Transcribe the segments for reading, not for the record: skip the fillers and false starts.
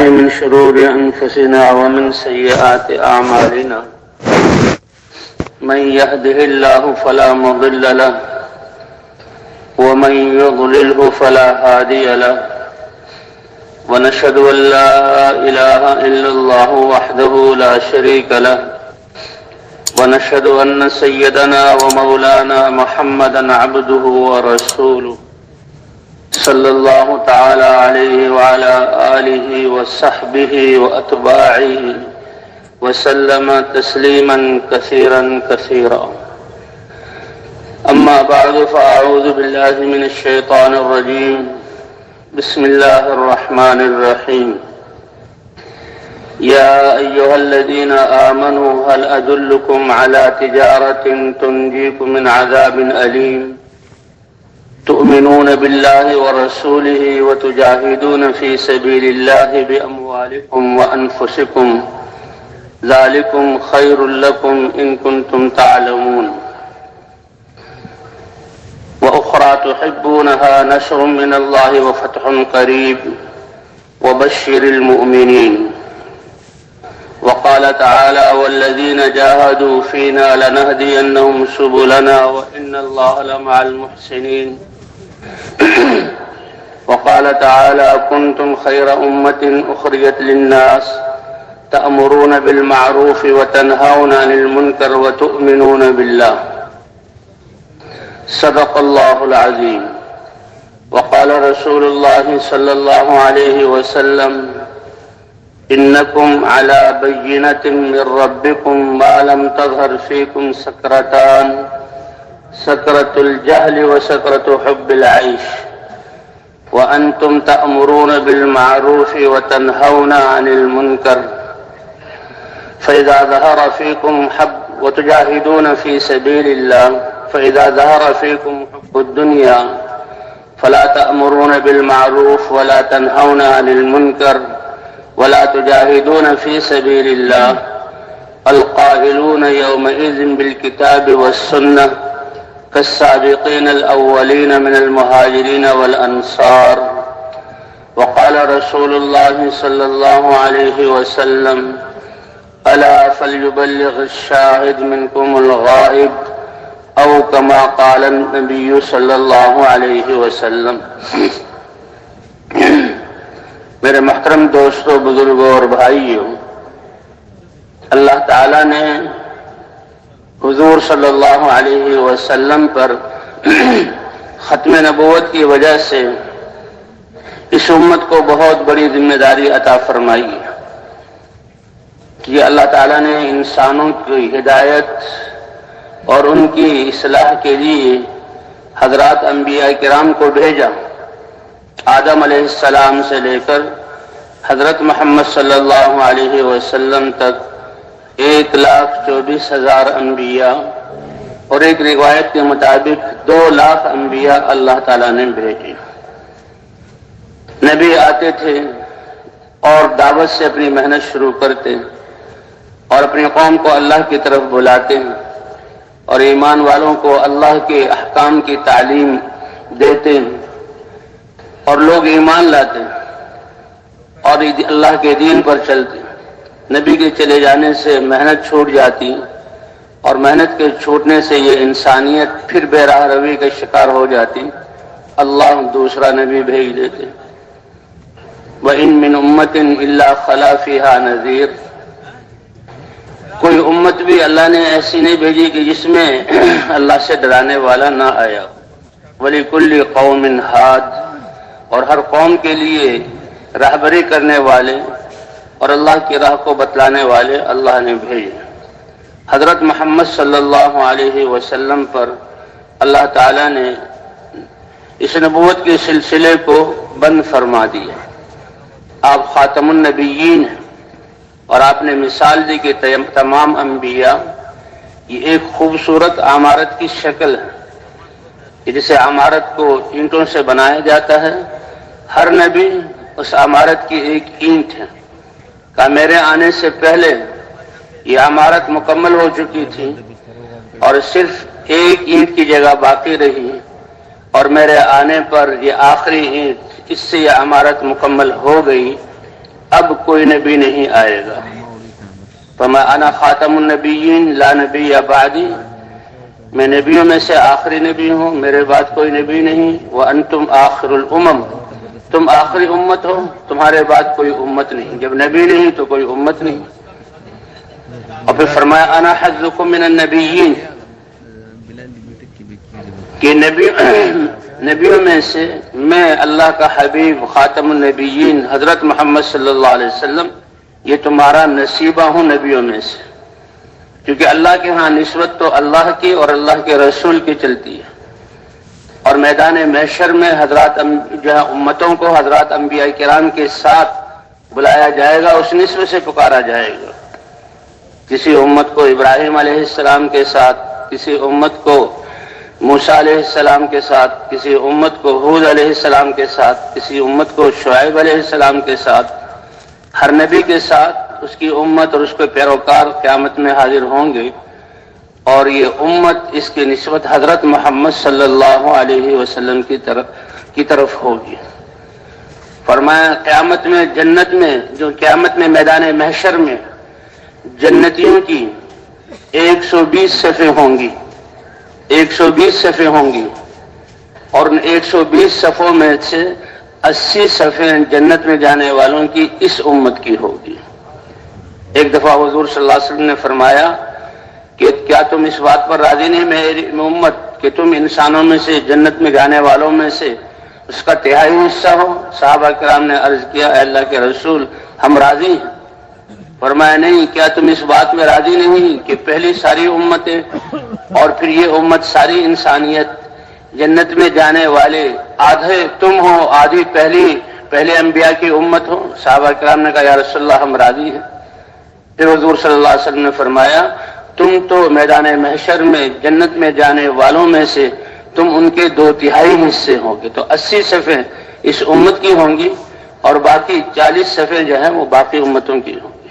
من شرور أنفسنا ومن سيئات أعمالنا من يهده الله فلا مضل له ومن يضلله فلا هادي له ونشهد أن لا إله إلا الله وحده لا شريك له ونشهد أن سيدنا ومولانا محمدا عبده ورسوله صلى الله تعالى عليه وعلى آله وصحبه وأتباعه وسلم تسليما كثيرا كثيرا. أما بعد فأعوذ بالله من الشيطان الرجيم. بسم الله الرحمن الرحيم. يا أيها الذين آمنوا هل أدلكم على تجارة تنجيكم من عذاب أليم تؤمنون بالله ورسوله وتجاهدون في سبيل الله بأموالكم وأنفسكم ذلكم خير لكم إن كنتم تعلمون وأخرى تحبونها نصر من الله وفتح قريب وبشر المؤمنين. وقال تعالى والذين جاهدوا فينا لنهدينهم سبلنا وإن الله لمع المحسنين. وقال تعالى كنتم خير أمة أخرجت للناس تأمرون بالمعروف وتنهون عن المنكر وتؤمنون بالله. صدق الله العظيم. وقال رسول الله صلى الله عليه وسلم إنكم على بينة من ربكم ما لم تظهر فيكم سكرتان سكرة الجهل وسكرة حب العيش وأنتم تأمرون بالمعروف وتنهون عن المنكر فإذا ظهر فيكم حب وتجاهدون في سبيل الله فإذا ظهر فيكم حب الدنيا فلا تأمرون بالمعروف ولا تنهون عن المنكر ولا تجاهدون في سبيل الله القائلون يومئذ بالكتاب والسنة كالسابقين الأولين من المهاجرين والأنصار. وقال رسول الله صلى الله عليه وسلم ألا فليبلغ الشاهد منكم الغائب أو كما قال النبي صلی اللہ علیہ وسلم. میرے محترم دوستوں، بزرگوں اور بھائیوں، اللہ تعالیٰ نے حضور صلی اللہ علیہ وسلم پر ختم نبوت کی وجہ سے اس امت کو بہت بڑی ذمہ داری عطا فرمائی ہے کہ اللہ تعالیٰ نے انسانوں کی ہدایت اور ان کی اصلاح کے لیے حضرات انبیاء کرام کو بھیجا. آدم علیہ السلام سے لے کر حضرت محمد صلی اللہ علیہ وسلم تک 1,24,000 انبیاء اور ایک روایت کے مطابق 2,00,000 انبیاء اللہ تعالیٰ نے بھیجے. نبی آتے تھے اور دعوت سے اپنی محنت شروع کرتے اور اپنی قوم کو اللہ کی طرف بلاتے اور ایمان والوں کو اللہ کے احکام کی تعلیم دیتے اور لوگ ایمان لاتے اور اللہ کے دین پر چلتے. نبی کے چلے جانے سے محنت چھوٹ جاتی اور محنت کے چھوٹنے سے یہ انسانیت پھر بے راہ روی کا شکار ہو جاتی. اللہ دوسرا نبی بھیج دیتے. وَإِن مِّنْ أُمَّةٍ إِلَّا خَلَا فِيهَا نَذِيرٌ. کوئی امت بھی اللہ نے ایسی نہیں بھیجی کہ جس میں اللہ سے ڈرانے والا نہ آیا. وَلِكُلِّ قَوْمٍ هَادٍ. اور ہر قوم کے لیے رہبری کرنے والے اور اللہ کی راہ کو بتلانے والے اللہ نے بھیجے. حضرت محمد صلی اللہ علیہ وسلم پر اللہ تعالیٰ نے اس نبوت کے سلسلے کو بند فرما دیا. آپ خاتم النبیین ہیں اور آپ نے مثال دی کہ تمام انبیاء یہ ایک خوبصورت عمارت کی شکل ہے کہ جسے عمارت کو اینٹوں سے بنایا جاتا ہے. ہر نبی اس عمارت کی ایک اینٹ ہے. کہ میرے آنے سے پہلے یہ عمارت مکمل ہو چکی تھی اور صرف ایک اینٹ کی جگہ باقی رہی اور میرے آنے پر یہ آخری اینٹ اس سے یہ عمارت مکمل ہو گئی. اب کوئی نبی نہیں آئے گا. فما انا خاتم النبیین لا نبی بعدی، میں نبیوں میں سے آخری نبی ہوں، میرے بعد کوئی نبی نہیں. وانتم آخر الامم، تم آخری امت ہو، تمہارے بعد کوئی امت نہیں. جب نبی نہیں تو کوئی امت نہیں. اور پھر فرمایا انا حظکم من النبیین، کہ نبیوں میں سے میں اللہ کا حبیب خاتم النبیین حضرت محمد صلی اللہ علیہ وسلم یہ تمہارا نصیبہ ہوں نبیوں میں سے. کیونکہ اللہ کے ہاں نسبت تو اللہ کی اور اللہ کے رسول کی چلتی ہے، اور میدان محشر میں حضرات جو ہے امتوں کو حضرات انبیاء کرام کے ساتھ بلایا جائے گا، اس نسبت سے پکارا جائے گا. کسی امت کو ابراہیم علیہ السلام کے ساتھ، کسی امت کو موسیٰ علیہ السلام کے ساتھ، کسی امت کو ہود علیہ السلام کے ساتھ، کسی امت کو شعیب علیہ السلام کے ساتھ. ہر نبی کے ساتھ اس کی امت اور اس کے پیروکار قیامت میں حاضر ہوں گے، اور یہ امت اس کی نسبت حضرت محمد صلی اللہ علیہ وسلم کی طرف ہوگی. فرمایا قیامت میں جنت میں، جو قیامت میں میدان محشر میں جنتیوں کی 120 صفیں ہوں گی، 120 صفیں ہوں گی، اور ان 120 صفوں میں سے 80 صفیں جنت میں جانے والوں کی اس امت کی ہوگی. ایک دفعہ حضور صلی اللہ علیہ وسلم نے فرمایا کہ کیا تم اس بات پر راضی نہیں میری امت کہ تم انسانوں میں سے جنت میں جانے والوں میں سے اس کا تہائی حصہ ہو؟ صحابہ کرام نے عرض کیا اے اللہ کے رسول ہم راضی ہیں. فرمایا نہیں، کیا تم اس بات میں راضی نہیں کہ پہلی ساری امتیں اور پھر یہ امت ساری انسانیت جنت میں جانے والے آدھے تم ہو، آدھی پہلے انبیاء کی امت ہو؟ صحابہ کرام نے کہا یا رسول اللہ ہم راضی ہیں. پھر حضور صلی اللہ علیہ وسلم نے فرمایا تم تو میدان محشر میں جنت میں جانے والوں میں سے تم ان کے 2/3 حصے ہوں گے. تو 80 صفیں اس امت کی ہوں گی اور باقی 40 صفیں جو ہیں وہ باقی امتوں کی ہوں گی.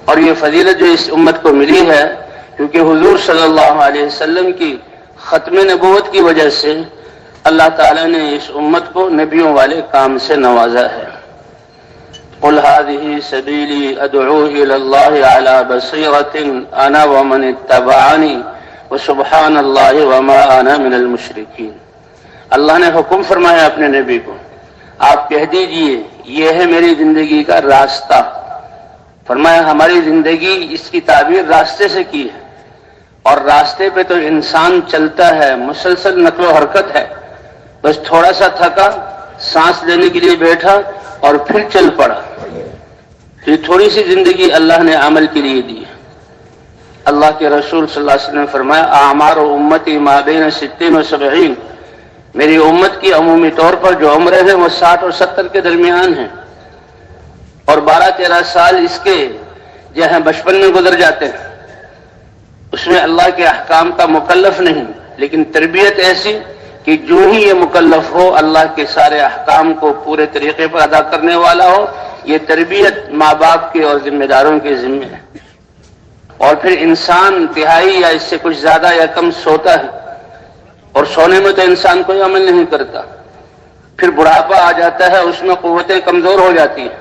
اور یہ فضیلت جو اس امت کو ملی ہے کیونکہ حضور صلی اللہ علیہ وسلم کی ختم نبوت کی وجہ سے اللہ تعالیٰ نے اس امت کو نبیوں والے کام سے نوازا ہے. قل هذه سبيلي ادعو الى الله على بصيرة انا ومن اتبعني وسبحان الله وما انا من المشركين. اللہ نے حکم فرمایا اپنے نبی کو آپ کہہ دیجئے یہ ہے میری زندگی کا راستہ. فرمایا ہماری زندگی اس کی تعبیر راستے سے کی ہے، اور راستے پہ تو انسان چلتا ہے، مسلسل نقل و حرکت ہے. بس تھوڑا سا تھکا، سانس لینے کے لیے بیٹھا اور پھر چل پڑا. یہ تھوڑی سی زندگی اللہ نے عمل کے لیے دی. اللہ کے رسول صلی اللہ علیہ وسلم نے فرمایا اعمار امتی ما بین 60 و 70، میری امت کی عمومی طور پر جو عمریں ہیں وہ 60 اور 70 کے درمیان ہیں، اور 12-13 سال اس کے جو ہیں بچپن میں گزر جاتے ہیں. اس میں اللہ کے احکام کا مکلف نہیں، لیکن تربیت ایسی کہ جو ہی یہ مکلف ہو اللہ کے سارے احکام کو پورے طریقے پر ادا کرنے والا ہو. یہ تربیت ماں باپ کے اور ذمہ داروں کے ذمہ ہے. اور پھر انسان تہائی یا اس سے کچھ زیادہ یا کم سوتا ہے، اور سونے میں تو انسان کوئی عمل نہیں کرتا. پھر بڑھاپا آ جاتا ہے، اس میں قوتیں کمزور ہو جاتی ہیں.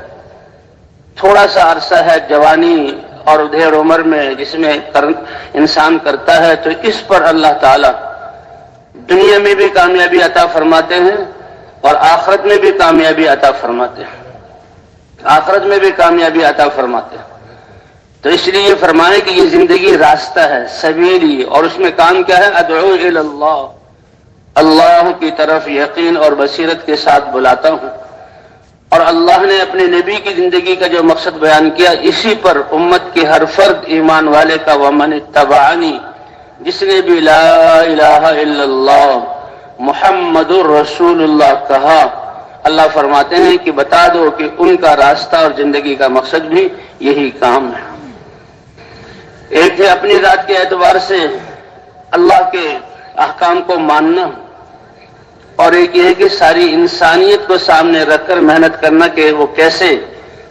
تھوڑا سا عرصہ ہے جوانی اور ادھیر عمر میں جس میں انسان کرتا ہے، تو اس پر اللہ تعالی دنیا میں بھی کامیابی عطا فرماتے ہیں اور آخرت میں بھی کامیابی عطا فرماتے ہیں. آخرت میں بھی کامیابی عطا فرماتے ہیں. تو اس لیے یہ فرمائے کہ یہ زندگی راستہ ہے، سبیلی، اور اس میں کام کیا ہے؟ ادعو الی اللہ، اللہ کی طرف یقین اور بصیرت کے ساتھ بلاتا ہوں. اور اللہ نے اپنے نبی کی زندگی کا جو مقصد بیان کیا اسی پر امت کے ہر فرد ایمان والے کا ومن اتبعنی، جس نے بھی لا الہ الا اللہ محمد الرسول اللہ کہا، اللہ فرماتے ہیں کہ بتا دو کہ ان کا راستہ اور زندگی کا مقصد بھی یہی کام ہے. ایک ہے اپنی ذات کے اعتبار سے اللہ کے احکام کو ماننا، اور ایک یہ ہے کہ ساری انسانیت کو سامنے رکھ کر محنت کرنا کہ وہ کیسے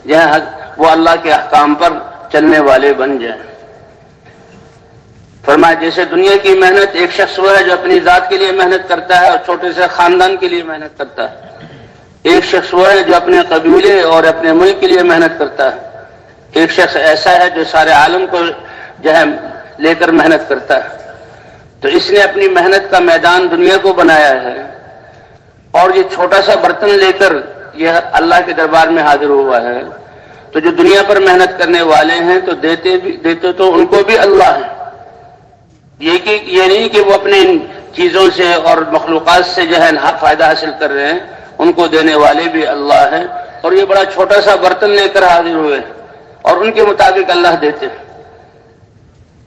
جہاں وہ اللہ کے احکام پر چلنے والے بن جائیں. فرمایا جیسے دنیا کی محنت ایک شخص وہ ہے جو اپنی ذات کے لیے محنت کرتا ہے اور چھوٹے سے خاندان کے لیے محنت کرتا ہے، ایک شخص وہ ہے جو اپنے قبیلے اور اپنے ملک کے لیے محنت کرتا ہے، ایک شخص ایسا ہے جو سارے عالم کو جو ہے لے کر محنت کرتا ہے۔ تو اس نے اپنی محنت کا میدان دنیا کو بنایا ہے، اور یہ چھوٹا سا برتن لے کر یہ اللہ کے دربار میں حاضر ہوا ہے۔ تو جو دنیا پر محنت کرنے والے ہیں تو دیتے تو ان کو بھی اللہ ہے، یہ نہیں کہ وہ اپنے چیزوں سے اور مخلوقات سے جو ہے فائدہ حاصل کر رہے ہیں، ان کو دینے والے بھی اللہ ہیں، اور یہ بڑا چھوٹا سا برتن لے کر حاضر ہوئے اور ان کے مطابق اللہ دیتے ہیں۔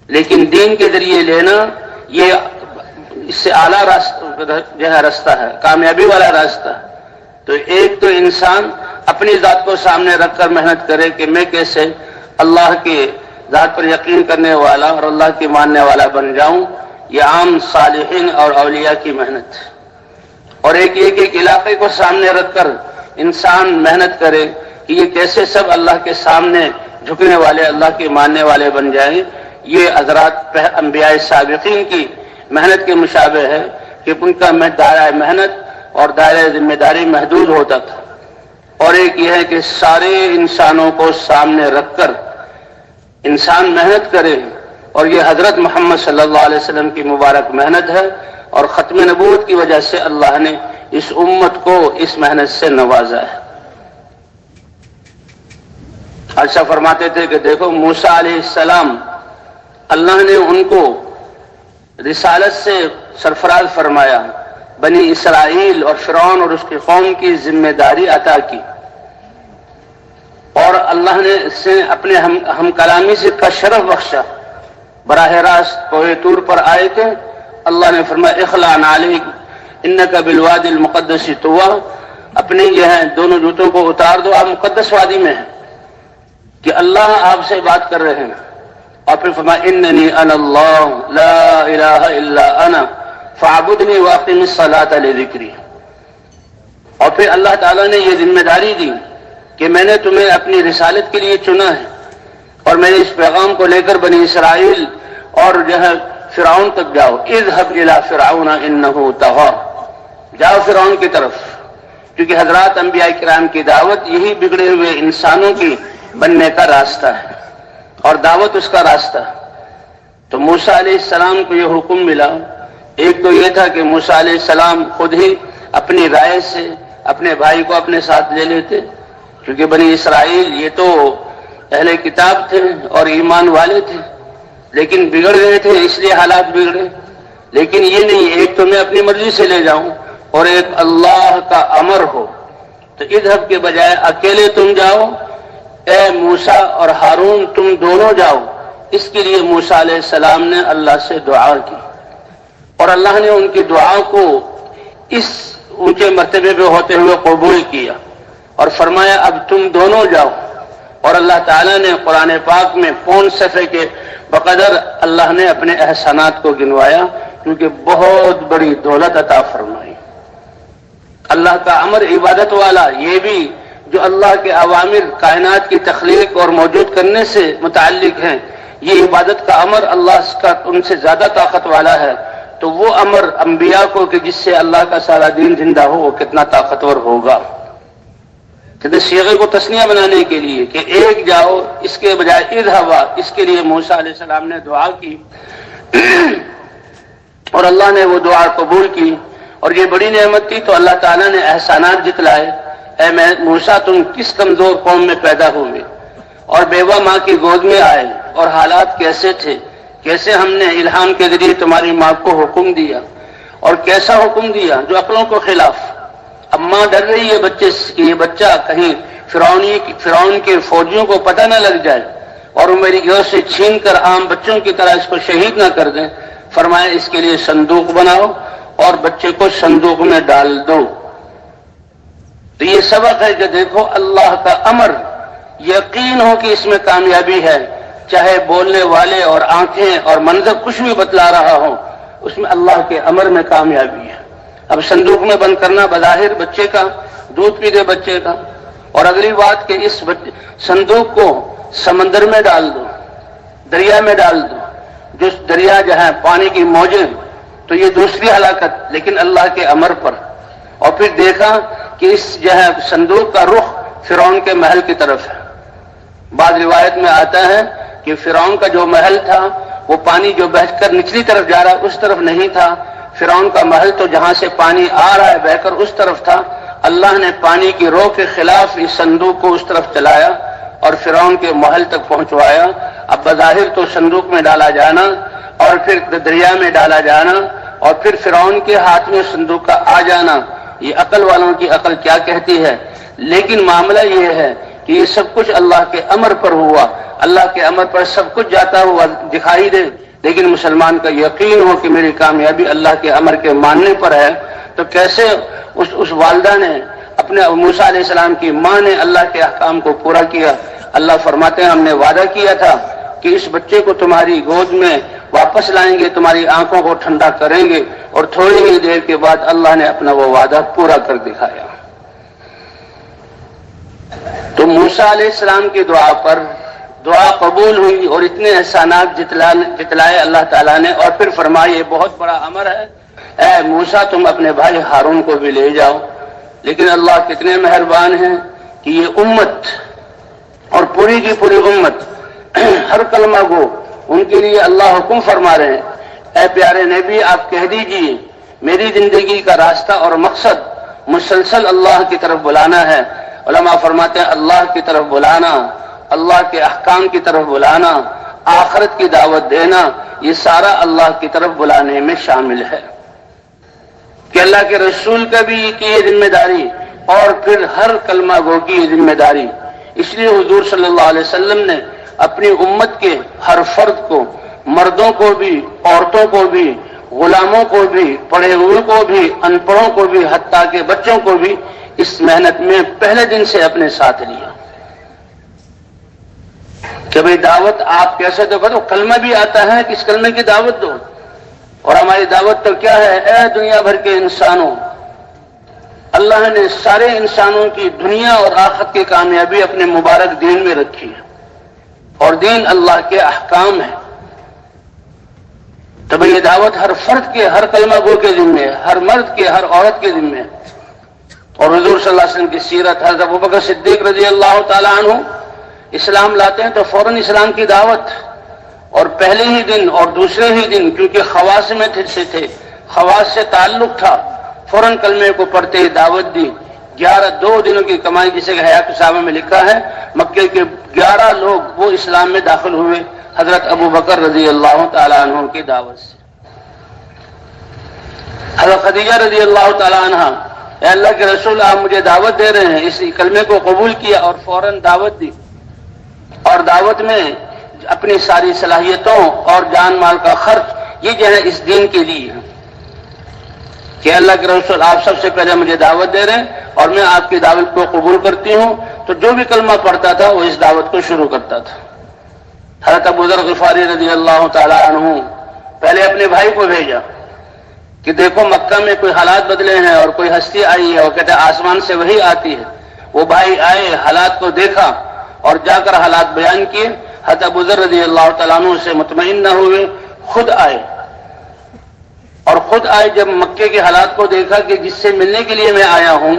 لیکن دین کے ذریعے لینا یہ اس سے اعلیٰ راستہ ہے، کامیابی والا راستہ۔ تو ایک تو انسان اپنی ذات کو سامنے رکھ کر محنت کرے کہ میں کیسے اللہ کے ذات پر یقین کرنے والا اور اللہ کی ماننے والا بن جاؤں، یہ عام صالحین اور اولیاء کی محنت۔ اور ایک علاقے کو سامنے رکھ کر انسان محنت کرے کہ یہ کیسے سب اللہ کے سامنے جھکنے والے، اللہ کے ماننے والے بن جائیں، یہ حضرات انبیاء سابقین کی محنت کے مشابہ ہے کہ ان کا دائرہ محنت اور دائرہ ذمہ داری محدود ہوتا تھا۔ اور ایک یہ ہے کہ سارے انسانوں کو سامنے رکھ کر انسان محنت کرے، اور یہ حضرت محمد صلی اللہ علیہ وسلم کی مبارک محنت ہے، اور ختم نبوت کی وجہ سے اللہ نے اس امت کو اس محنت سے نوازا ہے۔ عائشہ فرماتے تھے کہ دیکھو موسیٰ علیہ السلام اللہ نے ان کو رسالت سے سرفراز فرمایا، بنی اسرائیل اور فرعون اور اس کی قوم کی ذمہ داری عطا کی، اور اللہ نے اسے اپنے ہم کلامی سے کا شرف بخشا۔ براہ راست کوہ طور پر آئے تھے، اللہ نے فرمایا اخلع نعلیک انک بالوادی المقدس طویٰ، اپنے یہ ہیں دونوں جوتوں کو اتار دو، آپ مقدس وادی میں ہیں، کہ اللہ آپ سے بات کر رہے ہیں۔ اور پھر فرمایا اننی انا اللہ لا الہ الا انا فاعبدنی واقم الصلاۃ لذکری۔ اور پھر اللہ تعالیٰ نے یہ ذمہ داری دی کہ میں نے تمہیں اپنی رسالت کے لیے چنا ہے، اور میں نے اس پیغام کو لے کر بنی اسرائیل اور جو ہے فرعون تک جاؤ، اذهب الى فرعون انه طغى، جاؤ فرعون کی طرف، کیونکہ حضرات انبیاء کرام کی دعوت یہی بگڑے ہوئے انسانوں کی بننے کا راستہ ہے، اور دعوت اس کا راستہ ہے۔ تو موسیٰ علیہ السلام کو یہ حکم ملا، ایک تو یہ تھا کہ موسیٰ علیہ السلام خود ہی اپنی رائے سے اپنے بھائی کو اپنے ساتھ لے لیتے، کیونکہ بنی اسرائیل یہ تو اہل کتاب تھے اور ایمان والے تھے، لیکن بگڑ گئے تھے، اس لیے حالات بگڑے۔ لیکن یہ نہیں ایک تو میں اپنی مرضی سے لے جاؤں اور ایک اللہ کا امر ہو، تو اذهب کے بجائے اکیلے تم جاؤ، اے موسیٰ اور ہارون تم دونوں جاؤ۔ اس کے لیے موسیٰ علیہ السلام نے اللہ سے دعا کی، اور اللہ نے ان کی دعا کو اس اونچے مرتبے پہ ہوتے ہوئے قبول کیا، اور فرمایا اب تم دونوں جاؤ۔ اور اللہ تعالیٰ نے قرآن پاک میں 5 صفحے کے بقدر اللہ نے اپنے احسانات کو گنوایا، کیونکہ بہت بڑی دولت عطا فرمائی۔ اللہ کا امر عبادت والا، یہ بھی جو اللہ کے اوامر کائنات کی تخلیق اور موجود کرنے سے متعلق ہیں، یہ عبادت کا امر اللہ کا ان سے زیادہ طاقت والا ہے، تو وہ امر انبیاء کو کہ جس سے اللہ کا سارا دین زندہ ہو، وہ کتنا طاقتور ہوگا۔ کہتے صیغے کو تثنیہ بنانے کے لیے کہ ایک جاؤ، اس کے بجائے اذهب، اس کے لیے موسیٰ علیہ السلام نے دعا کی اور اللہ نے وہ دعا قبول کی، اور یہ بڑی نعمت تھی۔ تو اللہ تعالیٰ نے احسانات جتلائے، اے موسیٰ تم کس کمزور قوم میں پیدا ہوئے اور بیوہ ماں کی گود میں آئے، اور حالات کیسے تھے، کیسے ہم نے الہام کے ذریعے تمہاری ماں کو حکم دیا، اور کیسا حکم دیا جو عقلوں کو خلاف۔ اب ماں ڈر رہی ہے بچے کہ یہ بچہ کہیں فرعون کے فوجیوں کو پتہ نہ لگ جائے اور وہ میری گود سے چھین کر عام بچوں کی طرح اس کو شہید نہ کر دیں۔ فرمایا اس کے لیے صندوق بناؤ اور بچے کو صندوق میں ڈال دو۔ تو یہ سبق ہے کہ دیکھو اللہ کا امر، یقین ہو کہ اس میں کامیابی ہے، چاہے بولنے والے اور آنکھیں اور منظر کچھ بھی بتلا رہا ہو، اس میں اللہ کے امر میں کامیابی ہے۔ اب صندوق میں بند کرنا بظاہر بچے کا دودھ پی دے بچے کا، اور اگلی بات کہ اس صندوق کو سمندر میں ڈال دو، دریا میں ڈال دو، جو دریا جہاں پانی کی موجیں، تو یہ دوسری ہلاکت، لیکن اللہ کے امر پر۔ اور پھر دیکھا کہ کہ اس جو ہے صندوق کا رخ فرعون کے محل کی طرف ہے۔ بعض روایت میں آتا ہے کہ فرعون کا جو محل تھا وہ پانی جو بہہ کر نچلی طرف جا رہا اس طرف نہیں تھا، فرعون کا محل تو جہاں سے پانی آ رہا ہے بہہ کر اس طرف تھا۔ اللہ نے پانی کی رو کے خلاف اس صندوق کو اس طرف چلایا اور فرعون کے محل تک پہنچوایا۔ اب بظاہر تو صندوق میں ڈالا جانا اور پھر دریا میں ڈالا جانا اور پھر فرعون کے ہاتھ میں صندوق کا آ جانا، یہ عقل والوں کی عقل کیا کہتی ہے، لیکن معاملہ یہ ہے کہ یہ سب کچھ اللہ کے امر پر ہوا۔ اللہ کے امر پر سب کچھ جاتا ہوا دکھائی دے، لیکن مسلمان کا یقین ہو کہ میری کامیابی اللہ کے امر کے ماننے پر ہے، تو کیسے اس والدہ نے اپنے موسیٰ علیہ السلام کی ماں نے اللہ کے احکام کو پورا کیا۔ اللہ فرماتے ہیں ہم نے وعدہ کیا تھا کہ اس بچے کو تمہاری گود میں واپس لائیں گے، تمہاری آنکھوں کو ٹھنڈا کریں گے، اور تھوڑی ہی دیر کے بعد اللہ نے اپنا وہ وعدہ پورا کر دکھایا۔ تو موسیٰ علیہ السلام کی دعا پر دعا قبول ہوئی اور اتنے احسانات جتلائے اللہ تعالیٰ نے، اور پھر فرمایا یہ بہت بڑا امر ہے، اے موسیٰ تم اپنے بھائی ہارون کو بھی لے جاؤ۔ لیکن اللہ کتنے مہربان ہیں کہ یہ امت اور پوری کی پوری امت ہر کلمہ گو ان کے لیے اللہ حکم فرما رہے ہیں، اے پیارے نبی آپ کہہ دیجئے میری زندگی کا راستہ اور مقصد مسلسل اللہ کی طرف بلانا ہے۔ علماء فرماتے ہیں اللہ کی طرف بلانا، اللہ کے احکام کی طرف بلانا، آخرت کی دعوت دینا، یہ سارا اللہ کی طرف بلانے میں شامل ہے کہ اللہ کے رسول کا بھی کی یہ ذمہ داری اور پھر ہر کلمہ گو کی یہ ذمہ داری۔ اس لیے حضور صلی اللہ علیہ وسلم نے اپنی امت کے ہر فرد کو، مردوں کو بھی، عورتوں کو بھی، غلاموں کو بھی، پڑھے ہوئے کو بھی، ان پڑھوں کو بھی، حتیٰ کہ بچوں کو بھی اس محنت میں پہلے دن سے اپنے ساتھ لیا کہ بھئی دعوت آپ کیسے دو، کرو کلمہ بھی آتا ہے کہ اس کلمے کی دعوت دو، اور ہماری دعوت تو کیا ہے، اے دنیا بھر کے انسانوں، اللہ نے سارے انسانوں کی دنیا اور آخرت کی کامیابی اپنے مبارک دین میں رکھی ہے، اور دین اللہ کے احکام ہے۔ تو بھئی یہ دعوت ہر فرد کے، ہر کلمہ گو کے ذمے ہے، ہر مرد کے، ہر عورت کے ذمے ہے۔ اور حضور صلی اللہ علیہ وسلم کی سیرت، حضرت ابوبکر صدیق رضی اللہ تعالیٰ عنہ اسلام لاتے ہیں تو فوراً اسلام کی دعوت، اور پہلے ہی دن اور دوسرے ہی دن، کیونکہ خواص میں سے تھے، خواص سے تعلق تھا، فوراً کلمے کو پڑھتے ہی دعوت دی۔ 2 دنوں کی کمائی، جسے کہ حیات الصحابہ میں لکھا ہے، مکے کے 11 لوگ وہ اسلام میں داخل ہوئے حضرت ابوبکر رضی اللہ تعالیٰ عنہ کی دعوت سے۔ حضرت خدیجہ رضی اللہ تعالیٰ عنہ، اے اللہ کے رسول آپ مجھے دعوت دے رہے ہیں، اس کلمے کو قبول کیا اور فوراً دعوت دی، اور دعوت میں اپنی ساری صلاحیتوں اور جان مال کا خرچ یہ جو ہے اس دین کے لیے ہے کہ اللہ کے رسول آپ سب سے پہلے مجھے دعوت دے رہے ہیں اور میں آپ کی دعوت کو قبول کرتی ہوں۔ تو جو بھی کلمہ پڑھتا تھا وہ اس دعوت کو شروع کرتا تھا۔ حضرت ابو ذر غفاری رضی اللہ تعالی عنہ پہلے اپنے بھائی کو بھیجا کہ دیکھو مکہ میں کوئی حالات بدلے ہیں اور کوئی ہستی آئی ہے، اور کہتے ہیں آسمان سے وہی آتی ہے۔ وہ بھائی آئے، حالات کو دیکھا اور جا کر حالات بیان کیے۔ حضرت ابو ذر رضی اللہ تعالیٰ عنہ سے مطمئن نہ ہوئے، خود آئے، اور خود آئے جب مکے کے حالات کو دیکھا کہ جس سے ملنے کے لیے میں آیا ہوں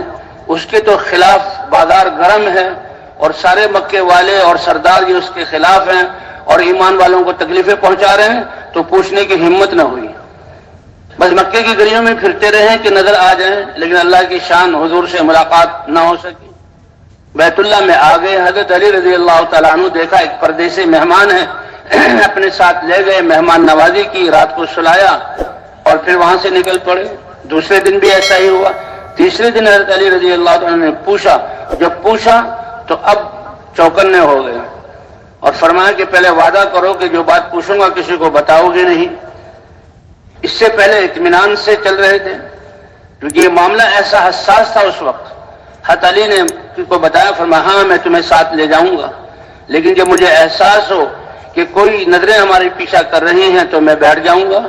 اس کے تو خلاف بازار گرم ہے، اور سارے مکے والے اور سردار یہ اس کے خلاف ہیں اور ایمان والوں کو تکلیفیں پہنچا رہے ہیں، تو پوچھنے کی ہمت نہ ہوئی، بس مکے کی گلیوں میں پھرتے رہے کہ نظر آ جائیں، لیکن اللہ کی شان حضور سے ملاقات نہ ہو سکی۔ بیت اللہ میں آ گئے، حضرت علی رضی اللہ تعالیٰ عنہ دیکھا ایک پردیسی مہمان ہے، اپنے ساتھ لے گئے، مہمان نوازی کی، رات کو سلایا اور پھر وہاں سے نکل پڑے۔ دوسرے دن بھی ایسا ہی ہوا۔ تیسرے دن حضرت علی رضی اللہ تعالیٰ عنہ نے پوچھا، جب پوچھا تو اب چوکنے ہو گئے اور فرمایا کہ پہلے وعدہ کرو کہ جو بات پوچھوں گا کسی کو بتاؤ گے نہیں۔ اس سے پہلے اطمینان سے چل رہے تھے کیونکہ یہ معاملہ ایسا حساس تھا اس وقت۔ حضرت علی نے کو بتایا، فرمایا ہاں میں تمہیں ساتھ لے جاؤں گا، لیکن جب مجھے احساس ہو کہ کوئی نظریں ہماری پیچھا کر رہی ہیں تو میں بیٹھ جاؤں گا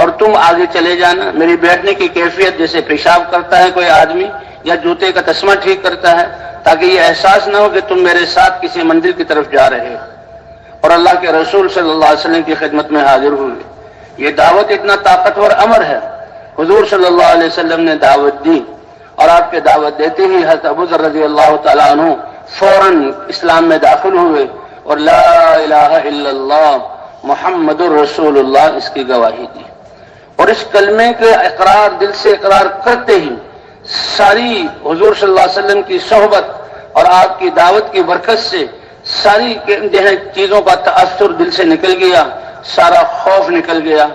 اور تم آگے چلے جانا۔ میری بیٹھنے کی کیفیت جیسے پیشاب کرتا ہے کوئی آدمی یا جوتے کا تسمہ ٹھیک کرتا ہے، تاکہ یہ احساس نہ ہو کہ تم میرے ساتھ کسی منزل کی طرف جا رہے ہو۔ اور اللہ کے رسول صلی اللہ علیہ وسلم کی خدمت میں حاضر ہوئے۔ یہ دعوت اتنا طاقتور امر ہے، حضور صلی اللہ علیہ وسلم نے دعوت دی اور آپ کے دعوت دیتے ہی حضرت ابو ذر رضی اللہ تعالیٰ عنہ فوراً اسلام میں داخل ہوئے اور لا الہ الا اللہ محمد الرسول اللہ اس کی گواہی دی. اور اس کلمے کے اقرار، دل سے اقرار کرتے ہی ساری حضور صلی اللہ علیہ وسلم کی صحبت اور آپ کی دعوت کی برکت سے ساری جو ہے چیزوں کا تأثر دل سے نکل گیا، سارا خوف نکل گیا.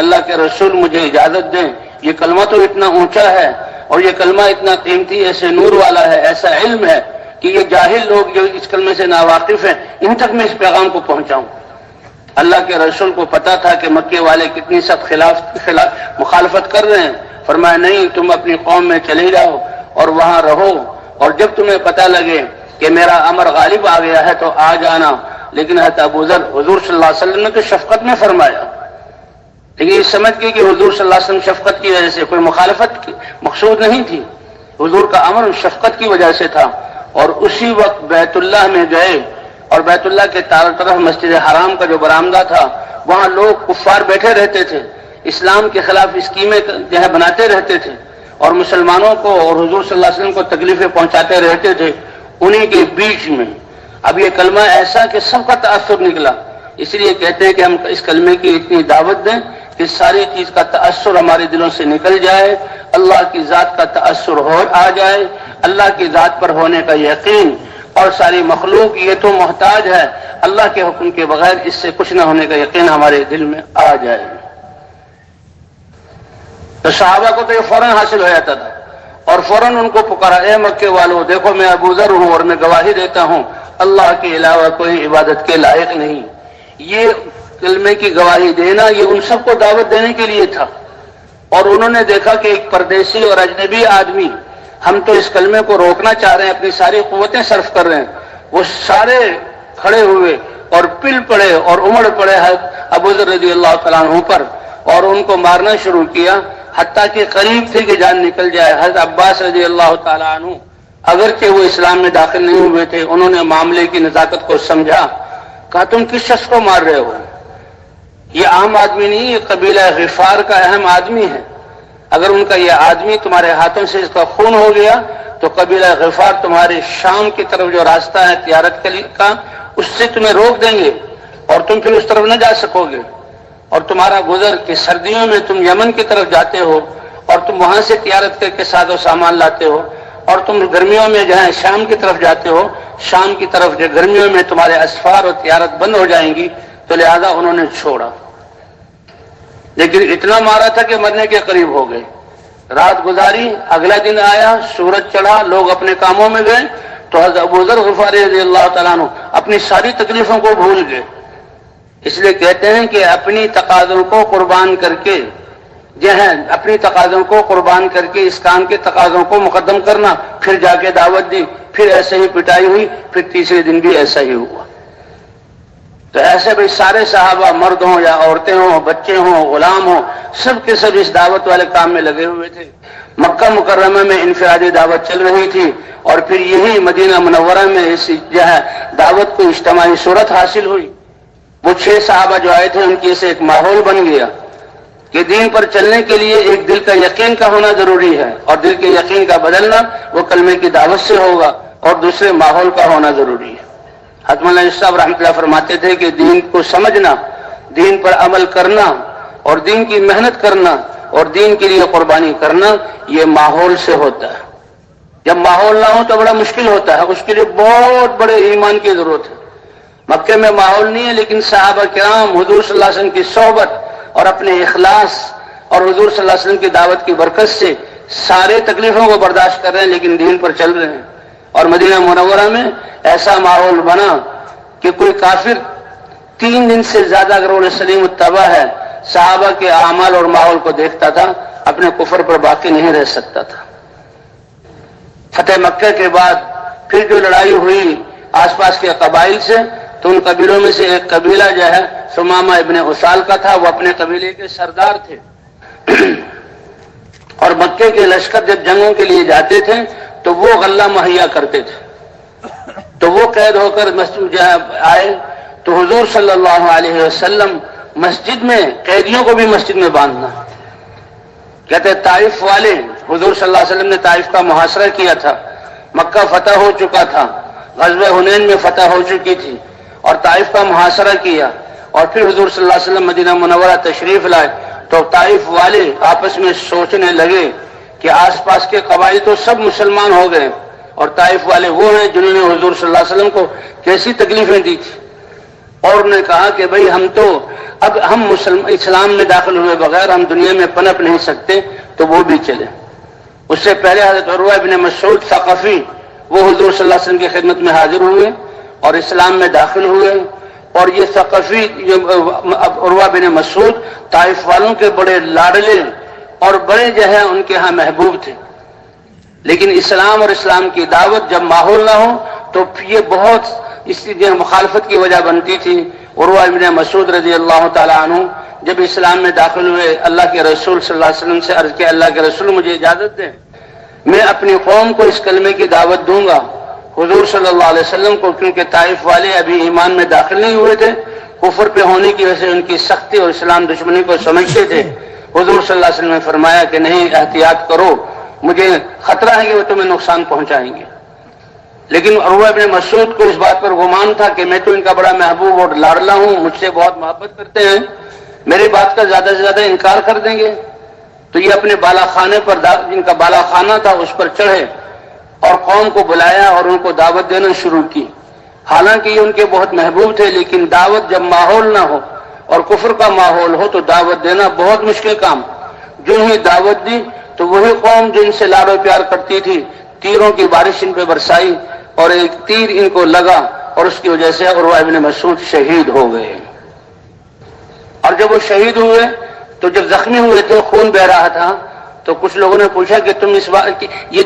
اللہ کے رسول مجھے اجازت دیں، یہ کلمہ تو اتنا اونچا ہے اور یہ کلمہ اتنا قیمتی، ایسے نور والا ہے، ایسا علم ہے کہ یہ جاہل لوگ جو اس کلمے سے ناواقف ہیں ان تک میں اس پیغام کو پہنچاؤں. اللہ کے رسول کو پتا تھا کہ مکے والے کتنی سخت مخالفت کر رہے ہیں. فرمایا نہیں، تم اپنی قوم میں چلے جاؤ اور وہاں رہو، اور جب تمہیں پتہ لگے کہ میرا امر غالب آ گیا ہے تو آ جانا. لیکن حضرت ابو ذر حضور صلی اللہ علیہ وسلم نے تو شفقت میں فرمایا، لیکن یہ سمجھ گئی کہ حضور صلی اللہ علیہ وسلم شفقت کی وجہ سے، کوئی مخالفت مقصود نہیں تھی، حضور کا امر شفقت کی وجہ سے تھا. اور اسی وقت بیت اللہ میں گئے اور بیت اللہ کے چاروں طرف مسجد حرام کا جو برآمدہ تھا وہاں لوگ کفار بیٹھے رہتے تھے، اسلام کے خلاف اسکیمیں جو ہے بناتے رہتے تھے اور مسلمانوں کو اور حضور صلی اللہ علیہ وسلم کو تکلیفیں پہنچاتے رہتے تھے. انہی کے بیچ میں اب یہ کلمہ ایسا کہ سب کا تأثر نکلا. اس لیے کہتے ہیں کہ ہم اس کلمے کی اتنی دعوت دیں کہ ساری چیز کا تأثر ہمارے دلوں سے نکل جائے، اللہ کی ذات کا تأثر آ جائے، اللہ کی ذات پر ہونے کا یقین. اور ساری مخلوق یہ تو محتاج ہے، اللہ کے حکم کے بغیر اس سے کچھ نہ ہونے کا یقین ہمارے دل میں آ جائے. تو صحابہ کو تو یہ فوراً حاصل ہو جاتا تھا اور فوراً ان کو پکارا، اے مکے والوں دیکھو میں ابو ذر ہوں اور میں گواہی دیتا ہوں اللہ کے علاوہ کوئی عبادت کے لائق نہیں. یہ کلمے کی گواہی دینا یہ ان سب کو دعوت دینے کے لیے تھا. اور انہوں نے دیکھا کہ ایک پردیسی اور اجنبی آدمی، ہم تو اس کلمے کو روکنا چاہ رہے ہیں، اپنی ساری قوتیں صرف کر رہے ہیں. وہ سارے کھڑے ہوئے اور پل پڑے اور امڑ پڑے ابو ذر رضی اللہ تعالیٰ عنہ پر اور ان کو مارنا شروع کیا، حتیٰ کہ قریب تھے کہ جان نکل جائے. حضرت عباس رضی اللہ تعالیٰ عنہ اگرچہ وہ اسلام میں داخل نہیں ہوئے تھے، انہوں نے معاملے کی نزاکت کو سمجھا. کہا تم کس شخص کو مار رہے ہو؟ یہ عام آدمی نہیں، یہ قبیلہ غفار کا اہم آدمی ہے. اگر ان کا یہ آدمی تمہارے ہاتھوں سے اس کا خون ہو گیا تو قبیلہ غفار تمہارے شام کی طرف جو راستہ ہے تجارت کا اس سے تمہیں روک دیں گے اور تم پھر اس طرف نہ جا سکو گے. اور تمہارا گزر کہ سردیوں میں تم یمن کی طرف جاتے ہو اور تم وہاں سے تجارت کر کے ساز و سامان لاتے ہو، اور تم گرمیوں میں جہاں شام کی طرف جاتے ہو، شام کی طرف جو گرمیوں میں تمہارے اسفار اور تجارت بند ہو جائیں گی، تو لہذا انہوں نے چھوڑا. لیکن اتنا مارا تھا کہ مرنے کے قریب ہو گئے. رات گزاری، اگلا دن آیا، سورج چڑھا، لوگ اپنے کاموں میں گئے تو حضرت ابو ذر غفاری رضی اللہ تعالیٰ عنہ اپنی ساری تکلیفوں کو بھول گئے. اس لیے کہتے ہیں کہ اپنی تقاضوں کو قربان کر کے اپنی تقاضوں کو قربان کر کے اس کام کے تقاضوں کو مقدم کرنا، پھر جا کے دعوت دی، پھر ایسے ہی پٹائی ہوئی، پھر تیسرے دن بھی ایسا ہی ہوا. تو ایسے بھائی سارے صحابہ، مرد ہوں یا عورتیں ہوں، بچے ہوں، غلام ہوں، سب کے سب اس دعوت والے کام میں لگے ہوئے تھے. مکہ مکرمہ میں انفرادی دعوت چل رہی تھی اور پھر یہی مدینہ منورہ میں اس دعوت کو اجتماعی صورت حاصل ہوئی. وہ 6 صحابہ جو آئے تھے ان کی سے ایک ماحول بن گیا کہ دین پر چلنے کے لیے ایک دل کا یقین کا ہونا ضروری ہے، اور دل کے یقین کا بدلنا وہ کلمے کی دعوت سے ہوگا، اور دوسرے ماحول کا ہونا ضروری ہے. حضرت مولانا صاحب رحمۃ اللہ فرماتے تھے کہ دین کو سمجھنا، دین پر عمل کرنا اور دین کی محنت کرنا اور دین کے لیے قربانی کرنا یہ ماحول سے ہوتا ہے. جب ماحول نہ ہو تو بڑا مشکل ہوتا ہے، اس کے لیے بہت بڑے ایمان کی ضرورت ہے. مکے میں ماحول نہیں ہے، لیکن صحابہ کرام حضور صلی اللہ علیہ وسلم کی صحبت اور اپنے اخلاص اور حضور صلی اللہ علیہ وسلم کی دعوت کی برکت سے سارے تکلیفوں کو برداشت کر رہے ہیں، لیکن دین پر چل رہے ہیں. اور مدینہ منورہ میں ایسا ماحول بنا کہ کوئی کافر 3 دن سے زیادہ اگر وہ سلیم التبع ہے، صحابہ کے اعمال اور ماحول کو دیکھتا تھا، اپنے کفر پر باقی نہیں رہ سکتا تھا. فتح مکہ کے بعد پھر جو لڑائی ہوئی آس پاس کے قبائل سے، تو ان قبیلوں میں سے ایک قبیلہ جو ہے سمامہ ابن اسال کا تھا، وہ اپنے قبیلے کے سردار تھے. اور مکے کے لشکر جب جنگوں کے لیے جاتے تھے تو وہ غلہ مہیا کرتے تھے. تو وہ قید ہو کر مسجد آئے تو حضور صلی اللہ علیہ وسلم مسجد میں قیدیوں کو بھی مسجد میں باندھنا. کہتے طائف والے حضور صلی اللہ علیہ وسلم نے طائف کا محاصرہ کیا تھا، مکہ فتح ہو چکا تھا، غزوہ حنین میں فتح ہو چکی تھی اور طائف کا محاصرہ کیا، اور پھر حضور صلی اللہ علیہ وسلم مدینہ منورہ تشریف لائے تو طائف والے آپس میں سوچنے لگے کہ آس پاس کے قبائل تو سب مسلمان ہو گئے اور طائف والے وہ ہیں جنہوں نے حضور صلی اللہ علیہ وسلم کو کیسی تکلیفیں دی تھی، اور انہوں نے کہا کہ بھئی ہم تو اب ہم اسلام میں داخل ہوئے بغیر ہم دنیا میں پنپ نہیں سکتے، تو وہ بھی چلے۔ اس سے پہلے حضرت عروہ ابن مسعود ثقفی وہ حضور صلی اللہ علیہ وسلم کی خدمت میں حاضر ہوئے اور اسلام میں داخل ہوئے، اور یہ ثقفی عروہ بن مسعود طائف والوں کے بڑے لاڈلے اور بڑے جو ہے ان کے ہاں محبوب تھے، لیکن اسلام اور اسلام کی دعوت جب ماحول نہ ہو تو یہ بہت اس کی مخالفت کی وجہ بنتی تھی۔ عروہ بن مسعود رضی اللہ تعالیٰ عنہ جب اسلام میں داخل ہوئے اللہ کے رسول صلی اللہ علیہ وسلم سے عرض کیا اللہ کے رسول مجھے اجازت دیں میں اپنی قوم کو اس کلمے کی دعوت دوں گا۔ حضور صلی اللہ علیہ وسلم کو کیونکہ طائف والے ابھی ایمان میں داخل نہیں ہوئے تھے، کفر پہ ہونے کی وجہ سے ان کی سختی اور اسلام دشمنی کو سمجھتے تھے، حضور صلی اللہ علیہ وسلم نے فرمایا کہ نہیں احتیاط کرو، مجھے خطرہ ہے کہ وہ تمہیں نقصان پہنچائیں گے۔ لیکن عروہ بن مسعود کو اس بات پر گمان تھا کہ میں تو ان کا بڑا محبوب اور لاڈلا ہوں، مجھ سے بہت محبت کرتے ہیں، میری بات کا زیادہ سے زیادہ انکار کر دیں گے، تو یہ اپنے بالا خانے پر جن کا بالا خانہ تھا اس پر چڑھے اور قوم کو بلایا اور ان کو دعوت دینا شروع کی۔ حالانکہ یہ ان کے بہت محبوب تھے، لیکن دعوت جب ماحول نہ ہو اور کفر کا ماحول ہو تو دعوت دینا بہت مشکل کام۔ جو ہی دعوت دی تو وہی قوم جو ان سے لاڈ و پیار کرتی تھی تیروں کی بارش ان پہ برسائی اور ایک تیر ان کو لگا اور اس کی وجہ سے عروہ ابن مسعود شہید ہو گئے۔ اور جب وہ شہید ہوئے تو جب زخمی ہوئے تھے خون بہ رہا تھا تو کچھ لوگوں نے پوچھا کہ تم اس بات یہ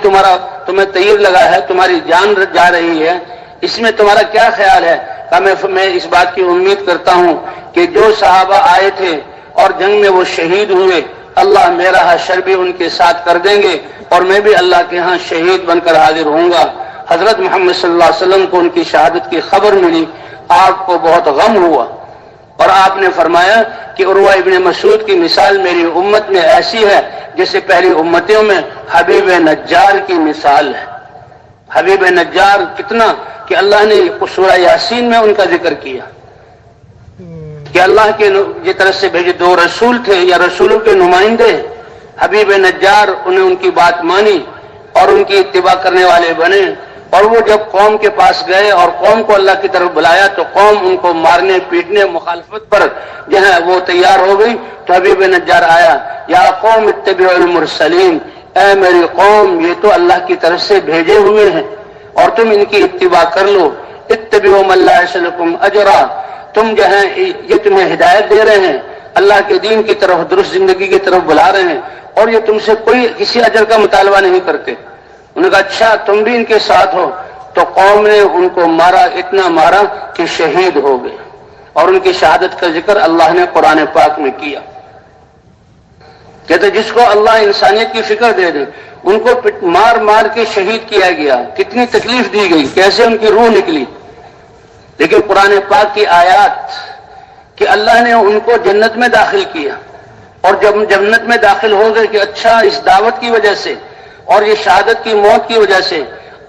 تمہیں تیر لگا ہے، تمہاری جان جا رہی ہے، اس میں تمہارا کیا خیال ہے؟ کہا میں اس بات کی امید کرتا ہوں کہ جو صحابہ آئے تھے اور جنگ میں وہ شہید ہوئے اللہ میرا حشر بھی ان کے ساتھ کر دیں گے اور میں بھی اللہ کے ہاں شہید بن کر حاضر ہوں گا۔ حضرت محمد صلی اللہ علیہ وسلم کو ان کی شہادت کی خبر ملی، آپ کو بہت غم ہوا اور آپ نے فرمایا کہ عروہ ابن مسعود کی مثال میری امت میں ایسی ہے جیسے پہلی امتوں میں حبیب نجار کی مثال ہے۔ حبیب نجار کتنا کہ اللہ نے سورہ یاسین میں ان کا ذکر کیا کہ اللہ کے طرف سے بھیجے دو رسول تھے یا رسولوں کے نمائندے، حبیب نجار انہیں ان کی بات مانی اور ان کی اتباع کرنے والے بنے، اور وہ جب قوم کے پاس گئے اور قوم کو اللہ کی طرف بلایا تو قوم ان کو مارنے پیٹنے مخالفت پر جو ہے وہ تیار ہو گئی، تو حبیب نجار آیا یا قوم اتبعوا المرسلین، اے میری قوم یہ تو اللہ کی طرف سے بھیجے ہوئے ہیں اور تم ان کی اتباع کر لو، اتبعوا من لا یسألکم اجرا، تم جو ہے یہ تمہیں ہدایت دے رہے ہیں، اللہ کے دین کی طرف درست زندگی کی طرف بلا رہے ہیں اور یہ تم سے کوئی کسی اجر کا مطالبہ نہیں کرتے۔ انہوں نے کہا اچھا تم بھی ان کے ساتھ ہو، تو قوم نے ان کو مارا، اتنا مارا کہ شہید ہو گئے، اور ان کی شہادت کا ذکر اللہ نے قرآن پاک میں کیا۔ کہتے جس کو اللہ انسانیت کی فکر دے دے ان کو مار مار کے شہید کیا گیا، کتنی تکلیف دی گئی، کیسے ان کی روح نکلی، لیکن قرآن پاک کی آیات کہ اللہ نے ان کو جنت میں داخل کیا، اور جب جنت میں داخل ہو گئے کہ اچھا اس دعوت کی وجہ سے اور یہ شہادت کی موت کی وجہ سے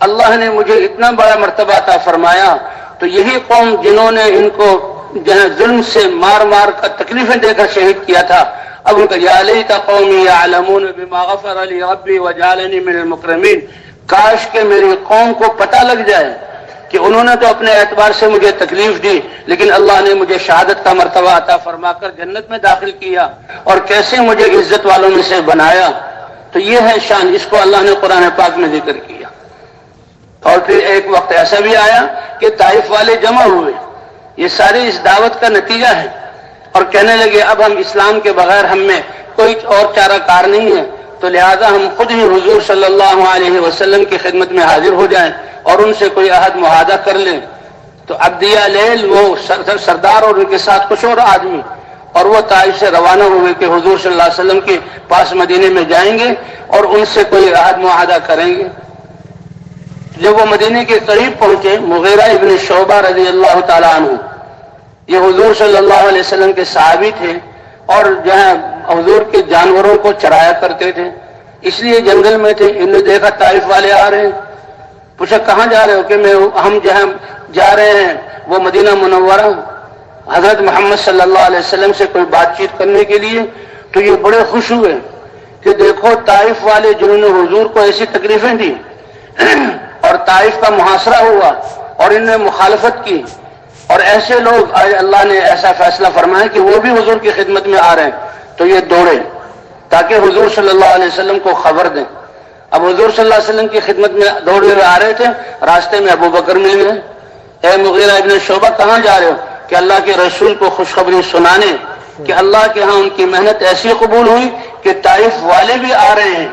اللہ نے مجھے اتنا بڑا مرتبہ عطا فرمایا، تو یہی قوم جنہوں نے ان کو ظلم سے مار مار کر تکلیفیں دے کر شہید کیا تھا، اب ان کا یا لیت قومی یعلمون بما غفر لی ربی وجعلنی من المکرمین، کاش کہ میری قوم کو پتہ لگ جائے کہ انہوں نے تو اپنے اعتبار سے مجھے تکلیف دی لیکن اللہ نے مجھے شہادت کا مرتبہ عطا فرما کر جنت میں داخل کیا اور کیسے مجھے عزت والوں میں سے بنایا۔ تو یہ ہے شان، اس کو اللہ نے قرآن پاک میں ذکر کیا۔ اور پھر ایک وقت ایسا بھی آیا کہ طائف والے جمع ہوئے، یہ ساری اس دعوت کا نتیجہ ہے، اور کہنے لگے اب ہم اسلام کے بغیر ہم میں کوئی اور چارہ کار نہیں ہے، تو لہذا ہم خود ہی حضور صلی اللہ علیہ وسلم کی خدمت میں حاضر ہو جائیں اور ان سے کوئی عہد معاہدہ کر لیں۔ تو عبدیہ لیل وہ سردار اور ان کے ساتھ کچھ اور آدمی، اور وہ طائف سے روانہ ہوئے کہ حضور صلی اللہ علیہ وسلم کے پاس مدینے میں جائیں گے اور ان سے کوئی عہد معاہدہ کریں گے۔ جب وہ مدینے کے قریب پہنچے، مغیرہ ابن شعبہ رضی اللہ تعالیٰ عنہ، یہ حضور صلی اللہ علیہ وسلم کے صحابی تھے اور جو ہے حضور کے جانوروں کو چرایا کرتے تھے، اس لیے جنگل میں تھے، انہوں نے دیکھا طائف والے آ رہے ہیں، پوچھا کہاں جا رہے ہو؟ کہ ہم جہاں جا رہے ہیں وہ مدینہ منورہ، حضرت محمد صلی اللہ علیہ وسلم سے کوئی بات چیت کرنے کے لیے۔ تو یہ بڑے خوش ہوئے کہ دیکھو طائف والے جنہوں نے حضور کو ایسی تکلیفیں دی اور طائف کا محاصرہ ہوا اور انہوں نے مخالفت کی، اور ایسے لوگ آج اللہ نے ایسا فیصلہ فرمایا کہ وہ بھی حضور کی خدمت میں آ رہے ہیں، تو یہ دوڑے تاکہ حضور صلی اللہ علیہ وسلم کو خبر دیں۔ اب حضور صلی اللہ علیہ وسلم کی خدمت میں دوڑے ہوئے آ رہے تھے، راستے میں ابو بکر مل گئے۔ اے مغیرہ ابن شعبہ کہاں جا رہے ہو؟ کہ اللہ کے رسول کو خوشخبری سنانے کہ اللہ کے ہاں ان کی محنت ایسی قبول ہوئی کہ طائف والے بھی آ رہے ہیں۔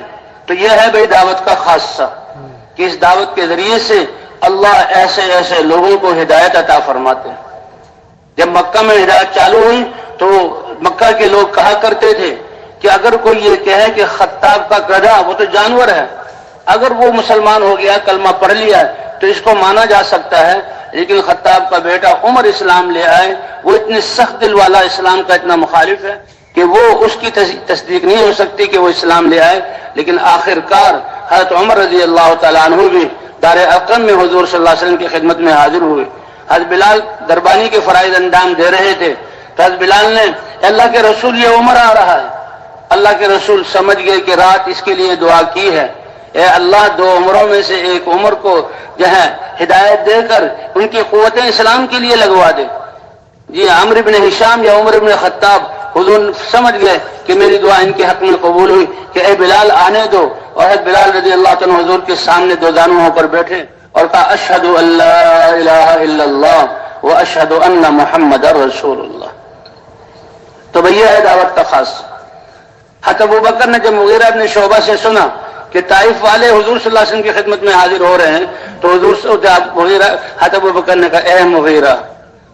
تو یہ ہے بھائی دعوت کا خاصہ کہ اس دعوت کے ذریعے سے اللہ ایسے ایسے لوگوں کو ہدایت عطا فرماتے ہیں۔ جب مکہ میں ہدایت چالو ہوئی تو مکہ کے لوگ کہا کرتے تھے کہ اگر کوئی یہ کہے کہ خطاب کا گدھا وہ تو جانور ہے، اگر وہ مسلمان ہو گیا کلمہ پڑھ لیا تو اس کو مانا جا سکتا ہے، لیکن خطاب کا بیٹا عمر اسلام لے آئے، وہ اتنے سخت دل والا اسلام کا اتنا مخالف ہے کہ وہ اس کی تصدیق نہیں ہو سکتی کہ وہ اسلام لے آئے۔ لیکن آخر کار حضرت عمر رضی اللہ تعالیٰ عنہ بھی دار ارقم میں حضور صلی اللہ علیہ وسلم کی خدمت میں حاضر ہوئے۔ حضرت بلال دربانی کے فرائض انجام دے رہے تھے تو حضرت بلال نے اللہ کے رسول یہ عمر آ رہا ہے، اللہ کے رسول سمجھ گئے کہ رات اس کے لیے دعا کی ہے، اے اللہ دو عمروں میں سے ایک عمر کو جو ہے ہدایت دے کر ان کی قوت اسلام کے لیے لگوا دے۔ جی عمرو بن ہشام یا عمر بن خطاب حضور سمجھ گئے کہ میری دعا ان کے حق میں قبول ہوئی کہ اے بلال آنے دو، اور حضرت بلال رضی اللہ تعالیٰ حضور کے سامنے دو زانو ہو کر بیٹھے اور کہا اشہد ان لا الہ الا اللہ واشہد ان محمد رسول اللہ۔ تو بھیا ہے دعوت کا خاص۔ حضرت ابو بکر نے جب مغیرہ ابن شعبہ سے سنا کہ طائف والے حضور صلی اللہ علیہ وسلم کی خدمت میں حاضر ہو رہے ہیں تو حضرت ابو بکر نے کہا اے مغیرہ،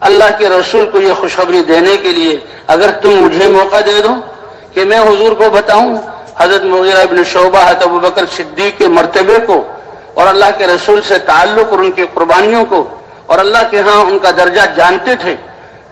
اللہ کے رسول کو یہ خوشخبری دینے کے لیے اگر تم مجھے موقع دے دو کہ میں حضور کو بتاؤں حضرت مغیرہ ابن شعبہ حضرت ابو بکر صدیق کے مرتبے کو اور اللہ کے رسول سے تعلق اور ان کی قربانیوں کو اور اللہ کے ہاں ان کا درجہ جانتے تھے،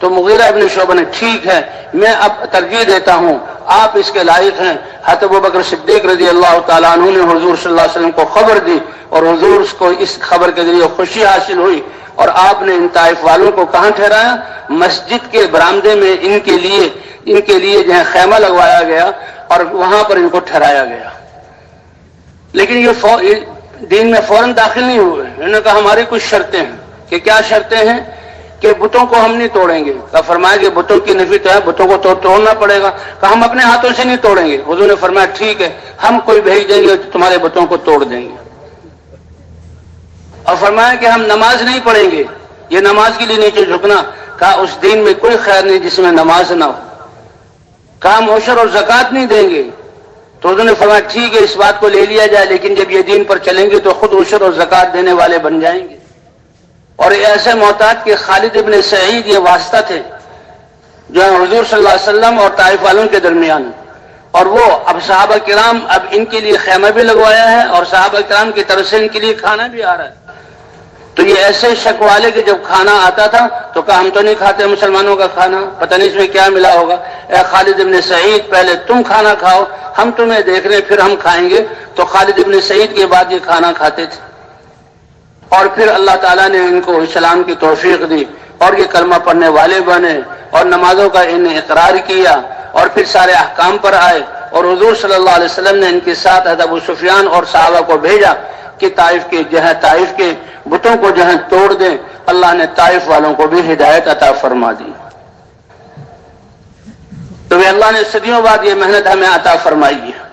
تو مغیرہ ابن شعبہ نے ٹھیک ہے میں اب ترجیح دیتا ہوں، آپ اس کے لائق ہیں۔ حضرت ابو بکر صدیق رضی اللہ تعالیٰ عنہ نے حضور صلی اللہ علیہ وسلم کو خبر دی اور حضور اس کو اس خبر کے ذریعے خوشی حاصل ہوئی، اور آپ نے ان طائف والوں کو کہاں ٹھہرایا؟ مسجد کے برآمدے میں ان کے لیے جو ہے خیمہ لگوایا گیا اور وہاں پر ان کو ٹھہرایا گیا۔ لیکن یہ دین میں فوراً داخل نہیں ہوئے، انہوں نے کہا ہماری کچھ شرطیں ہیں۔ کہ کیا شرطیں ہیں؟ کہ بتوں کو ہم نہیں توڑیں گے۔ کہا فرمایا کہ بتوں کی نفی تو ہے، بتوں کو توڑنا پڑے گا۔ کہا ہم اپنے ہاتھوں سے نہیں توڑیں گے۔ حضور نے فرمایا ٹھیک ہے ہم کوئی بھیج دیں گے تمہارے بتوں کو توڑ دیں گے۔ اور فرمایا کہ ہم نماز نہیں پڑھیں گے، یہ نماز کے لیے نیچے جھکنا۔ کہا اس دین میں کوئی خیر نہیں جس میں نماز نہ ہو۔ کہا ہم عشر اور زکوٰۃ نہیں دیں گے۔ تو حضور نے فرمایا ٹھیک ہے اس بات کو لے لیا جائے، لیکن جب یہ دین پر چلیں گے تو خود عشر اور زکوٰۃ دینے والے بن جائیں گے۔ اور ایسے محتاط کہ خالد ابن سعید یہ واسطہ تھے جو ہے حضور صلی اللہ علیہ وسلم اور طائف والوں کے درمیان، اور وہ اب صحابہ کرام اب ان کے لیے خیمہ بھی لگوایا ہے اور صحابہ کرام کی طرف سے ان کے لیے کھانا بھی آ رہا ہے۔ تو یہ ایسے شک والے کہ جب کھانا آتا تھا تو کہا ہم تو نہیں کھاتے مسلمانوں کا کھانا، پتہ نہیں اس میں کیا ملا ہوگا، اے خالد ابن سعید پہلے تم کھانا کھاؤ ہم تمہیں دیکھ رہے پھر ہم کھائیں گے۔ تو خالد ابن سعید کے بعد یہ کھانا کھاتے تھے، اور پھر اللہ تعالیٰ نے ان کو اسلام کی توفیق دی اور یہ کلمہ پڑھنے والے بنے اور نمازوں کا انہیں اقرار کیا، اور پھر سارے احکام پر آئے، اور حضور صلی اللہ علیہ وسلم نے ان کے ساتھ حضرت ابو سفیان اور صحابہ کو بھیجا کہ طائف کے بتوں کو جہاں توڑ دیں۔ اللہ نے طائف والوں کو بھی ہدایت عطا فرما دی۔ تو اللہ نے صدیوں بعد یہ محنت ہمیں عطا فرمائی ہے۔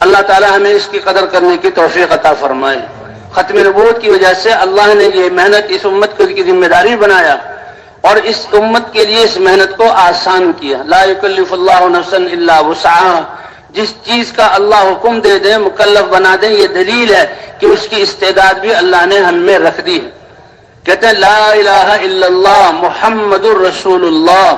اللہ تعالیٰ ہمیں اس کی قدر کرنے کی توفیق عطا فرمائے۔ ختم نبوت کی وجہ سے اللہ نے یہ محنت اس امت کی ذمہ داری بنایا اور اس امت کے لیے اس محنت کو آسان کیا۔ لا یکلف اللہ نفسا الا وسعها، جس چیز کا اللہ حکم دے دیں مکلف بنا دیں، یہ دلیل ہے کہ اس کی استعداد بھی اللہ نے ہم میں رکھ دی ہے۔ کہتے ہیں لا الہ الا اللہ محمد الرسول اللہ،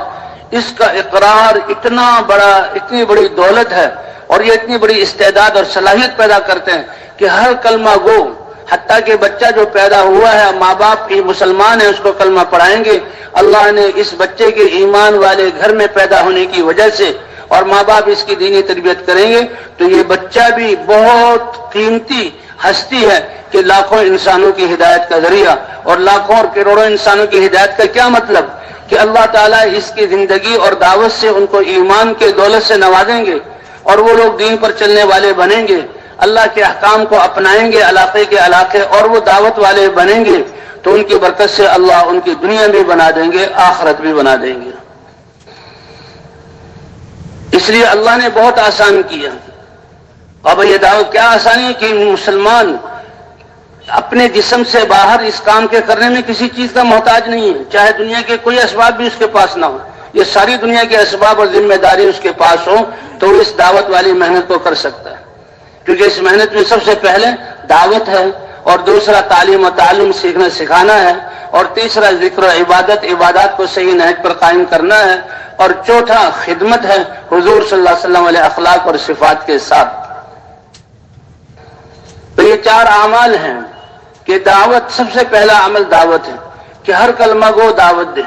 اس کا اقرار اتنی بڑی دولت ہے اور یہ اتنی بڑی استعداد اور صلاحیت پیدا کرتے ہیں کہ ہر کلمہ گو، حتیٰ کہ بچہ جو پیدا ہوا ہے ماں باپ کی مسلمان ہے اس کو کلمہ پڑھائیں گے، اللہ نے اس بچے کے ایمان والے گھر میں پیدا ہونے کی وجہ سے اور ماں باپ اس کی دینی تربیت کریں گے تو یہ بچہ بھی بہت قیمتی ہستی ہے کہ لاکھوں انسانوں کی ہدایت کا ذریعہ، اور لاکھوں اور کروڑوں انسانوں کی ہدایت کا کیا مطلب کہ اللہ تعالیٰ اس کی زندگی اور دعوت سے ان کو ایمان کے دولت سے نوازیں گے اور وہ لوگ دین پر چلنے والے بنیں گے، اللہ کے احکام کو اپنائیں گے علاقے کے علاقے، اور وہ دعوت والے بنیں گے تو ان کی برکت سے اللہ ان کی دنیا بھی بنا دیں گے، آخرت بھی بنا دیں گے۔ اس لیے اللہ نے بہت آسان کیا۔ اب یہ دعوت کیا آسانی ہے کہ مسلمان اپنے جسم سے باہر اس کام کے کرنے میں کسی چیز کا محتاج نہیں ہے، چاہے دنیا کے کوئی اسباب بھی اس کے پاس نہ ہو، یہ ساری دنیا کے اسباب اور ذمہ داری اس کے پاس ہو تو اس دعوت والی محنت کو کر سکتا ہے، کیونکہ اس محنت میں سب سے پہلے دعوت ہے، اور دوسرا تعلیم و تعلم سیکھنا سکھانا ہے، اور تیسرا ذکر و عبادات کو صحیح نہج پر قائم کرنا ہے، اور چوتھا خدمت ہے حضور صلی اللہ علیہ وسلم علیہ اخلاق اور صفات کے ساتھ۔ تو یہ چار اعمال ہیں کہ دعوت، سب سے پہلا عمل دعوت ہے کہ ہر کلمہ کو دعوت دے۔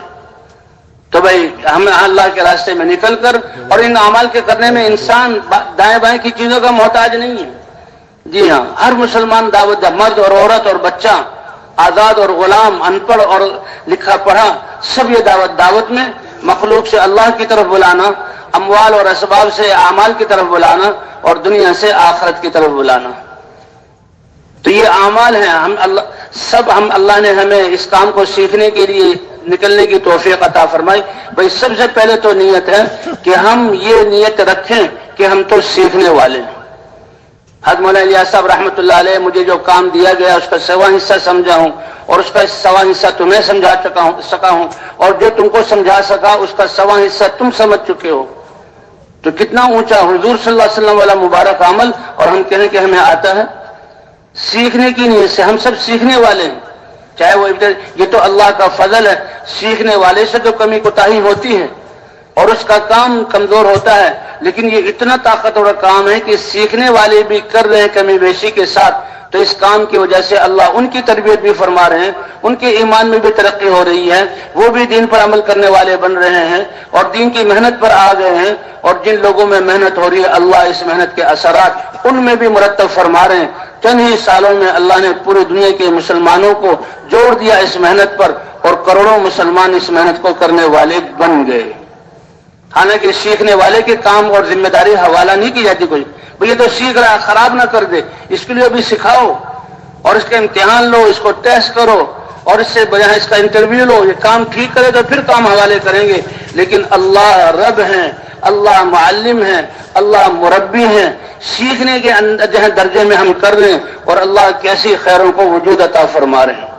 تو بھائی ہم اللہ کے راستے میں نکل کر، اور ان اعمال کے کرنے میں انسان دائیں بائیں کی چیزوں کا محتاج نہیں ہے۔ جی ہاں، ہر مسلمان دعوت دے، مرد اور عورت اور بچہ، آزاد اور غلام، ان پڑھ اور لکھا پڑھا، سب یہ دعوت میں مخلوق سے اللہ کی طرف بلانا، اموال اور اسباب سے اعمال کی طرف بلانا، اور دنیا سے آخرت کی طرف بلانا۔ تو یہ اعمال ہیں، ہم اللہ نے ہمیں اس کام کو سیکھنے کے لیے نکلنے کی توفیق عطا فرمائی۔ بھائی سب سے پہلے تو نیت ہے کہ ہم یہ نیت رکھیں کہ ہم تو سیکھنے والے ہیں۔ حضرت مولانا الیاس صاحب رحمۃ اللہ علیہ مجھے جو کام دیا گیا اس کا سوا حصہ سمجھا ہوں، اور اس کا سوا حصہ تمہیں سمجھا سکا ہوں، اور جو تم کو سمجھا سکا اس کا سوا حصہ تم سمجھ چکے ہو۔ تو کتنا اونچا حضور صلی اللہ علیہ وسلم والا مبارک عمل، اور ہم کہیں کہ ہمیں آتا ہے۔ سیکھنے کی نیت سے ہم سب سیکھنے والے ہیں، چاہے وہ یہ تو اللہ کا فضل ہے، سیکھنے والے سے تو کمی کوتاہی ہوتی ہے اور اس کا کام کمزور ہوتا ہے، لیکن یہ اتنا طاقتور کام ہے کہ سیکھنے والے بھی کر رہے ہیں کمی بیشی کے ساتھ، تو اس کام کی وجہ سے اللہ ان کی تربیت بھی فرما رہے ہیں، ان کے ایمان میں بھی ترقی ہو رہی ہے، وہ بھی دین پر عمل کرنے والے بن رہے ہیں اور دین کی محنت پر آ گئے ہیں، اور جن لوگوں میں محنت ہو رہی ہے اللہ اس محنت کے اثرات ان میں بھی مرتب فرما رہے ہیں۔ چند ہی سالوں میں اللہ نے پوری دنیا کے مسلمانوں کو جوڑ دیا اس محنت پر، اور کروڑوں مسلمان اس محنت کو کرنے والے بن گئے۔ حالانکہ سیکھنے والے کے کام اور ذمہ داری حوالہ نہیں کی جاتی کوئی، یہ تو سیکھ رہا ہے خراب نہ کر دے، اس کے لیے بھی سکھاؤ اور اس کا امتحان لو، اس کو ٹیسٹ کرو، اور اس سے بجائے اس کا انٹرویو لو، یہ کام ٹھیک کرے تو پھر کام حوالے کریں گے۔ لیکن اللہ رب ہیں، اللہ معلم ہیں، اللہ مربی ہیں، سیکھنے کے جہاں درجے میں ہم کر رہے ہیں، اور اللہ کیسی خیروں کو وجود عطا فرما رہے ہیں۔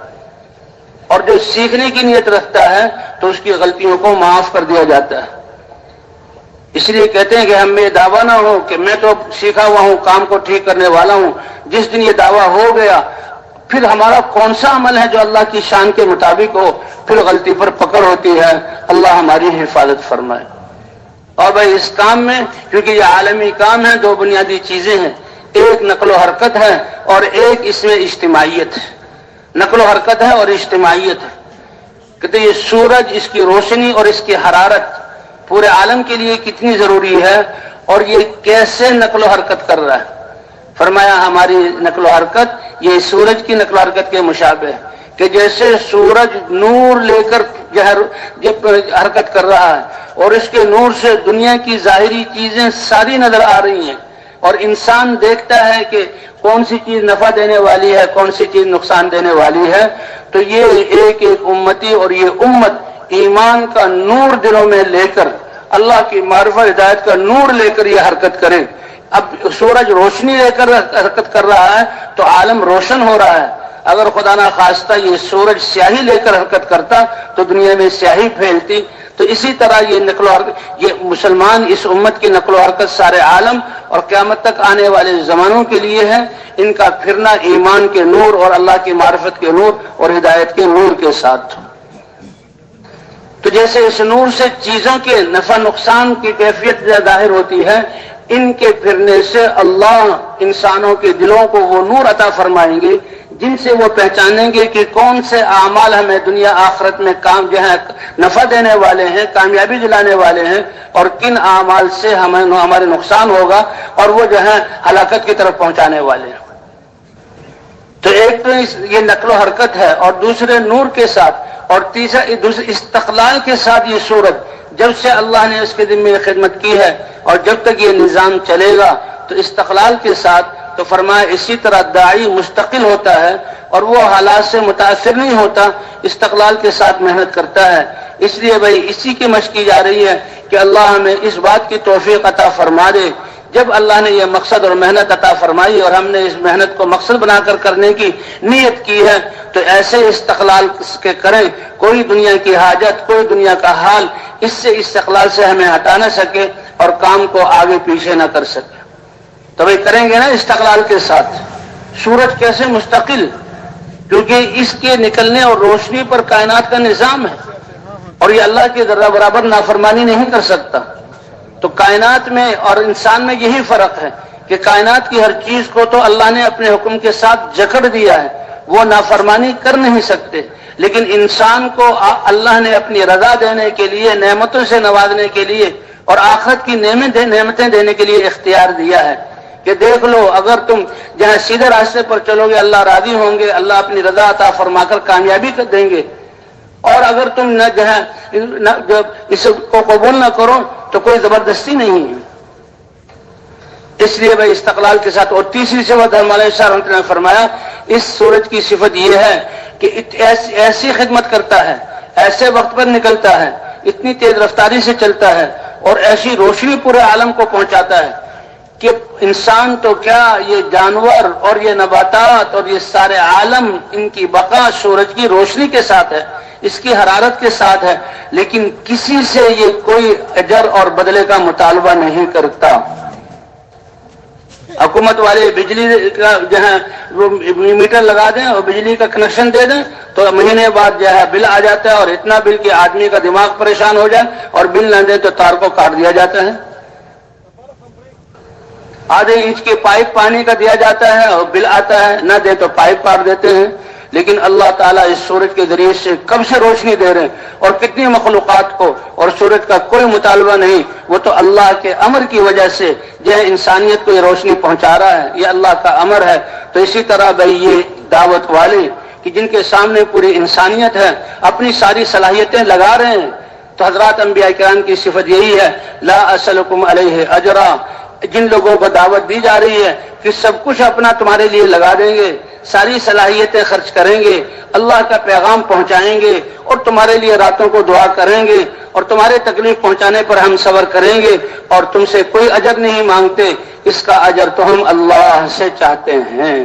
اور جو سیکھنے کی نیت رکھتا ہے تو اس کی غلطیوں کو معاف کر دیا جاتا ہے۔ اس لیے کہتے ہیں کہ ہم میں دعویٰ نہ ہو کہ میں تو سیکھا ہوا ہوں، کام کو ٹھیک کرنے والا ہوں، جس دن یہ دعویٰ ہو گیا پھر ہمارا کون سا عمل ہے جو اللہ کی شان کے مطابق ہو، پھر غلطی پر پکڑ ہوتی ہے۔ اللہ ہماری حفاظت فرمائے۔ اور بھائی اس کام میں، کیونکہ یہ عالمی کام ہے، دو بنیادی چیزیں ہیں، ایک نقل و حرکت ہے اور ایک اس میں اجتماعیت ہے۔ نقل و حرکت ہے اور اجتماعیت ہے۔ کہتے ہیں یہ سورج، اس کی روشنی اور اس کی حرارت پورے عالم کے لیے کتنی ضروری ہے، اور یہ کیسے نقل و حرکت کر رہا ہے۔ فرمایا ہماری نقل و حرکت یہ سورج کی نقل و حرکت کے مشابہ ہے، کہ جیسے سورج نور لے کر حرکت کر رہا ہے، اور اس کے نور سے دنیا کی ظاہری چیزیں ساری نظر آ رہی ہیں، اور انسان دیکھتا ہے کہ کون سی چیز نفع دینے والی ہے، کون سی چیز نقصان دینے والی ہے۔ تو یہ ایک ایک امتی اور یہ امت ایمان کا نور دلوں میں لے کر، اللہ کی معرفت ہدایت کا نور لے کر یہ حرکت کریں۔ اب سورج روشنی لے کر حرکت کر رہا ہے تو عالم روشن ہو رہا ہے۔ اگر خدا نہ خواستہ یہ سورج سیاہی لے کر حرکت کرتا تو دنیا میں سیاہی پھیلتی۔ تو اسی طرح یہ نقل و حرکت، یہ مسلمان اس امت کی نقل و حرکت سارے عالم اور قیامت تک آنے والے زمانوں کے لیے ہے۔ ان کا پھرنا ایمان کے نور اور اللہ کی معرفت کے نور اور ہدایت کے نور کے ساتھ۔ تو جیسے اس نور سے چیزوں کے نفع نقصان کی کیفیت ظاہر ہوتی ہے، ان کے پھرنے سے اللہ انسانوں کے دلوں کو وہ نور عطا فرمائیں گے جن سے وہ پہچانیں گے کہ کون سے اعمال ہمیں دنیا آخرت میں کام جو ہے نفع دینے والے ہیں، کامیابی دلانے والے ہیں، اور کن اعمال سے ہمارے نقصان ہوگا اور وہ جو ہے ہلاکت کی طرف پہنچانے والے ہیں۔ تو ایک تو یہ نقل و حرکت ہے، اور دوسرے نور کے ساتھ، اور تیسرا استقلال کے ساتھ یہ سورت جب سے اللہ نے اس کے ذمے خدمت کی ہے اور جب تک یہ نظام چلے گا تو استقلال کے ساتھ، تو فرمایا اسی طرح داعی مستقل ہوتا ہے اور وہ حالات سے متاثر نہیں ہوتا، استقلال کے ساتھ محنت کرتا ہے۔ اس لیے بھائی اسی کی مشق کی جا رہی ہے کہ اللہ ہمیں اس بات کی توفیق عطا فرما دے، جب اللہ نے یہ مقصد اور محنت عطا فرمائی اور ہم نے اس محنت کو مقصد بنا کر کرنے کی نیت کی ہے، تو ایسے استقلال کے کریں، کوئی دنیا کی حاجت، کوئی دنیا کا حال اس سے استقلال سے ہمیں ہٹا نہ سکے اور کام کو آگے پیچھے نہ کر سکے۔ تو بھائی کریں گے نا استقلال کے ساتھ۔ سورج کیسے مستقل؟ کیونکہ اس کے نکلنے اور روشنی پر کائنات کا نظام ہے، اور یہ اللہ کی ذرہ برابر نافرمانی نہیں کر سکتا۔ تو کائنات میں اور انسان میں یہی فرق ہے کہ کائنات کی ہر چیز کو تو اللہ نے اپنے حکم کے ساتھ جکڑ دیا ہے، وہ نافرمانی کر نہیں سکتے، لیکن انسان کو اللہ نے اپنی رضا دینے کے لیے، نعمتوں سے نوازنے کے لیے اور آخرت کی نعمتیں دینے کے لیے اختیار دیا ہے کہ دیکھ لو، اگر تم جہاں سیدھے راستے پر چلو گے اللہ راضی ہوں گے، اللہ اپنی رضا عطا فرما کر کامیابی کر دیں گے، اور اگر تم اس کو قبول نہ کرو تو کوئی زبردستی نہیں ہے۔ اس لیے بھائی استقلال کے ساتھ۔ اور تیسری صفت ہمارے شاہ رحمۃ اللہ نے فرمایا اس سورج کی صفت یہ ہے کہ ایسی خدمت کرتا ہے، ایسے وقت پر نکلتا ہے، اتنی تیز رفتاری سے چلتا ہے اور ایسی روشنی پورے عالم کو پہنچاتا ہے کہ انسان تو کیا، یہ جانور اور یہ نباتات اور یہ سارے عالم، ان کی بقا سورج کی روشنی کے ساتھ ہے، اس کی حرارت کے ساتھ ہے، لیکن کسی سے یہ کوئی اجر اور بدلے کا مطالبہ نہیں کرتا۔ حکومت والے بجلی کا جو ہے وہ میٹر لگا دیں اور بجلی کا کنیکشن دے دیں تو مہینے بعد جو ہے بل آ جاتا ہے، اور اتنا بل کہ آدمی کا دماغ پریشان ہو جائے، اور بل نہ دیں تو تار کو کاٹ دیا جاتا ہے۔ آدھے انچ کی پائپ پانی کا دیا جاتا ہے اور بل آتا ہے، نہ دیں تو پائپ کاٹ دیتے ہیں۔ لیکن اللہ تعالیٰ اس سورج کے ذریعے سے کب سے روشنی دے رہے ہیں، اور کتنی مخلوقات کو، اور سورج کا کوئی مطالبہ نہیں، وہ تو اللہ کے امر کی وجہ سے جو ہے انسانیت کو یہ روشنی پہنچا رہا ہے، یہ اللہ کا امر ہے۔ تو اسی طرح بھائی یہ دعوت والے کہ جن کے سامنے پوری انسانیت ہے، اپنی ساری صلاحیتیں لگا رہے ہیں، تو حضرات انبیاء کرام کی صفت یہی ہے، لا اسألکم علیہ اجرا، جن لوگوں کو دعوت دی جا رہی ہے کہ سب کچھ اپنا تمہارے لیے لگا دیں گے، ساری صلاحیتیں خرچ کریں گے، اللہ کا پیغام پہنچائیں گے، اور تمہارے لیے راتوں کو دعا کریں گے، اور تمہارے تکلیف پہنچانے پر ہم صبر کریں گے، اور تم سے کوئی اجر نہیں مانگتے، اس کا اجر تو ہم اللہ سے چاہتے ہیں۔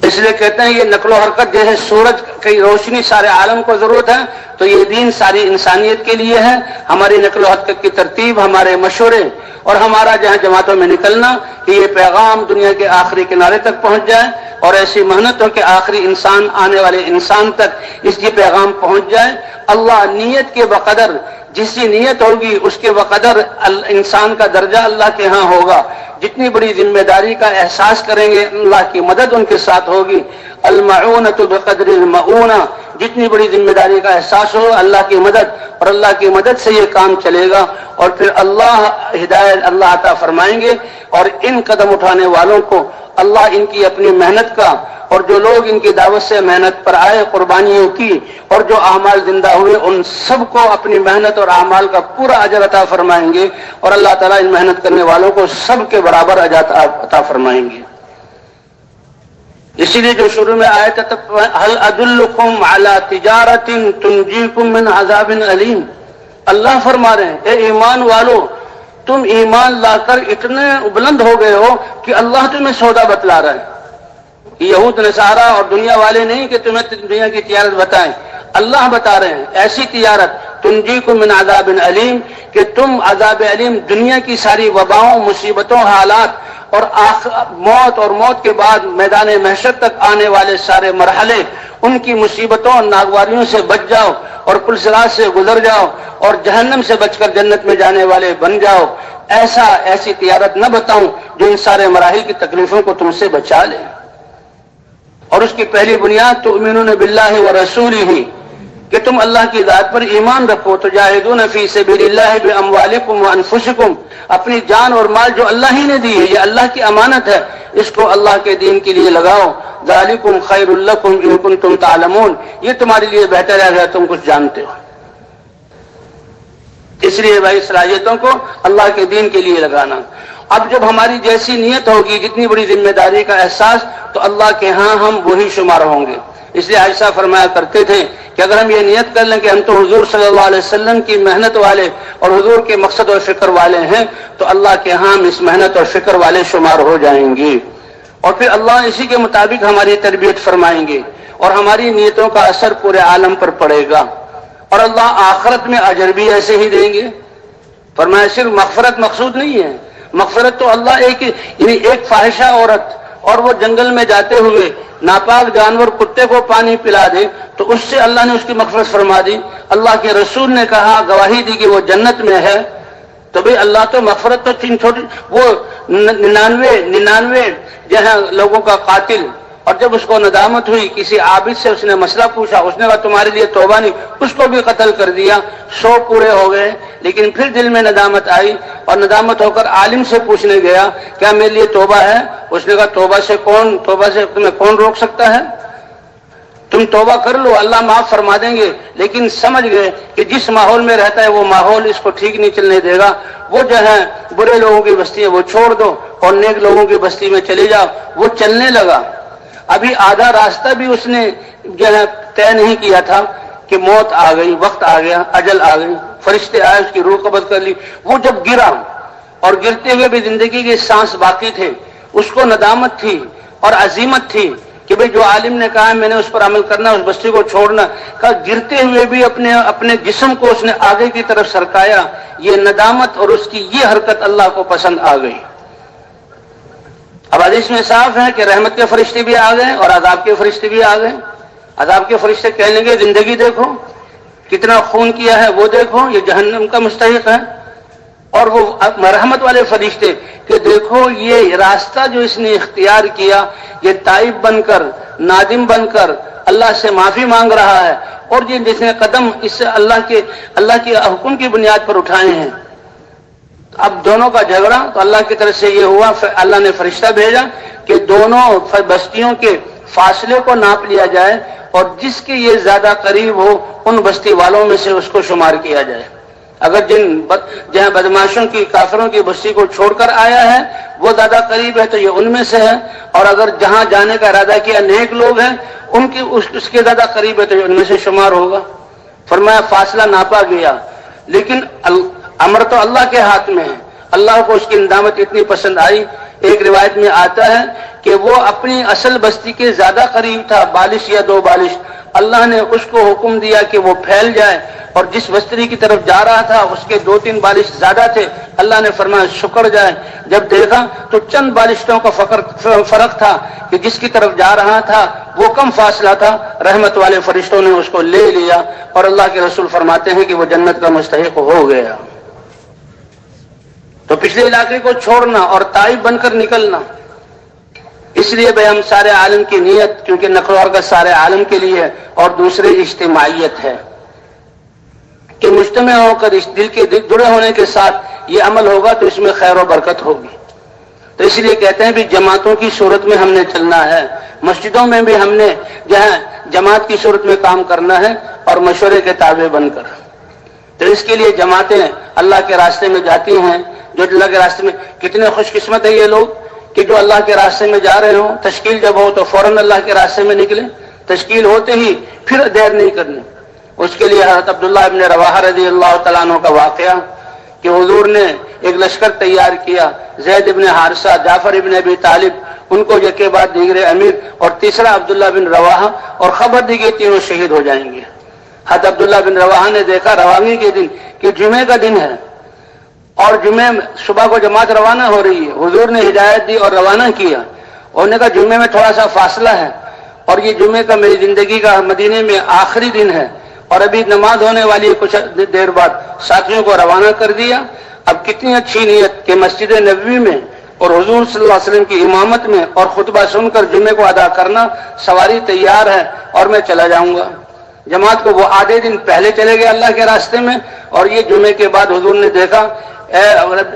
اس لیے کہتے ہیں یہ نقل و حرکت جیسے سورج کی روشنی سارے عالم کو ضرورت ہے، تو یہ دین ساری انسانیت کے لیے ہے۔ ہماری نقل و حرکت کی ترتیب، ہمارے مشورے اور ہمارا جہاں جماعتوں میں نکلنا کہ یہ پیغام دنیا کے آخری کنارے تک پہنچ جائے، اور ایسی محنتوں کے آخری انسان، آنے والے انسان تک اس کی پیغام پہنچ جائے۔ اللہ نیت کے بقدر، جس کی نیت ہوگی اس کے بقدر انسان کا درجہ اللہ کے ہاں ہوگا۔ جتنی بڑی ذمہ داری کا احساس کریں گے اللہ کی مدد ان کے ساتھ ہوگی۔ المعونۃ بقدر المعونہ، جتنی بڑی ذمہ داری کا احساس ہو اللہ کی مدد، اور اللہ کی مدد سے یہ کام چلے گا، اور پھر اللہ ہدایت اللہ عطا فرمائیں گے، اور ان قدم اٹھانے والوں کو اللہ ان کی اپنی محنت کا، اور جو لوگ ان کی دعوت سے محنت پر آئے، قربانیوں کی، اور جو اعمال زندہ ہوئے، ان سب کو اپنی محنت اور اعمال کا پورا اجر عطا فرمائیں گے، اور اللہ تعالیٰ ان محنت کرنے والوں کو سب کے برابر اجر عطا فرمائیں گے۔ اسی لیے جو شروع میں آیا تھا هل ادلکم علی تجارۃ تنجیکم من عذاب علیم، اللہ فرما رہے ہیں اے ایمان والو، تم ایمان لا کر اتنے بلند ہو گئے ہو کہ اللہ تمہیں سودا بتلا رہا ہے۔ یہود نصارہ اور دنیا والے نہیں کہ تمہیں دنیا کی تجارت بتائیں، اللہ بتا رہے ہیں ایسی تجارت تنجیکم من عذاب علیم کہ تم عذاب علیم، دنیا کی ساری وباؤں، مصیبتوں، حالات، اور موت اور موت کے بعد میدان محشر تک آنے والے سارے مرحلے، ان کی مصیبتوں اور ناگواریوں سے بچ جاؤ، اور پل صراط سے گزر جاؤ، اور جہنم سے بچ کر جنت میں جانے والے بن جاؤ۔ ایسی تجارت نہ بتاؤں جو ان سارے مراحل کی تکلیفوں کو تم سے بچا لے. اور اس کی پہلی بنیاد تؤمنون باللہ ورسولہ، کہ تم اللہ کی ذات پر ایمان رکھو. تجاہدون فی سبیل اللہ باموالکم وانفسکم، اپنی جان اور مال جو اللہ ہی نے دی ہے، یہ اللہ کی امانت ہے، اس کو اللہ کے دین کے لیے لگاؤ. ذالکم خیر لکم ان کنتم تعلمون، یہ تمہارے لیے بہتر ہے اگر تم کچھ جانتے ہو. اس لیے بھائی صلاحیتوں کو اللہ کے دین کے لیے لگانا. اب جب ہماری جیسی نیت ہوگی، جتنی بڑی ذمہ داری کا احساس، تو اللہ کے ہاں ہم وہی شمار ہوں گے. اس لیے عائشہ فرمایا کرتے تھے کہ اگر ہم یہ نیت کر لیں کہ ہم تو حضور صلی اللہ علیہ وسلم کی محنت والے اور حضور کے مقصد اور فکر والے ہیں، تو اللہ کے ہاں ہم اس محنت اور فکر والے شمار ہو جائیں گے. اور پھر اللہ اسی کے مطابق ہماری تربیت فرمائیں گے اور ہماری نیتوں کا اثر پورے عالم پر پڑے گا. اور اللہ آخرت میں اجر بھی ایسے ہی دیں گے. فرمایا صرف مغفرت مقصود نہیں ہے. مغفرت تو اللہ ایک فاحشہ عورت اور وہ جنگل میں جاتے ہوئے ناپاک جانور کتے کو پانی پلا دے تو اس سے اللہ نے اس کی مغفرت فرما دی. اللہ کے رسول نے کہا، گواہی دی کہ وہ جنت میں ہے. تو بھئی اللہ تو مغفرت تو تین چھوٹی، وہ 99 جہاں لوگوں کا قاتل، اور جب اس کو ندامت ہوئی، کسی عابد سے اس نے مسئلہ پوچھا، اس نے کہا تمہارے لیے توبہ نہیں، اس کو بھی قتل کر دیا. 100 پورے ہو گئے. لیکن پھر دل میں ندامت آئی اور ندامت ہو کر عالم سے پوچھنے گیا، کیا میرے لیے توبہ ہے؟ اس نے کہا توبہ سے تمہیں کون روک سکتا ہے؟ تم توبہ کر لو، اللہ معاف فرما دیں گے. لیکن سمجھ گئے کہ جس ماحول میں رہتا ہے وہ ماحول اس کو ٹھیک نہیں چلنے دے گا. وہ جو ہے برے لوگوں کی بستی ہے وہ چھوڑ دو اور نیک لوگوں کی بستی میں چلے جاؤ. وہ چلنے لگا. ابھی آدھا راستہ بھی اس نے جو ہے طے نہیں کیا تھا کہ موت آ گئی، وقت آ گیا، اجل آ گئی، فرشتے آئے، اس کی روح قبض کر لی. وہ جب گرا اور گرتے ہوئے بھی زندگی کے سانس باقی تھے، اس کو ندامت تھی اور عزیمت تھی کہ بھئی جو عالم نے کہا میں نے اس پر عمل کرنا، اس بستی کو چھوڑنا. کہا گرتے ہوئے بھی اپنے جسم کو اس نے آگے کی طرف سرکایا. یہ ندامت اور اس کی یہ حرکت اللہ کو پسند آ گئی. اب حدیث میں صاف ہے کہ رحمت کے فرشتے بھی آ گئے اور عذاب کے فرشتے بھی آ گئے. عذاب کے فرشتے کہنے لگے زندگی دیکھو، کتنا خون کیا ہے، وہ دیکھو، یہ جہنم کا مستحق ہے. اور وہ رحمت والے فرشتے کہ دیکھو یہ راستہ جو اس نے اختیار کیا، یہ تائب بن کر، نادم بن کر اللہ سے معافی مانگ رہا ہے، اور یہ جس نے قدم اس سے اللہ کے حکم کی بنیاد پر اٹھائے ہیں. اب دونوں کا جھگڑا تو اللہ کی طرف سے یہ ہوا، اللہ نے فرشتہ بھیجا کہ دونوں بستیوں کے فاصلے کو ناپ لیا جائے اور جس کے یہ زیادہ قریب ہو ان بستی والوں میں سے اس کو شمار کیا جائے. اگر جہاں بدماشوں کی، کافروں کی بستی کو چھوڑ کر آیا ہے وہ زیادہ قریب ہے تو یہ ان میں سے ہے، اور اگر جہاں جانے کا ارادہ کیا نیک لوگ ہیں اس کے زیادہ قریب ہے تو یہ ان میں سے شمار ہوگا. فرمایا فاصلہ ناپا گیا. لیکن امر تو اللہ کے ہاتھ میں ہے. اللہ کو اس کی ندامت اتنی پسند آئی. ایک روایت میں آتا ہے کہ وہ اپنی اصل بستی کے زیادہ قریب تھا، 42 یا 2 بالش. اللہ نے اس کو حکم دیا کہ وہ پھیل جائے، اور جس بستی کی طرف جا رہا تھا اس کے 2-3 بالش زیادہ تھے. اللہ نے فرمایا سکڑ جائے. جب دیکھا تو چند بالشوں کا فرق تھا کہ جس کی طرف جا رہا تھا وہ کم فاصلہ تھا. رحمت والے فرشتوں نے اس کو لے لیا اور اللہ کے رسول فرماتے ہیں کہ وہ جنت کا مستحق ہو گیا. تو پچھلے علاقے کو چھوڑنا اور تائب بن کر نکلنا. اس لیے بھائی ہم سارے عالم کی نیت، کیونکہ نقل کا سارے عالم کے لیے ہے، اور دوسرے اجتماعیت ہے کہ مجتمع ہو کر اس دل کے جڑے ہونے کے ساتھ یہ عمل ہوگا تو اس میں خیر و برکت ہوگی. تو اس لیے کہتے ہیں بھی جماعتوں کی صورت میں ہم نے چلنا ہے. مسجدوں میں بھی ہم نے جہاں جماعت کی صورت میں کام کرنا ہے اور مشورے کے تابع بن کر. تو اس کے لیے جماعتیں اللہ کے راستے میں جاتی ہیں. جو اللہ کے راستے میں کتنے خوش قسمت ہیں یہ لوگ کہ جو اللہ کے راستے میں جا رہے ہوں. تشکیل جب ہو تو فوراً اللہ کے راستے میں نکلے. تشکیل ہوتے ہی پھر دیر نہیں کرنی. اس کے لیے حضرت عبداللہ ابن رواحہ رضی اللہ تعالیٰ عنہ کا واقعہ کہ حضور نے ایک لشکر تیار کیا. زید ابن حارثہ، جعفر ابن ابی طالب، ان کو یکے بعد دیگر امیر، اور تیسرا عبداللہ بن رواحہ، اور خبر دی گئی تینوں شہید ہو جائیں گے. حضرت عبداللہ بن رواحہ نے دیکھا روانگی کے دن کہ جمعے کا دن ہے اور جمعے صبح کو جماعت روانہ ہو رہی ہے. حضور نے ہدایت دی اور روانہ کیا. انہوں نے کہا جمعے میں تھوڑا سا فاصلہ ہے اور یہ جمعے کا میری زندگی کا مدینے میں آخری دن ہے اور ابھی نماز ہونے والی ہے کچھ دیر بعد. ساتھیوں کو روانہ کر دیا. اب کتنی اچھی نیت کہ مسجد نبوی میں اور حضور صلی اللہ علیہ وسلم کی امامت میں اور خطبہ سن کر جمعے کو ادا کرنا، سواری تیار ہے اور میں چلا جاؤں گا۔ جماعت کو وہ آدھے دن پہلے چلے گئے اللہ کے راستے میں، اور یہ جمعے کے بعد حضور نے دیکھا، اے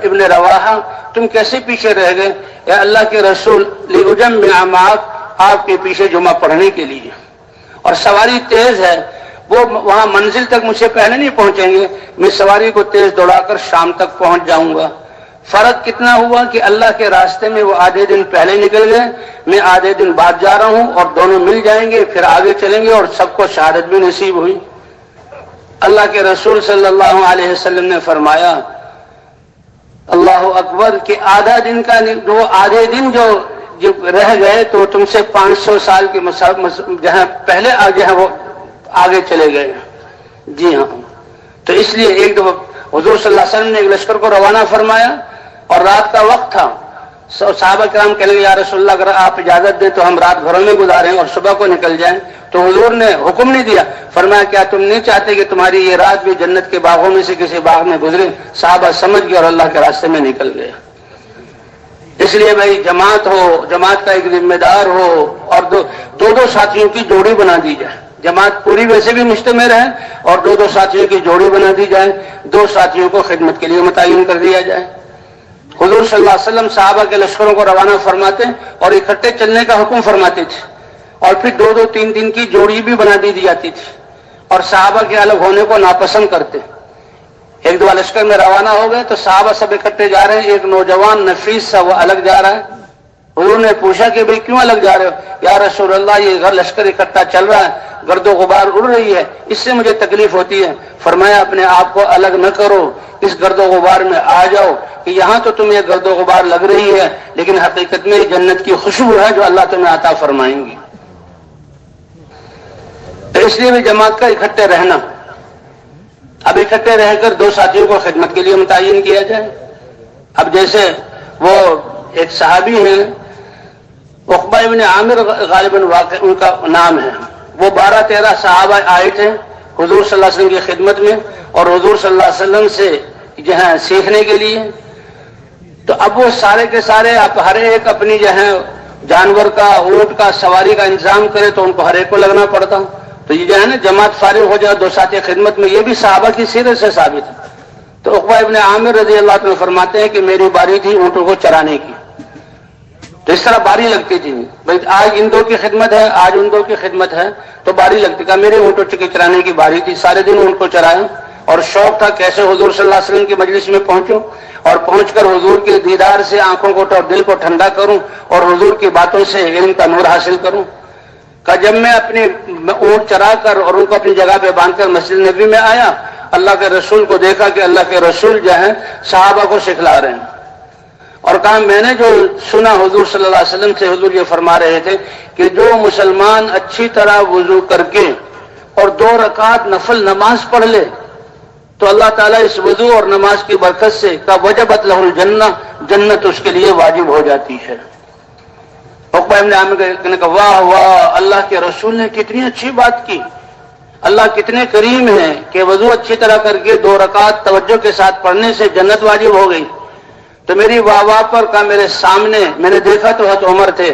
ابن رواحہ تم کیسے پیچھے رہ گئے؟ اے اللہ کے رسول لأجمع معک، آپ کے پیچھے جمعہ پڑھنے کے لیے، اور سواری تیز ہے، وہ وہاں منزل تک مجھ سے پہلے نہیں پہنچیں گے، میں سواری کو تیز دوڑا کر شام تک پہنچ جاؤں گا۔ فرق کتنا ہوا کہ اللہ کے راستے میں وہ آدھے دن پہلے نکل گئے، میں آدھے دن بعد جا رہا ہوں، اور دونوں مل جائیں گے، پھر آگے چلیں گے اور سب کو شہادت بھی نصیب ہوئی۔ اللہ کے رسول صلی اللہ علیہ وسلم نے فرمایا اللہ اکبر کہ آدھا دن کا وہ آدھے دن جو رہ گئے تو تم سے 500 سال کے جہاں پہلے آگے ہیں وہ آگے چلے گئے۔ جی ہاں، تو اس لیے ایک دفعہ حضور صلی اللہ علیہ وسلم نے ایک لشکر کو روانہ فرمایا، اور رات کا وقت تھا، صحابہ کرام کہنے لگے یا رسول اللہ اگر آپ اجازت دیں تو ہم رات گھروں میں گزاریں اور صبح کو نکل جائیں۔ تو حضور نے حکم نہیں دیا، فرمایا کیا تم نہیں چاہتے کہ تمہاری یہ رات بھی جنت کے باغوں میں سے کسی باغ میں گزرے؟ صحابہ سمجھ گئے اور اللہ کے راستے میں نکل گئے۔ اس لیے بھائی جماعت ہو، جماعت کا ایک ذمہ دار ہو، اور دو ساتھیوں کی جوڑی بنا دی جائے۔ جماعت پوری ویسے بھی مشتمل ہے، اور دو ساتھیوں کی جوڑی بنا دی جائے، دو ساتھیوں کو خدمت کے لیے متعین کر دیا جائے۔ حضور صلی اللہ علیہ وسلم صحابہ کے لشکروں کو روانہ فرماتے اور اکٹھے چلنے کا حکم فرماتے تھے، اور پھر دو تین دن کی جوڑی بھی بنا دی جاتی تھی، اور صحابہ کے الگ ہونے کو ناپسند کرتے۔ ایک دو لشکر میں روانہ ہو گئے تو صحابہ سب اکٹھے جا رہے ہیں، ایک نوجوان نفیس سا وہ الگ جا رہا ہے۔ حضور نے پوچھا کہ بھئی کیوں الگ جا رہے ہو؟ یا رسول اللہ یہ لشکر اکٹھا چل رہا ہے، گرد و غبار اڑ رہی ہے، اس سے مجھے تکلیف ہوتی ہے۔ فرمایا اپنے آپ کو الگ نہ کرو، اس گرد و غبار میں آ جاؤ، کہ یہاں تو تمہیں گرد و غبار لگ رہی ہے لیکن حقیقت میں جنت کی خوشبو ہے جو اللہ تمہیں عطا فرمائیں گی۔ تو اس لیے بھی جماعت کا اکٹھے رہنا، اب اکٹھے رہ کر دو ساتھیوں کو خدمت کے لیے متعین کیا جائے۔ اب جیسے وہ ایک صحابی ہیں عقبہ ابن عامر غالباً واقع ان کا نام ہے، وہ 12-13 صحابہ آئے تھے حضور صلی اللہ علیہ وسلم کی خدمت میں، اور حضور صلی اللہ علیہ وسلم سے جہاں سیکھنے کے لیے۔ تو اب وہ سارے کے سارے اب ہر ایک اپنی جانور کا، اونٹ کا سواری کا انتظام کرے تو ان کو ہر ایک کو لگنا پڑتا، تو یہ نا جماعت فارغ ہو جائے دو ساتھی خدمت میں، یہ بھی صحابہ کی سیرت سے ثابت ہے۔ تو عقبہ ابن عامر رضی اللہ عنہ فرماتے ہیں کہ میری باری تھی اونٹوں کو چرانے کی، تو اس طرح باری لگتی تھی، بھائی آج ان دو کی خدمت ہے، آج ان دو کی خدمت ہے، تو باری لگتی تھی۔ میرے اونٹوں کے چرانے کی باری تھی، سارے دن ان کو چرائے، اور شوق تھا کیسے حضور صلی اللہ علیہ وسلم کی مجلس میں پہنچوں، اور پہنچ کر حضور کے دیدار سے آنکھوں کو اور دل کو ٹھنڈا کروں، اور حضور کی باتوں سے علم کا نور حاصل کروں۔ کہ جب میں اپنے اونٹ چرا کر اور ان کو اپنی جگہ پہ باندھ کر مسجد نبی میں آیا، اللہ کے رسول کو دیکھا کہ اللہ کے رسول جو ہیں صحابہ کو سکھلا رہے ہیں، اور کہا میں نے جو سنا حضور صلی اللہ علیہ وسلم سے، حضور یہ فرما رہے تھے کہ جو مسلمان اچھی طرح وضو کر کے اور 2 رکعت نفل نماز پڑھ لے تو اللہ تعالیٰ اس وضو اور نماز کی برکت سے کا وجبت لہ الجنہ، جنت اس کے لیے واجب ہو جاتی ہے۔ عقبہ ابن عامر نے کہا واہ واہ، اللہ کے رسول نے کتنی اچھی بات کی، اللہ کتنے کریم ہیں کہ وضو اچھی طرح کر کے 2 رکعت توجہ کے ساتھ پڑھنے سے جنت واجب ہو گئی۔ تو میری واہ واہ پر کا میرے سامنے میں نے دیکھا تو حضرت عمر تھے،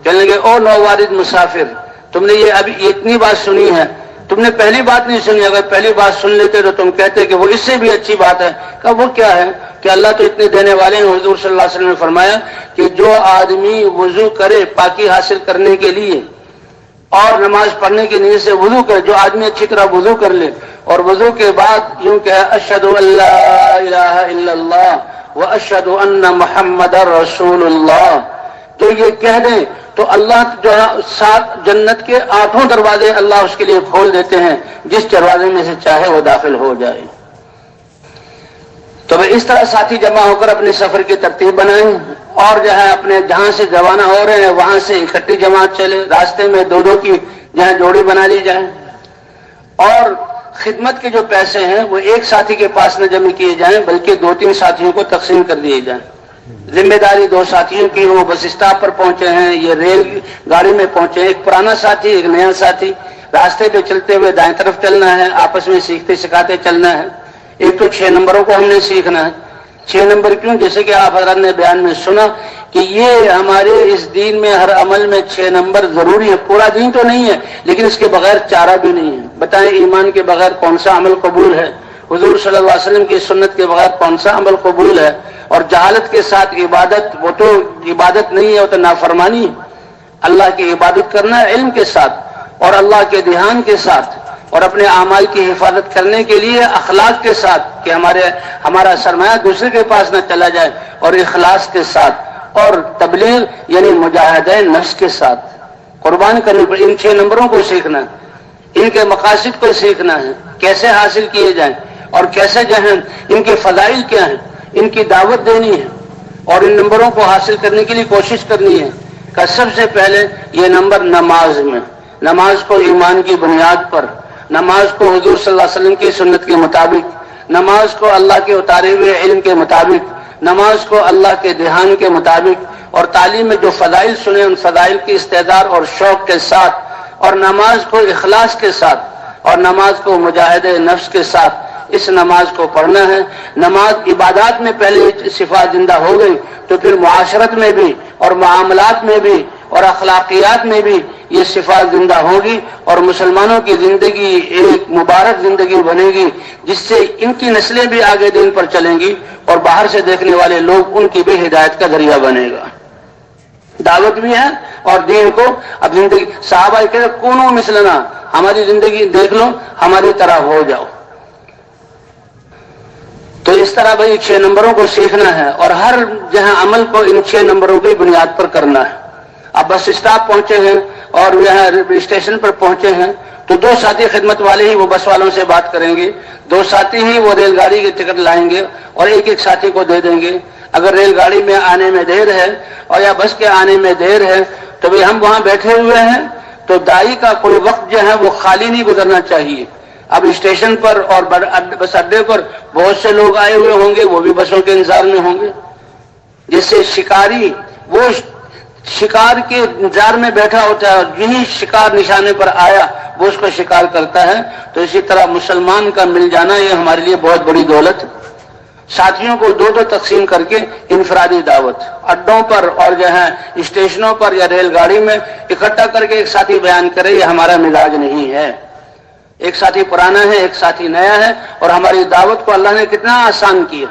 کہنے لگے او نووارد مسافر، تم نے یہ ابھی اتنی بات سنی ہے، تم نے پہلی بات نہیں سنی، اگر پہلی بات سن لیتے تو تم کہتے کہ وہ اس سے بھی اچھی بات ہے۔ کہا وہ کیا ہے؟ کہ اللہ تو اتنے دینے والے ہیں۔ حضور صلی اللہ علیہ وسلم نے فرمایا کہ جو آدمی وضو کرے پاکی حاصل کرنے کے لیے اور نماز پڑھنے کی نیت سے وضو کرے، جو آدمی اچھی طرح وضو کر لے اور وضو کے بعد یوں کہ اشہد ان لا الہ الا اللہ واشہد ان محمد رسول اللہ، تو یہ کہہ دیں تو اللہ جو ہے 7 جنت کے 8 دروازے اللہ اس کے لیے کھول دیتے ہیں، جس دروازے میں سے چاہے وہ داخل ہو جائے۔ تو اس طرح ساتھی جمع ہو کر اپنے سفر کی ترتیب بنائیں، اور جو ہے اپنے جہاں سے روانہ ہو رہے ہیں وہاں سے اکٹھی جماعت چلے، راستے میں 2 کی جہاں جوڑی بنا لی جائے، اور خدمت کے جو پیسے ہیں وہ ایک ساتھی کے پاس نہ جمع کیے جائیں بلکہ 2-3 ساتھیوں کو تقسیم کر دیے جائیں۔ ذمہ داری 2 ساتھیوں کی، وہ بس اسٹاپ پر پہنچے ہیں، یہ ریل گاڑی میں پہنچے ہیں، ایک پرانا ساتھی ایک نیا ساتھی، راستے پہ چلتے ہوئے دائیں طرف چلنا ہے، آپس میں سیکھتے سکھاتے چلنا ہے، ایک تو 6 نمبروں کو ہم نے سیکھنا ہے، 6 نمبر کیوں؟ جیسے کہ آپ حضرات نے بیان میں سنا کہ یہ ہمارے اس دین میں ہر عمل میں 6 نمبر ضروری ہے. پورا دین تو نہیں ہے لیکن اس کے بغیر چارہ بھی نہیں ہے. بتائیں ایمان کے بغیر کون سا عمل قبول ہے؟ حضور صلی اللہ علیہ وسلم کی سنت کے بغیر کون سا عمل قبول ہے؟ اور جہالت کے ساتھ عبادت، وہ تو عبادت نہیں ہے، وہ تو نافرمانی ہے. اللہ کی عبادت کرنا ہے علم کے ساتھ اور اللہ کے دھیان کے ساتھ، اور اپنے اعمال کی حفاظت کرنے کے لیے اخلاق کے ساتھ کہ ہمارا سرمایہ دوسرے کے پاس نہ چلا جائے، اور اخلاص کے ساتھ، اور تبلیغ یعنی مجاہدہ نفس کے ساتھ قربان کرنے پر. ان 6 نمبروں کو سیکھنا ہے، ان کے مقاصد کو سیکھنا ہے، کیسے حاصل کیے جائیں اور کیسے جو ہیں ان کے فضائل کیا ہیں، ان کی دعوت دینی ہے اور ان نمبروں کو حاصل کرنے کے لیے کوشش کرنی ہے. کہ سب سے پہلے یہ نمبر نماز میں، نماز کو ایمان کی بنیاد پر، نماز کو حضور صلی اللہ علیہ وسلم کی سنت کے مطابق، نماز کو اللہ کے اتارے ہوئے علم کے مطابق، نماز کو اللہ کے دھیان کے مطابق، اور تعلیم میں جو فضائل سنے ان فضائل کی استعداد اور شوق کے ساتھ، اور نماز کو اخلاص کے ساتھ، اور نماز کو مجاہدہ نفس کے ساتھ اس نماز کو پڑھنا ہے. نماز عبادات میں پہلے صفات زندہ ہو گئی تو پھر معاشرت میں بھی اور معاملات میں بھی اور اخلاقیات میں بھی یہ صفات زندہ ہوگی، اور مسلمانوں کی زندگی ایک مبارک زندگی بنے گی جس سے ان کی نسلیں بھی آگے دین پر چلیں گی اور باہر سے دیکھنے والے لوگ ان کی بھی ہدایت کا ذریعہ بنے گا. دعوت بھی ہے اور دین کو اب زندگی. صحابہ کہتے کونوا مثلنا، ہماری زندگی دیکھ لو، ہماری طرح ہو جاؤ. تو اس طرح بھائی 6 نمبروں کو سیکھنا ہے اور ہر جہاں عمل کو ان 6 نمبروں کی بنیاد پر کرنا ہے. اب بس اسٹاپ پہنچے ہیں اور یہاں اسٹیشن پر پہنچے ہیں تو 2 ساتھی خدمت والے ہی وہ بس والوں سے بات کریں گے، 2 ساتھی ہی وہ ریل گاڑی کی ٹکٹ لائیں گے اور ایک ساتھی کو دے دیں گے. اگر ریل گاڑی میں آنے میں دیر ہے اور یا بس کے آنے میں دیر ہے تو بھی ہم وہاں بیٹھے ہوئے ہیں تو دائی کا کوئی وقت جو ہے وہ خالی نہیں گزرنا چاہیے. اب اسٹیشن پر اور بس اڈے پر بہت سے لوگ آئے ہوئے ہوں گے، وہ بھی بسوں کے انتظار میں ہوں گے. جس سے شکاری وہ شکار کے انتظار میں بیٹھا ہوتا ہے اور یہی شکار نشانے پر آیا وہ اس کو شکار کرتا ہے. تو اسی طرح مسلمان کا مل جانا یہ ہمارے لیے بہت بڑی دولت. ساتھیوں کو 2 تقسیم کر کے انفرادی دعوت اڈوں پر اور جو ہے اسٹیشنوں پر یا ریل گاڑی میں اکٹھا کر کے ایک ساتھی بیان کرے، یہ ہمارا مزاج نہیں ہے. ایک ساتھی پرانا ہے، ایک ساتھی نیا ہے، اور ہماری دعوت کو اللہ نے کتنا آسان کیا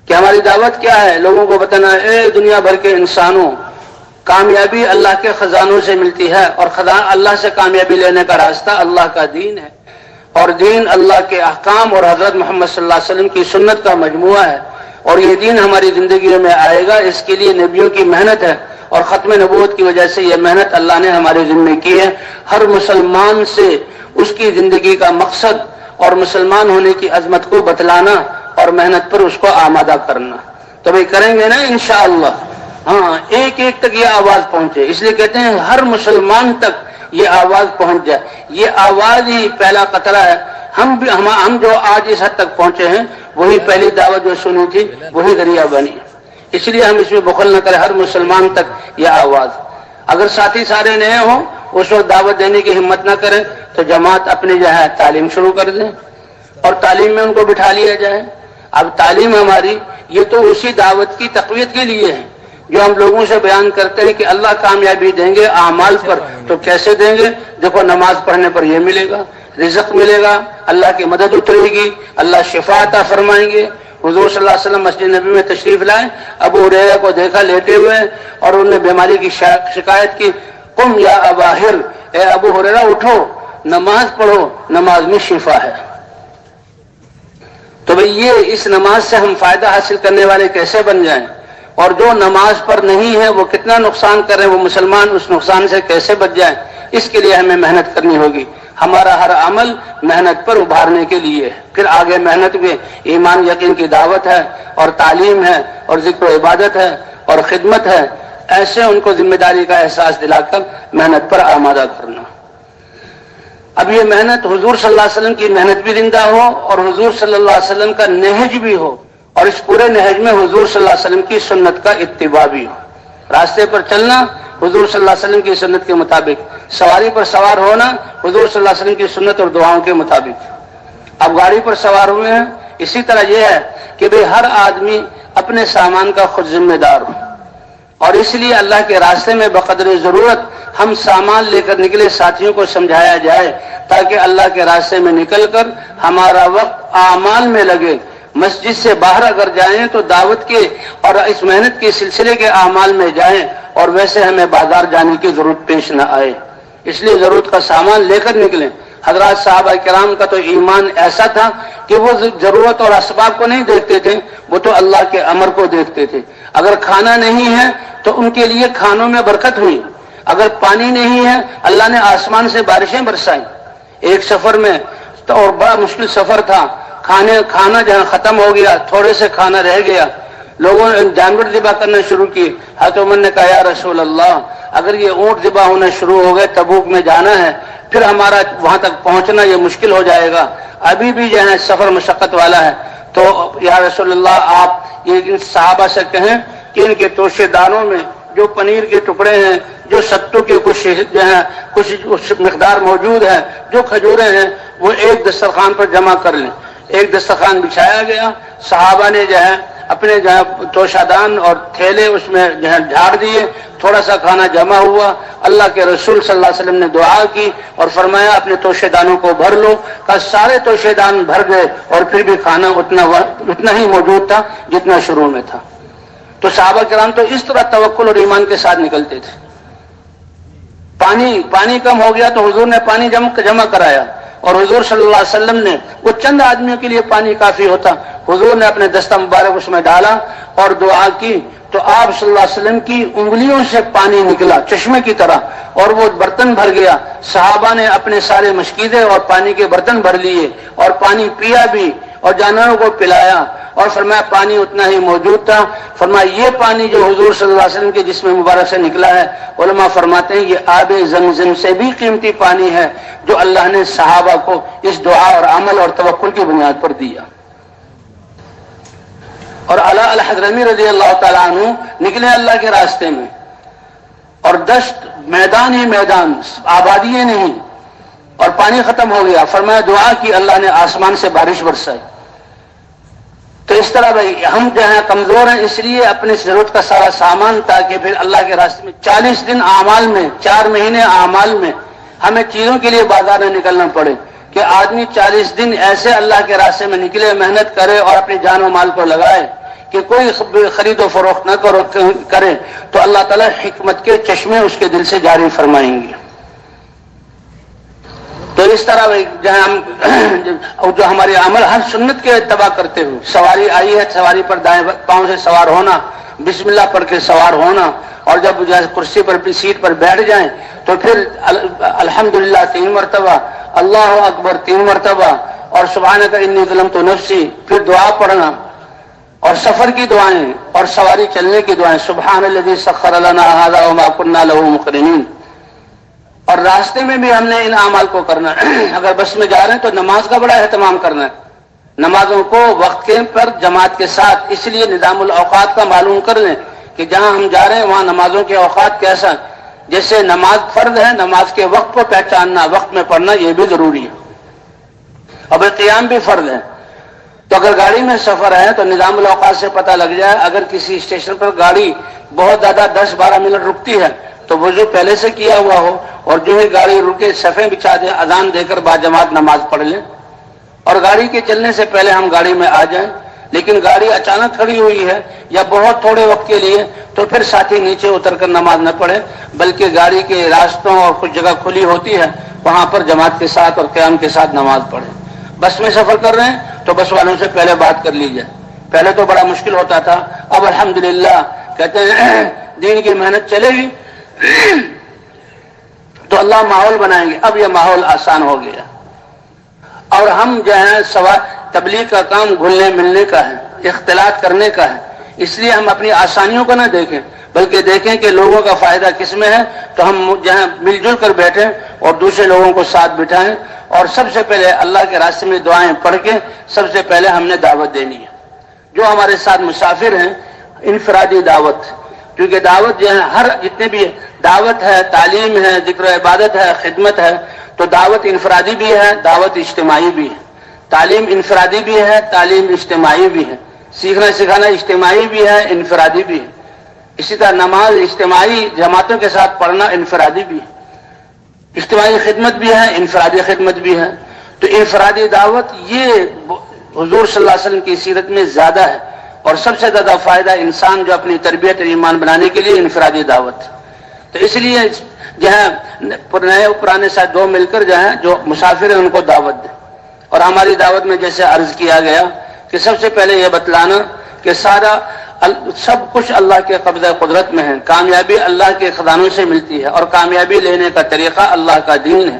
کہ ہماری دعوت کیا ہے؟ لوگوں کو بتانا اے دنیا بھر کے انسانوں، کامیابی اللہ کے خزانوں سے ملتی ہے اور اللہ سے کامیابی لینے کا راستہ اللہ کا دین ہے، اور دین اللہ کے احکام اور حضرت محمد صلی اللہ علیہ وسلم کی سنت کا مجموعہ ہے، اور یہ دین ہماری زندگیوں میں آئے گا. اس کے لیے نبیوں کی محنت ہے اور ختم نبوت کی وجہ سے یہ محنت اللہ نے ہمارے ذمہ کی ہے. ہر مسلمان سے اس کی زندگی کا مقصد اور مسلمان ہونے کی عظمت کو بتلانا اور محنت پر اس کو آمادہ کرنا. تو بھائی کریں گے نا انشاءاللہ. ہاں، ایک تک یہ آواز پہنچے، اس لیے کہتے ہیں ہر مسلمان تک یہ آواز پہنچ جائے. یہ آواز ہی پہلا قطرہ ہے. ہم جو آج اس حد تک پہنچے ہیں وہی پہلی دعوت جو سنی تھی وہی ذریعہ بنی. اس لیے ہم اس میں بخل نہ کریں، ہر مسلمان تک یہ آواز. اگر ساتھی سارے نئے ہوں اس وقت دعوت دینے کی ہمت نہ کریں تو جماعت اپنی جو ہے تعلیم شروع کر دیں اور تعلیم میں ان کو بٹھا لیا جائے. اب تعلیم ہماری یہ تو اسی دعوت کی تقویت کے لیے ہے جو ہم لوگوں سے بیان کرتے ہیں کہ اللہ کامیابی دیں گے اعمال پر. تو کیسے دیں گے؟ دیکھو نماز پڑھنے پر یہ ملے گا، رزق ملے گا، اللہ کی مدد اترے گی، اللہ شفا عطا فرمائیں گے. حضور صلی اللہ علیہ وسلم مسجد نبی میں تشریف لائے، ابو ہریرہ کو دیکھا لیٹے ہوئے اور انہوں نے بیماری کی شکایت کی. قم یا ابا ہر، اے ابو ہریرہ اٹھو، نماز پڑھو، نماز میں شفا ہے. تو بھئی یہ اس نماز سے ہم فائدہ حاصل کرنے والے کیسے بن جائیں، اور جو نماز پر نہیں ہے وہ کتنا نقصان کر رہے ہیں، وہ مسلمان اس نقصان سے کیسے بچ جائیں، اس کے لیے ہمیں محنت کرنی ہوگی. ہمارا ہر عمل محنت پر ابھارنے کے لیے. پھر آگے محنت میں ایمان یقین کی دعوت ہے اور تعلیم ہے اور ذکر و عبادت ہے اور خدمت ہے. ایسے ان کو ذمہ داری کا احساس دلا کر محنت پر آمادہ کرنا. اب یہ محنت حضور صلی اللہ علیہ وسلم کی محنت بھی زندہ ہو اور حضور صلی اللہ علیہ وسلم کا نہج بھی ہو، اور اس پورے نہج میں حضور صلی اللہ علیہ وسلم کی سنت کا اتباع بھی ہو. راستے پر چلنا حضور صلی اللہ علیہ وسلم کی سنت کے مطابق، سواری پر سوار ہونا حضور صلی اللہ علیہ وسلم کی سنت اور دعاؤں کے مطابق. اب گاڑی پر سوار ہوئے ہیں، اسی طرح یہ ہے کہ بھئی ہر آدمی اپنے سامان کا خود ذمہ دار ہو، اور اس لیے اللہ کے راستے میں بقدر ضرورت ہم سامان لے کر نکلے ساتھیوں کو سمجھایا جائے، تاکہ اللہ کے راستے میں نکل کر ہمارا وقت اعمال میں لگے۔ مسجد سے باہر اگر جائیں تو دعوت کے اور اس محنت کے سلسلے کے اعمال میں جائیں، اور ویسے ہمیں بازار جانے کی ضرورت پیش نہ آئے، اس لیے ضرورت کا سامان لے کر نکلیں۔ حضرات صحابہ کرام کا تو ایمان ایسا تھا کہ وہ ضرورت اور اسباب کو نہیں دیکھتے تھے، وہ تو اللہ کے امر کو دیکھتے تھے۔ اگر کھانا نہیں ہے تو ان کے لیے کھانوں میں برکت ہوئی، اگر پانی نہیں ہے اللہ نے آسمان سے بارشیں برسائیں۔ ایک سفر میں تو اور بڑا مشکل سفر تھا، کھانا جہاں ختم ہو گیا، تھوڑے سے کھانا رہ گیا، لوگوں نے جانور ذبح کرنا شروع کی۔ حضرت عمر نے کہا یا رسول اللہ، اگر یہ اونٹ ذبح ہونا شروع ہو گئے، تبوک میں جانا ہے، پھر ہمارا وہاں تک پہنچنا یہ مشکل ہو جائے گا، ابھی بھی جو ہے سفر مشقت والا ہے، تو یا رسول اللہ آپ یہ صحابہ سے کہیں کہ ان کے توشے دانوں میں جو پنیر کے ٹکڑے ہیں، جو ستو کے کچھ جو ہے کچھ مقدار موجود ہے، جو کھجوریں ہیں، وہ ایک دسترخوان پر جمع کر لیں۔ ایک دسترخوان بچھایا گیا، صحابہ نے جو ہے اپنے جو ہے توشادان اور تھیلے اس میں جو ہے جھاڑ دیے، تھوڑا سا کھانا جمع ہوا۔ اللہ کے رسول صلی اللہ علیہ وسلم نے دعا کی اور فرمایا اپنے توشے دانوں کو بھر لو، کہ سارے توشے دان بھر گئے، اور پھر بھی کھانا اتنا ہی موجود تھا جتنا شروع میں تھا۔ تو صحابہ کرام تو اس طرح توکل اور ایمان کے ساتھ نکلتے تھے۔ پانی کم ہو گیا تو حضور نے پانی جمع کرایا، اور حضور صلی اللہ علیہ وسلم نے وہ چند آدمیوں کے لیے پانی کافی ہوتا، حضور نے اپنے دستہ مبارک اس میں ڈالا اور دعا کی، تو آپ صلی اللہ علیہ وسلم کی انگلیوں سے پانی نکلا چشمے کی طرح، اور وہ برتن بھر گیا۔ صحابہ نے اپنے سارے مشکیزے اور پانی کے برتن بھر لیے، اور پانی پیا بھی، اور جانوروں کو پلایا، اور فرمایا پانی اتنا ہی موجود تھا۔ فرمایا یہ پانی جو حضور صلی اللہ علیہ وسلم کے جسم مبارک سے نکلا ہے، علماء فرماتے ہیں یہ آب زمزم سے بھی قیمتی پانی ہے، جو اللہ نے صحابہ کو اس دعا اور عمل اور توکل کی بنیاد پر دیا۔ اور علا الحضرمی رضی اللہ تعالیٰ عنہ نکلے اللہ کے راستے میں، اور دشت میدان ہی میدان، آبادیاں نہیں، اور پانی ختم ہو گیا، فرمایا دعا کی، اللہ نے آسمان سے بارش برسائی۔ تو اس طرح بھائی ہم جو ہیں کمزور ہیں، اس لیے اپنی ضرورت کا سارا سامان، تاکہ پھر اللہ کے راستے میں 40 دن اعمال میں، 4 مہینے اعمال میں ہمیں چیزوں کے لیے بازار میں نکلنا پڑے، کہ آدمی 40 دن ایسے اللہ کے راستے میں نکلے، محنت کرے اور اپنی جان و مال کو لگائے کہ کوئی خرید و فروخت نہ کرے، تو اللہ تعالیٰ حکمت کے چشمے اس کے دل سے جاری فرمائیں گے۔ تو اس طرح جو ہمارے عمل ہر سنت کے اتباع کرتے ہوئے، سواری آئی ہے، سواری پر دائیں پاؤں سے سوار ہونا، بسم اللہ پڑھ کے سوار ہونا، اور جب کرسی پر سیٹ پر بیٹھ جائیں تو پھر الحمدللہ 3 مرتبہ، اللہ اکبر 3 مرتبہ، اور سبحانک انی ظلمت نفسی، پھر دعا پڑھنا، اور سفر کی دعائیں اور سواری چلنے کی دعائیں، سبحان الذی سخر لنا ھذا وما كنا له مقرنین۔ اور راستے میں بھی ہم نے ان اعمال کو کرنا ہے۔ اگر بس میں جا رہے ہیں تو نماز کا بڑا اہتمام کرنا ہے، نمازوں کو وقت کے پر جماعت کے ساتھ، اس لیے نظام الاوقات کا معلوم کر لیں کہ جہاں ہم جا رہے ہیں وہاں نمازوں کے اوقات کیسا، جیسے نماز فرض ہے، نماز کے وقت کو پہچاننا، وقت میں پڑھنا یہ بھی ضروری ہے، اب قیام بھی فرض ہے۔ تو اگر گاڑی میں سفر ہے تو نظام الاوقات سے پتہ لگ جائے، اگر کسی اسٹیشن پر گاڑی بہت زیادہ 10-12 منٹ رکتی ہے تو وضو پہلے سے کیا ہوا ہو، اور جو ہے گاڑی رکے صفیں بچھا دیں، اذان دے کر باجماعت نماز پڑھ لیں، اور گاڑی کے چلنے سے پہلے ہم گاڑی میں آ جائیں۔ لیکن گاڑی اچانک کھڑی ہوئی ہے یا بہت تھوڑے وقت کے لیے، تو پھر ساتھی نیچے اتر کر نماز نہ پڑھے، بلکہ گاڑی کے راستوں اور کچھ جگہ کھلی ہوتی ہے وہاں پر جماعت کے ساتھ اور قیام کے ساتھ نماز پڑھے۔ بس میں سفر کر رہے ہیں تو بس والوں سے پہلے بات کر لیجیے، پہلے تو بڑا مشکل ہوتا تھا، اب الحمدللہ کہتے ہیں دین کی محنت چلے گی تو اللہ ماحول بنائیں گے، اب یہ ماحول آسان ہو گیا۔ اور ہم جو ہے تبلیغ کا کام گھلنے ملنے کا ہے، اختلاط کرنے کا ہے، اس لیے ہم اپنی آسانیوں کو نہ دیکھیں، بلکہ دیکھیں کہ لوگوں کا فائدہ کس میں ہے، تو ہم جہاں مل جل کر بیٹھیں اور دوسرے لوگوں کو ساتھ بٹھائیں، اور سب سے پہلے اللہ کے راستے میں دعائیں پڑھ کے سب سے پہلے ہم نے دعوت دینی ہے۔ جو ہمارے ساتھ مسافر ہیں، انفرادی دعوت، کیونکہ دعوت جو ہے ہر جتنے بھی دعوت ہے، تعلیم ہے، ذکر و عبادت ہے، خدمت ہے، تو دعوت انفرادی بھی ہے، دعوت اجتماعی بھی ہے۔ تعلیم انفرادی بھی ہے، تعلیم اجتماعی بھی ہے، سیکھنا سکھانا اجتماعی بھی ہے، انفرادی بھی ہے. اسی طرح نماز اجتماعی جماعتوں کے ساتھ پڑھنا انفرادی بھی ہے، اجتماعی خدمت بھی ہے، انفرادی خدمت بھی ہے. تو انفرادی دعوت یہ حضور صلی اللہ علیہ وسلم کی سیرت میں زیادہ ہے، اور سب سے زیادہ فائدہ انسان جو اپنی تربیت اور ایمان بنانے کے لیے انفرادی دعوت. تو اس لیے جہاں نئے اور پرانے ساتھ دو مل کر جہاں جو مسافر ہیں ان کو دعوت دیں. اور ہماری دعوت میں جیسے عرض کیا گیا کہ سب سے پہلے یہ بتلانا کہ سب کچھ اللہ کے قبضہ قدرت میں ہے، کامیابی اللہ کے خزانوں سے ملتی ہے، اور کامیابی لینے کا طریقہ اللہ کا دین ہے.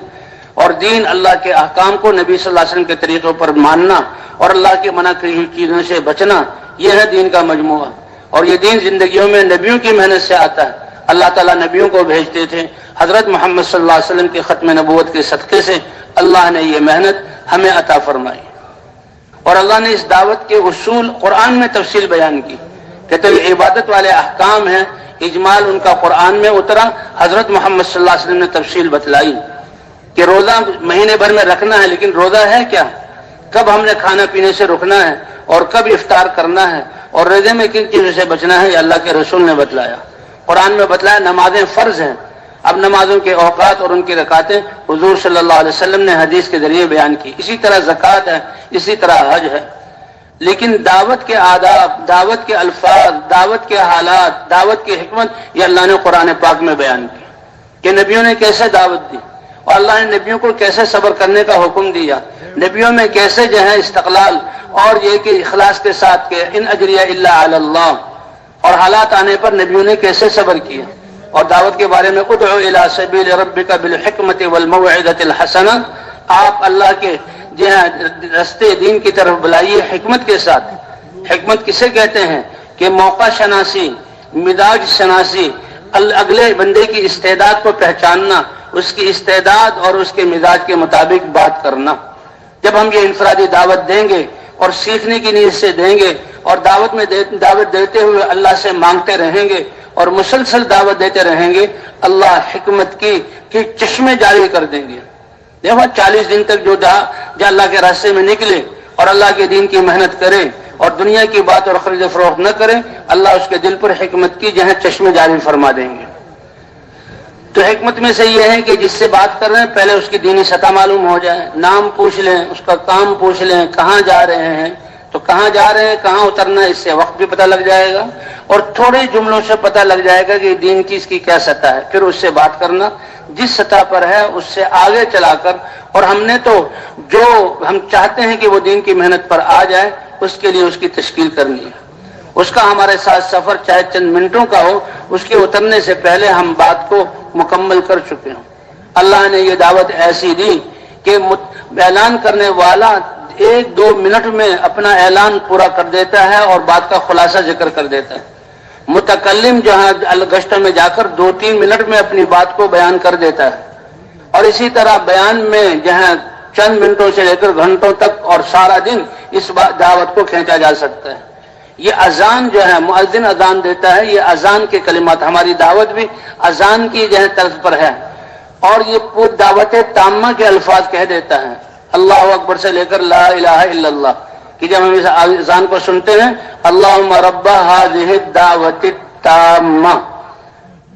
اور دین اللہ کے احکام کو نبی صلی اللہ علیہ وسلم کے طریقوں پر ماننا اور اللہ کے منع کی ہوئی چیزوں سے بچنا، یہ ہے دین کا مجموعہ. اور یہ دین زندگیوں میں نبیوں کی محنت سے آتا ہے. اللہ تعالیٰ نبیوں کو بھیجتے تھے. حضرت محمد صلی اللہ علیہ وسلم کے ختم نبوت کے صدقے سے اللہ نے یہ محنت ہمیں عطا فرمائی. اور اللہ نے اس دعوت کے اصول قرآن میں تفصیل بیان کی. کہتے ہیں عبادت والے احکام ہیں، اجمال ان کا قرآن میں اترا، حضرت محمد صلی اللہ علیہ وسلم نے تفصیل بتلائی کہ روزہ مہینے بھر میں رکھنا ہے، لیکن روزہ ہے کیا، کب ہم نے کھانا پینے سے رکنا ہے اور کب افطار کرنا ہے، اور روزے میں کن چیزوں سے بچنا ہے، یہ اللہ کے رسول نے بتلایا. قرآن میں بتلایا نمازیں فرض ہیں. اب نمازوں کے اوقات اور ان کی رکعتیں حضور صلی اللہ علیہ وسلم نے حدیث کے ذریعے بیان کی. اسی طرح زکوٰۃ ہے، اسی طرح حج ہے. لیکن دعوت کے آداب، دعوت کے الفاظ، دعوت کے حالات، دعوت کی حکمت یہ اللہ نے قرآن پاک میں بیان کی کہ نبیوں نے کیسے دعوت دی، اور اللہ نے نبیوں کو کیسے صبر کرنے کا حکم دیا، نبیوں میں کیسے جو ہے استقلال اور یہ کہ اخلاص کے ساتھ کہ ان اجریہ الا علی اللہ، اور حالات آنے پر نبیوں نے کیسے صبر کیا. اور دعوت کے بارے میں ادعو الی سبیل ربک بالحکمت والموعظۃ الحسنہ، آپ اللہ کے رستے دین کی طرف بلائیے حکمت کے ساتھ. حکمت کسے کہتے ہیں کہ موقع شناسی، مزاج شناسی، اگلے بندے کی استعداد کو پہچاننا، اس کی استعداد اور اس کے مزاج کے مطابق بات کرنا. جب ہم یہ انفرادی دعوت دیں گے اور سیکھنے کی نیت سے دیں گے، اور دعوت دیتے ہوئے اللہ سے مانگتے رہیں گے اور مسلسل دعوت دیتے رہیں گے، اللہ حکمت کی چشمے جاری کر دیں گے. دیکھو 40 دن تک جو اللہ کے راستے میں نکلے اور اللہ کے دین کی محنت کرے اور دنیا کی بات اور خرید و فروخت نہ کرے، اللہ اس کے دل پر حکمت کی چشمے جاری فرما دیں گے. تو حکمت میں سے یہ ہے کہ جس سے بات کر رہے ہیں پہلے اس کی دینی سطح معلوم ہو جائے، نام پوچھ لیں، اس کا کام پوچھ لیں، کہاں جا رہے ہیں، تو کہاں جا رہے ہیں، کہاں اترنا ہے، اس سے وقت بھی پتہ لگ جائے گا، اور تھوڑے جملوں سے پتہ لگ جائے گا کہ دین کی اس کی کیا سطح ہے. پھر اس سے بات کرنا جس سطح پر ہے اس سے آگے چلا کر. اور ہم نے تو جو ہم چاہتے ہیں کہ وہ دین کی محنت پر آ جائے، اس کے لیے اس کی تشکیل کرنی ہے. اس کا ہمارے ساتھ سفر چاہے چند منٹوں کا ہو، اس کے اترنے سے پہلے ہم بات کو مکمل کر چکے ہوں. اللہ نے یہ دعوت ایسی دی کہ اعلان کرنے والا 1-2 منٹ میں اپنا اعلان پورا کر دیتا ہے اور بات کا خلاصہ ذکر کر دیتا ہے. متکلم جہاں الگشت میں جا کر 2-3 منٹ میں اپنی بات کو بیان کر دیتا ہے. اور اسی طرح بیان میں جہاں چند منٹوں سے لے کر گھنٹوں تک اور سارا دن اس دعوت کو کھینچا جا سکتا ہے. یہ اذان جو ہے، مؤذن اذان دیتا ہے، یہ اذان کے کلمات، ہماری دعوت بھی اذان کی طرز پر ہے. اور یہ پوری دعوت تامہ کے الفاظ کہہ دیتا ہے، اللہ اکبر سے لے کر لا الہ الا اللہ کہ جب ہم اس اذان کو سنتے ہیں اللہم رب ہذہ الدعوۃ التامہ.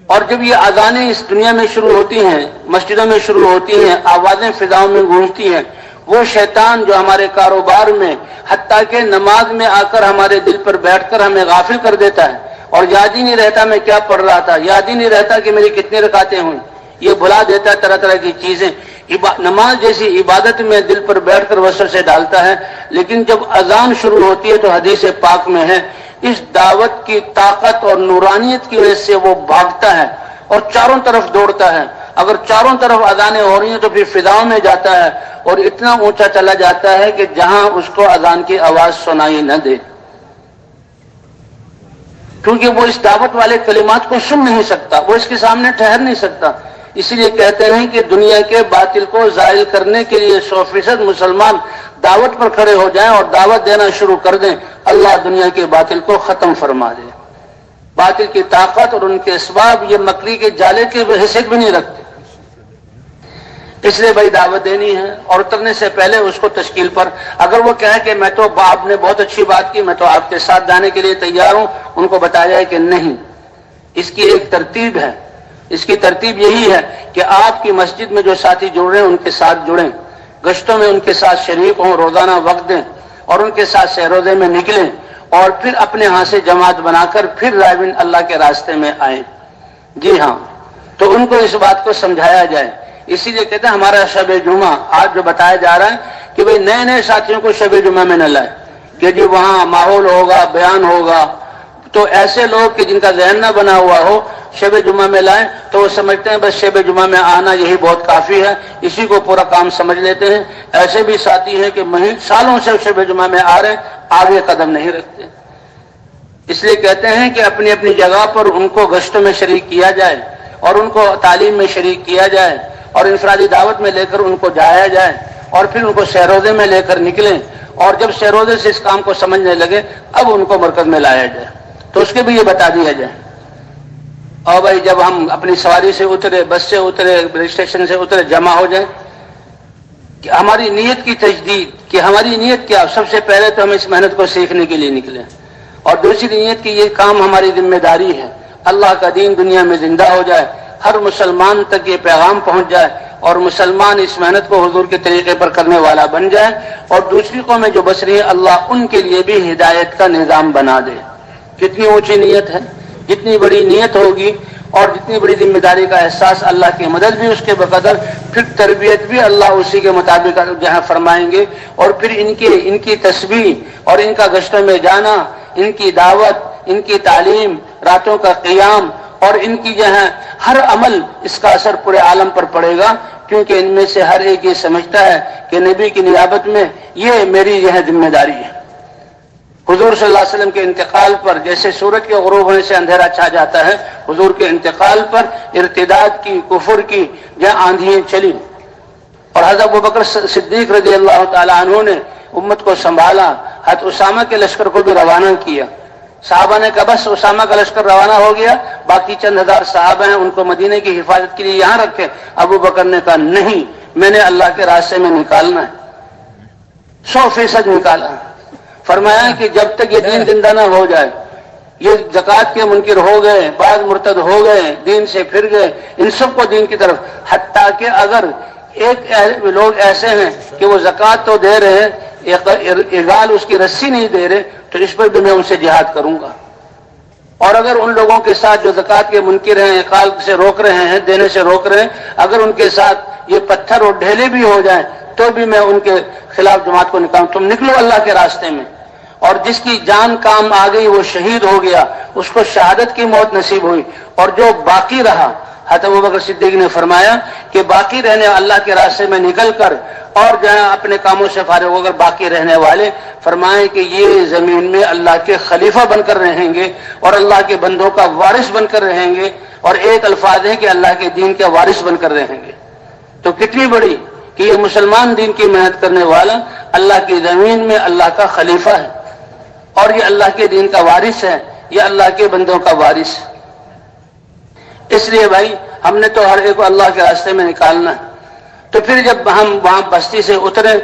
اور جب یہ اذانیں اس دنیا میں شروع ہوتی ہیں، مسجدوں میں شروع ہوتی ہیں، آوازیں فضاؤں میں گونجتی ہیں، وہ شیطان جو ہمارے کاروبار میں حتیٰ کہ نماز میں آ کر ہمارے دل پر بیٹھ کر ہمیں غافل کر دیتا ہے، اور یاد ہی نہیں رہتا میں کیا پڑھ رہا تھا، یاد ہی نہیں رہتا کہ میری کتنی رکعتیں ہوئیں، یہ بھلا دیتا ہے طرح طرح کی چیزیں. نماز جیسی عبادت میں دل پر بیٹھ کر وسوسے ڈالتا ہے. لیکن جب اذان شروع ہوتی ہے تو حدیث پاک میں ہے اس دعوت کی طاقت اور نورانیت کی وجہ سے وہ بھاگتا ہے اور چاروں طرف دوڑتا ہے. اگر چاروں طرف اذانیں ہو رہی ہیں تو پھر فضاؤں میں جاتا ہے اور اتنا اونچا چلا جاتا ہے کہ جہاں اس کو اذان کی آواز سنائی نہ دے، کیونکہ وہ اس دعوت والے کلمات کو سن نہیں سکتا، وہ اس کے سامنے ٹھہر نہیں سکتا. اس لیے کہتے ہیں کہ دنیا کے باطل کو زائل کرنے کے لیے 100% مسلمان دعوت پر کھڑے ہو جائیں اور دعوت دینا شروع کر دیں، اللہ دنیا کے باطل کو ختم فرما دے. باطل کی طاقت اور ان کے اسباب یہ مکری کے جالے کی حیثیت بھی نہیں رکھتے. اس لیے بھائی دعوت دینی ہے اور اترنے سے پہلے اس کو تشکیل پر، اگر وہ کہے کہ میں تو آپ نے بہت اچھی بات کی، میں تو آپ کے ساتھ جانے کے لیے تیار ہوں، ان کو بتایا جائے کہ نہیں، اس کی ایک ترتیب ہے، اس کی ترتیب یہی ہے کہ آپ کی مسجد میں جو ساتھی جڑ رہے ہیں ان کے ساتھ جڑیں، گشتوں میں ان کے ساتھ شریک ہوں، روزانہ وقت دیں اور ان کے ساتھ سیر روزے میں نکلیں اور پھر اپنے ہاں سے جماعت بنا کر پھر راغبین اللہ کے راستے میں آئیں۔ جی ہاں، تو ان کو اس بات کو سمجھایا جائے۔ اسی لیے کہتے ہیں ہمارا شب جمعہ آج جو بتایا جا رہا ہے کہ بھئی نئے نئے ساتھیوں کو شب جمعہ میں نہ لائے کہ جی وہاں ماحول ہوگا، بیان ہوگا، تو ایسے لوگ کہ جن کا ذہن نہ بنا ہوا ہو شب جمعہ میں لائیں تو وہ سمجھتے ہیں بس شب جمعہ میں آنا یہی بہت کافی ہے، اسی کو پورا کام سمجھ لیتے ہیں۔ ایسے بھی ساتھی ہیں کہ سالوں سے شب جمعہ میں آ رہے ہیں، آگے قدم نہیں رکھتے۔ اس لیے کہتے ہیں کہ اپنی اپنی جگہ پر ان کو گشتوں میں شریک کیا جائے اور ان کو تعلیم میں شریک کیا جائے اور انفرادی دعوت میں لے کر ان کو جایا جائے اور پھر ان کو سیروزے میں لے کر نکلیں، اور جب سیروزے سے اس کام کو سمجھنے لگے اب ان کو مرکز میں لایا جائے، تو اس کے بھی یہ بتا دیا جائے۔ اور بھائی جب ہم اپنی سواری سے اترے، بس سے اترے، ریل اسٹیشن سے اترے، جمع ہو جائیں کہ ہماری نیت کی تجدید، کہ ہماری نیت کیا، سب سے پہلے تو ہم اس محنت کو سیکھنے کے لیے نکلیں، اور دوسری نیت کی یہ کام ہماری ذمہ داری ہے، اللہ کا دین دنیا میں زندہ ہو جائے، ہر مسلمان تک یہ پیغام پہنچ جائے اور مسلمان اس محنت کو حضور کے طریقے پر کرنے والا بن جائے، اور دوسری قومیں جو بس رہی ہے اللہ ان کے لیے بھی ہدایت کا نظام بنا دے۔ کتنی اونچی نیت ہے، جتنی بڑی نیت ہوگی اور جتنی بڑی ذمہ داری کا احساس، اللہ کی مدد بھی اس کے بقدر، پھر تربیت بھی اللہ اسی کے مطابق جہاں فرمائیں گے، اور پھر ان کی تسبیح اور ان کا گشتوں میں جانا، ان کی دعوت، ان کی تعلیم، راتوں کا قیام اور ان کی جو ہے ہر عمل، اس کا اثر پورے عالم پر پڑے گا، کیونکہ ان میں سے ہر ایک یہ سمجھتا ہے کہ نبی کی نیابت میں یہ میری یہ ذمہ داری ہے۔ حضور صلی اللہ علیہ وسلم کے انتقال پر جیسے سورج کے غروب ہونے سے اندھیرا چھا جاتا ہے، حضور کے انتقال پر ارتداد کی، کفر کی جہاں آندھیاں چلی اور حضرت ابوبکر صدیق رضی اللہ تعالی عنہ نے امت کو سنبھالا، حضرت اسامہ کے لشکر کو بھی روانہ کیا۔ صحابہ نے کہا بس اسامہ کا لشکر روانہ ہو گیا، باقی چند ہزار صحابہ ہیں ان کو مدینے کی حفاظت کے لیے یہاں رکھے۔ ابو بکر نے کہا نہیں، میں نے اللہ کے راستے میں نکالنا ہے، 100% نکالا۔ فرمایا کہ جب تک یہ دین زندہ نہ ہو جائے، یہ زکوٰۃ کے منکر ہو گئے، بعض مرتد ہو گئے، دین سے پھر گئے، ان سب کو دین کی طرف، حتیٰ کہ اگر ایک لوگ ایسے ہیں کہ وہ زکوٰۃ تو دے رہے ہیں، اغال اس کی رسی نہیں دے رہے، تو اس پر بھی میں ان سے جہاد کروں گا۔ اور اگر ان لوگوں کے ساتھ جو زکوٰۃ کے منکر ہیں، اقال سے روک رہے ہیں، دینے سے روک رہے ہیں، اگر ان کے ساتھ یہ پتھر اور ڈھیلے بھی ہو جائیں تو بھی میں ان کے خلاف جماعت کو نکالوں۔ تم نکلو اللہ کے راستے میں، اور جس کی جان کام آ گئی وہ شہید ہو گیا، اس کو شہادت کی موت نصیب ہوئی، اور جو باقی رہا، حضرت ابوبکر صدیق نے فرمایا کہ باقی رہنے اللہ کے راستے میں نکل کر اور جہاں اپنے کاموں سے فارغ ہو کر باقی رہنے والے، فرمائیں کہ یہ زمین میں اللہ کے خلیفہ بن کر رہیں گے اور اللہ کے بندوں کا وارث بن کر رہیں گے، اور ایک الفاظ ہے کہ اللہ کے دین کے وارث بن کر رہیں گے۔ تو کتنی بڑی کہ یہ مسلمان دین کی محنت کرنے والا اللہ کی زمین میں اللہ کا خلیفہ ہے، اور یہ اللہ کے دین کا وارث ہے، یہ اللہ کے بندوں کا وارث ہے۔ اس لیے بھائی ہم نے تو ہر ایک کو اللہ کے راستے میں نکالنا ہے۔ تو پھر جب ہم وہاں بستی سے اتریں،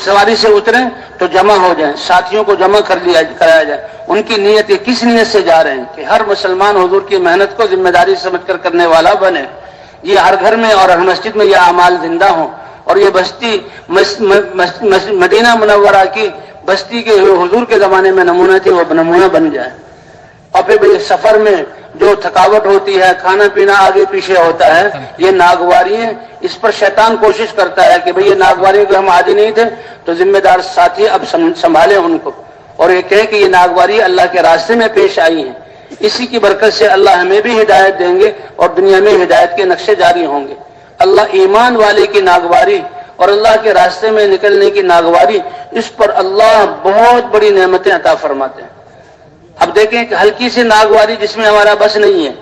سواری سے اتریں تو جمع ہو جائیں، ساتھیوں کو جمع کرایا جائے، ان کی نیت یہ کس نیت سے جا رہے ہیں کہ ہر مسلمان حضور کی محنت کو ذمہ داری سمجھ کر کرنے والا بنے، یہ ہر گھر میں اور ہر مسجد میں یہ اعمال زندہ ہوں، اور یہ بستی مدینہ منورہ کی بستی کے حضور کے زمانے میں نمونہ تھی، وہ نمونہ بن جائے۔ اور پھر بھئی سفر میں جو تھکاوٹ ہوتی ہے، کھانا پینا آگے پیچھے ہوتا ہے، یہ ناگواری ہے، اس پر شیطان کوشش کرتا ہے کہ بھئی یہ ناگواری کو ہم عادی نہیں تھے، تو ذمہ دار ساتھی اب سنبھالیں ان کو، اور یہ کہیں کہ یہ ناگواری اللہ کے راستے میں پیش آئی ہیں، اسی کی برکت سے اللہ ہمیں بھی ہدایت دیں گے اور دنیا میں ہدایت کے نقشے جاری ہوں گے۔ اللہ ایمان والے کی ناگواری اور اللہ کے راستے میں نکلنے کی ناگواری، اس پر اللہ بہت بڑی نعمتیں عطا فرماتے ہیں۔ اب دیکھیں کہ ہلکی سی ناگواری جس میں ہمارا بس نہیں ہے،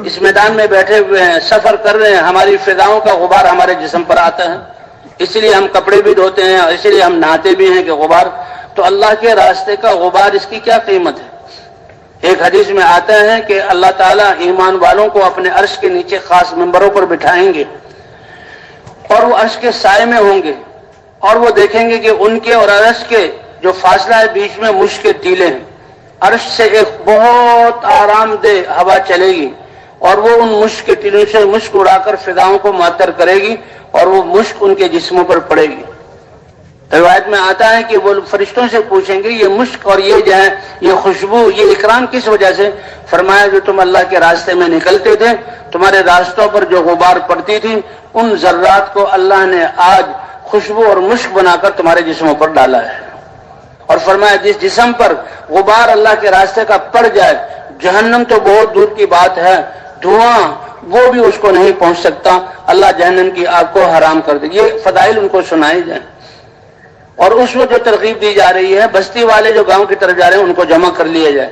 اس میدان میں بیٹھے ہوئے ہیں، سفر کر رہے ہیں، ہماری فضاؤں کا غبار ہمارے جسم پر آتا ہے، اس لیے ہم کپڑے بھی دھوتے ہیں اور اسی لیے ہم نہاتے بھی ہیں کہ غبار، تو اللہ کے راستے کا غبار اس کی کیا قیمت ہے۔ ایک حدیث میں آتا ہے کہ اللہ تعالیٰ ایمان والوں کو اپنے عرش کے نیچے خاص منبروں پر بٹھائیں گے، اور عرش کے سائے میں ہوں گے اور وہ دیکھیں گے کہ ان کے اور عرش کے جو فاصلہ ہے بیچ میں مشک کے ٹیلے ہیں. عرش سے ایک بہت آرام دہ ہوا چلے گی اور وہ ان مشک کے ٹیلوں سے مشک اڑا کر فضاؤں کو معطر کرے گی اور وہ مشک ان کے جسموں پر پڑے گی. روایت میں آتا ہے کہ وہ فرشتوں سے پوچھیں گے یہ مشک اور یہ جو ہے یہ خوشبو یہ اکرام کس وجہ سے؟ فرمایا جو تم اللہ کے راستے میں نکلتے تھے تمہارے راستوں پر جو غبار پڑتی تھی ان ذرات کو اللہ نے آج خوشبو اور مشک بنا کر تمہارے جسموں پر ڈالا ہے. اور فرمایا جس جسم پر غبار اللہ کے راستے کا پڑ جائے جہنم تو بہت دور کی بات ہے دھواں وہ بھی اس کو نہیں پہنچ سکتا اللہ جہنم کی آگ کو حرام کر دے. یہ فضائل ان کو سنائے جائیں. اور اس وقت جو ترغیب دی جا رہی ہے بستی والے جو گاؤں کی طرف جا رہے ہیں ان کو جمع کر لیا جائے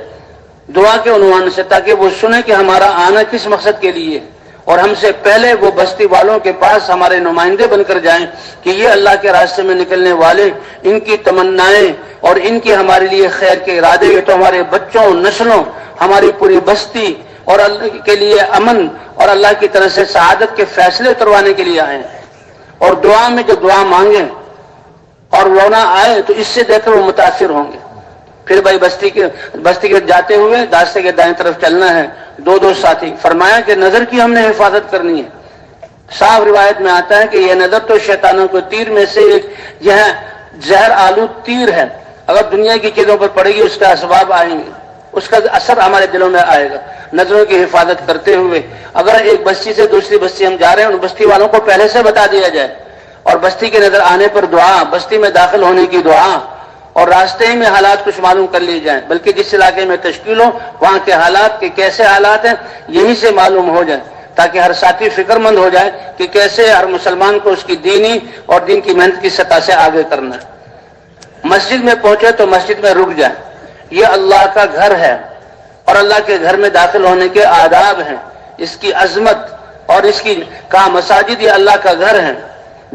دعا کے عنوان سے تاکہ وہ سنیں کہ ہمارا آنا کس مقصد کے لیے اور ہم سے پہلے وہ بستی والوں کے پاس ہمارے نمائندے بن کر جائیں کہ یہ اللہ کے راستے میں نکلنے والے ان کی تمنائیں اور ان کی ہمارے لیے خیر کے ارادے یہ تو ہمارے بچوں نسلوں ہماری پوری بستی اور اللہ کے لیے امن اور اللہ کی طرف سے سعادت کے فیصلے کروانے کے لیے آئے. اور دعا میں جو دعا مانگیں اور رونا آئے تو اس سے دیکھ کر وہ متاثر ہوں گے. پھر بھائی بستی کے جاتے ہوئے راستے کے دائیں طرف چلنا ہے دو ساتھی. فرمایا کہ نظر کی ہم نے حفاظت کرنی ہے. صاف روایت میں آتا ہے کہ یہ نظر تو شیطانوں کو تیر میں سے ایک یہ زہر آلود تیر ہے. اگر دنیا کی چیزوں پر پڑے گی اس کا اسباب آئیں گے اس کا اثر ہمارے دلوں میں آئے گا. نظروں کی حفاظت کرتے ہوئے اگر ایک بستی سے دوسری بستی ہم جا رہے ہیں ان بستی والوں کو پہلے سے بتا دیا جائے اور بستی کے نظر آنے پر دعا بستی میں داخل ہونے کی دعا اور راستے میں حالات کچھ معلوم کر لیے جائیں بلکہ جس علاقے میں تشکیل ہو وہاں کے حالات کے کیسے حالات ہیں یہیں سے معلوم ہو جائے تاکہ ہر ساتھی فکر مند ہو جائے کہ کیسے ہر مسلمان کو اس کی دینی اور دین کی محنت کی سطح سے آگے کرنا ہے. مسجد میں پہنچے تو مسجد میں رک جائیں. یہ اللہ کا گھر ہے اور اللہ کے گھر میں داخل ہونے کے آداب ہیں اس کی عظمت اور اس کی کہا مساجد یہ اللہ کا گھر ہے.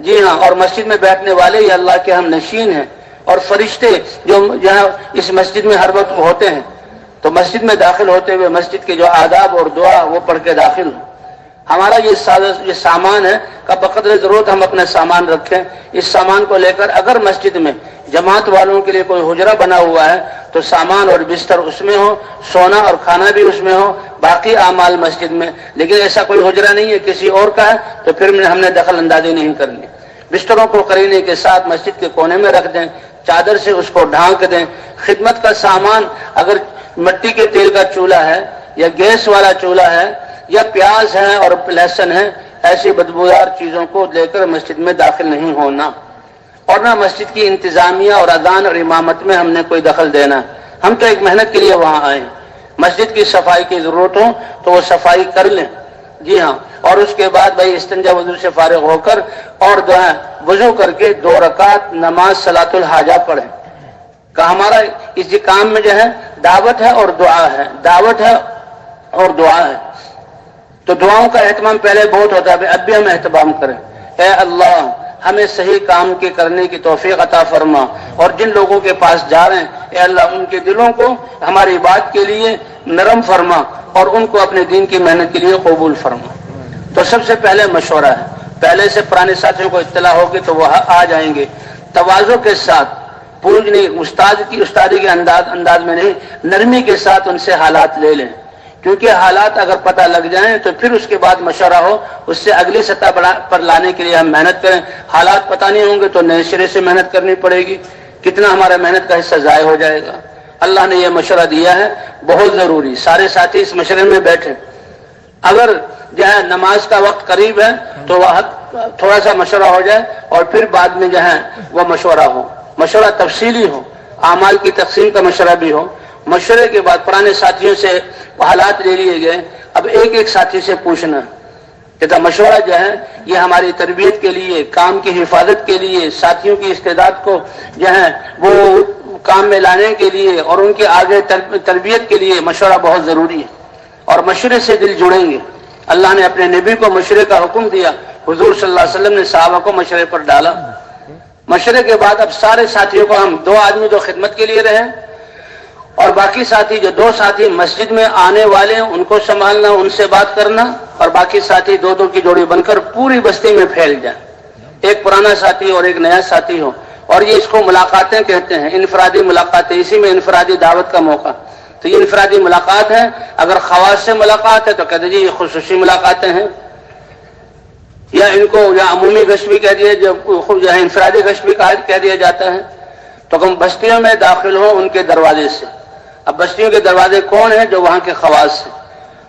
جی ہاں اور مسجد میں بیٹھنے والے یہ اللہ کے ہم نشین ہیں اور فرشتے جو جہاں اس مسجد میں ہر وقت ہوتے ہیں تو مسجد میں داخل ہوتے ہوئے مسجد کے جو آداب اور دعا وہ پڑھ کے داخل ہوں. ہمارا یہ سامان ہے کہ بقدر ضرورت ہم اپنا سامان رکھیں. اس سامان کو لے کر اگر مسجد میں جماعت والوں کے لیے کوئی حجرہ بنا ہوا ہے تو سامان اور بستر اس میں ہو سونا اور کھانا بھی اس میں ہو باقی اعمال مسجد میں. لیکن ایسا کوئی حجرہ نہیں ہے کسی اور کا ہے تو پھر ہم نے دخل اندازی نہیں کرنی. بستروں کو قرینے کے ساتھ مسجد کے کونے میں رکھ دیں چادر سے اس کو ڈھانک دیں. خدمت کا سامان اگر مٹی کے تیل کا چولہا ہے یا گیس والا چولہا ہے یا پیاز ہے اور لہسن ہے ایسی بدبودار چیزوں کو لے کر مسجد میں داخل نہیں ہونا. اور نہ مسجد کی انتظامیہ اور اذان اور امامت میں ہم نے کوئی دخل دینا. ہم تو ایک محنت کے لیے وہاں آئے. مسجد کی صفائی کی ضرورت ہو تو وہ صفائی کر لیں. جی ہاں اور اس کے بعد بھائی استنجا وضو سے فارغ ہو کر اور وضو کر کے 2 رکعت نماز صلاۃ الحاجہ پڑھیں. کہ ہمارا اس کام میں جو ہے دعوت ہے اور دعا ہے دعوت ہے اور دعا ہے تو دعاؤں کا اہتمام پہلے بہت ہوتا ہے اب بھی ہم اہتمام کریں. اے اللہ ہمیں صحیح کام کے کرنے کی توفیق عطا فرما اور جن لوگوں کے پاس جا رہے ہیں اے اللہ ان کے دلوں کو ہماری بات کے لیے نرم فرما اور ان کو اپنے دین کی محنت کے لیے قبول فرما. تو سب سے پہلے مشورہ ہے پہلے سے پرانے ساتھیوں کو اطلاع ہوگی تو وہ آ جائیں گے تواضع کے ساتھ پوچھ نہیں استادی کے انداز میں نہیں نرمی کے ساتھ ان سے حالات لے لیں کیونکہ حالات اگر پتہ لگ جائیں تو پھر اس کے بعد مشورہ ہو اس سے اگلی سطح پر لانے کے لیے ہم محنت کریں. حالات پتہ نہیں ہوں گے تو نئے سرے سے محنت کرنی پڑے گی کتنا ہمارا محنت کا حصہ ضائع ہو جائے گا. اللہ نے یہ مشورہ دیا ہے بہت ضروری سارے ساتھی اس مشورے میں بیٹھیں. اگر جو ہے نماز کا وقت قریب ہے تو وہ تھوڑا سا مشورہ ہو جائے اور پھر بعد میں جو ہے وہ مشورہ ہو مشورہ تفصیلی ہو اعمال کی تقسیم کا مشورہ بھی ہو. مشورے کے بعد پرانے ساتھیوں سے حالات لے لیے گئے اب ایک ساتھی سے پوچھنا کہ مشورہ جو ہے یہ ہماری تربیت کے لیے کام کی حفاظت کے لیے ساتھیوں کی استعداد کو جو ہے وہ کام میں لانے کے لیے اور ان کے آگے تربیت کے لیے مشورہ بہت ضروری ہے اور مشورے سے دل جڑیں گے. اللہ نے اپنے نبی کو مشورے کا حکم دیا حضور صلی اللہ علیہ وسلم نے صحابہ کو مشورے پر ڈالا. مشورے کے بعد اب سارے ساتھیوں کو ہم 2 آدمی جو خدمت کے لیے رہے اور باقی ساتھی جو 2 ساتھی مسجد میں آنے والے ہیں ان کو سنبھالنا ان سے بات کرنا اور باقی ساتھی 2 کی جوڑی بن کر پوری بستی میں پھیل جائیں. ایک پرانا ساتھی اور ایک نیا ساتھی ہو، اور یہ اس کو ملاقاتیں کہتے ہیں، انفرادی ملاقاتیں، اسی میں انفرادی دعوت کا موقع، تو یہ انفرادی ملاقات ہے۔ اگر خواص سے ملاقات ہے تو کہتے جی یہ خصوصی ملاقاتیں ہیں، یا ان کو یا عمومی گشت بھی کہہ دیا، جو ہے انفرادی گشت بھی کہہ دیا جاتا ہے۔ تو ہم بستیوں میں داخل ہوں ان کے دروازے سے۔ اب بستیوں کے دروازے کون ہیں؟ جو وہاں کے خواص ہیں۔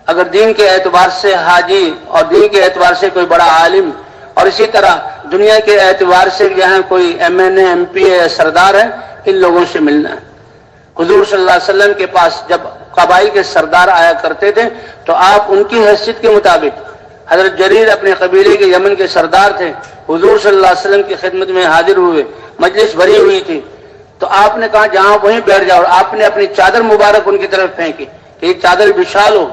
اگر دین کے اعتبار سے حاجی اور دین کے اعتبار سے کوئی بڑا عالم، اور اسی طرح دنیا کے اعتبار سے جہاں کوئی ایم این اے، ایم پی اے یا سردار ہے، ان لوگوں سے ملنا ہے۔ حضور صلی اللہ علیہ وسلم کے پاس جب قبائل کے سردار آیا کرتے تھے تو آپ ان کی حیثیت کے مطابق، حضرت جریر اپنے قبیلے کے یمن کے سردار تھے، حضور صلی اللہ علیہ وسلم کی خدمت میں حاضر ہوئے، مجلس بھری ہوئی تھی، تو آپ نے کہا جہاں وہیں بیٹھ جاؤ، اور آپ نے اپنی چادر مبارک ان کی طرف پھینکی کہ یہ چادر بچھا لو۔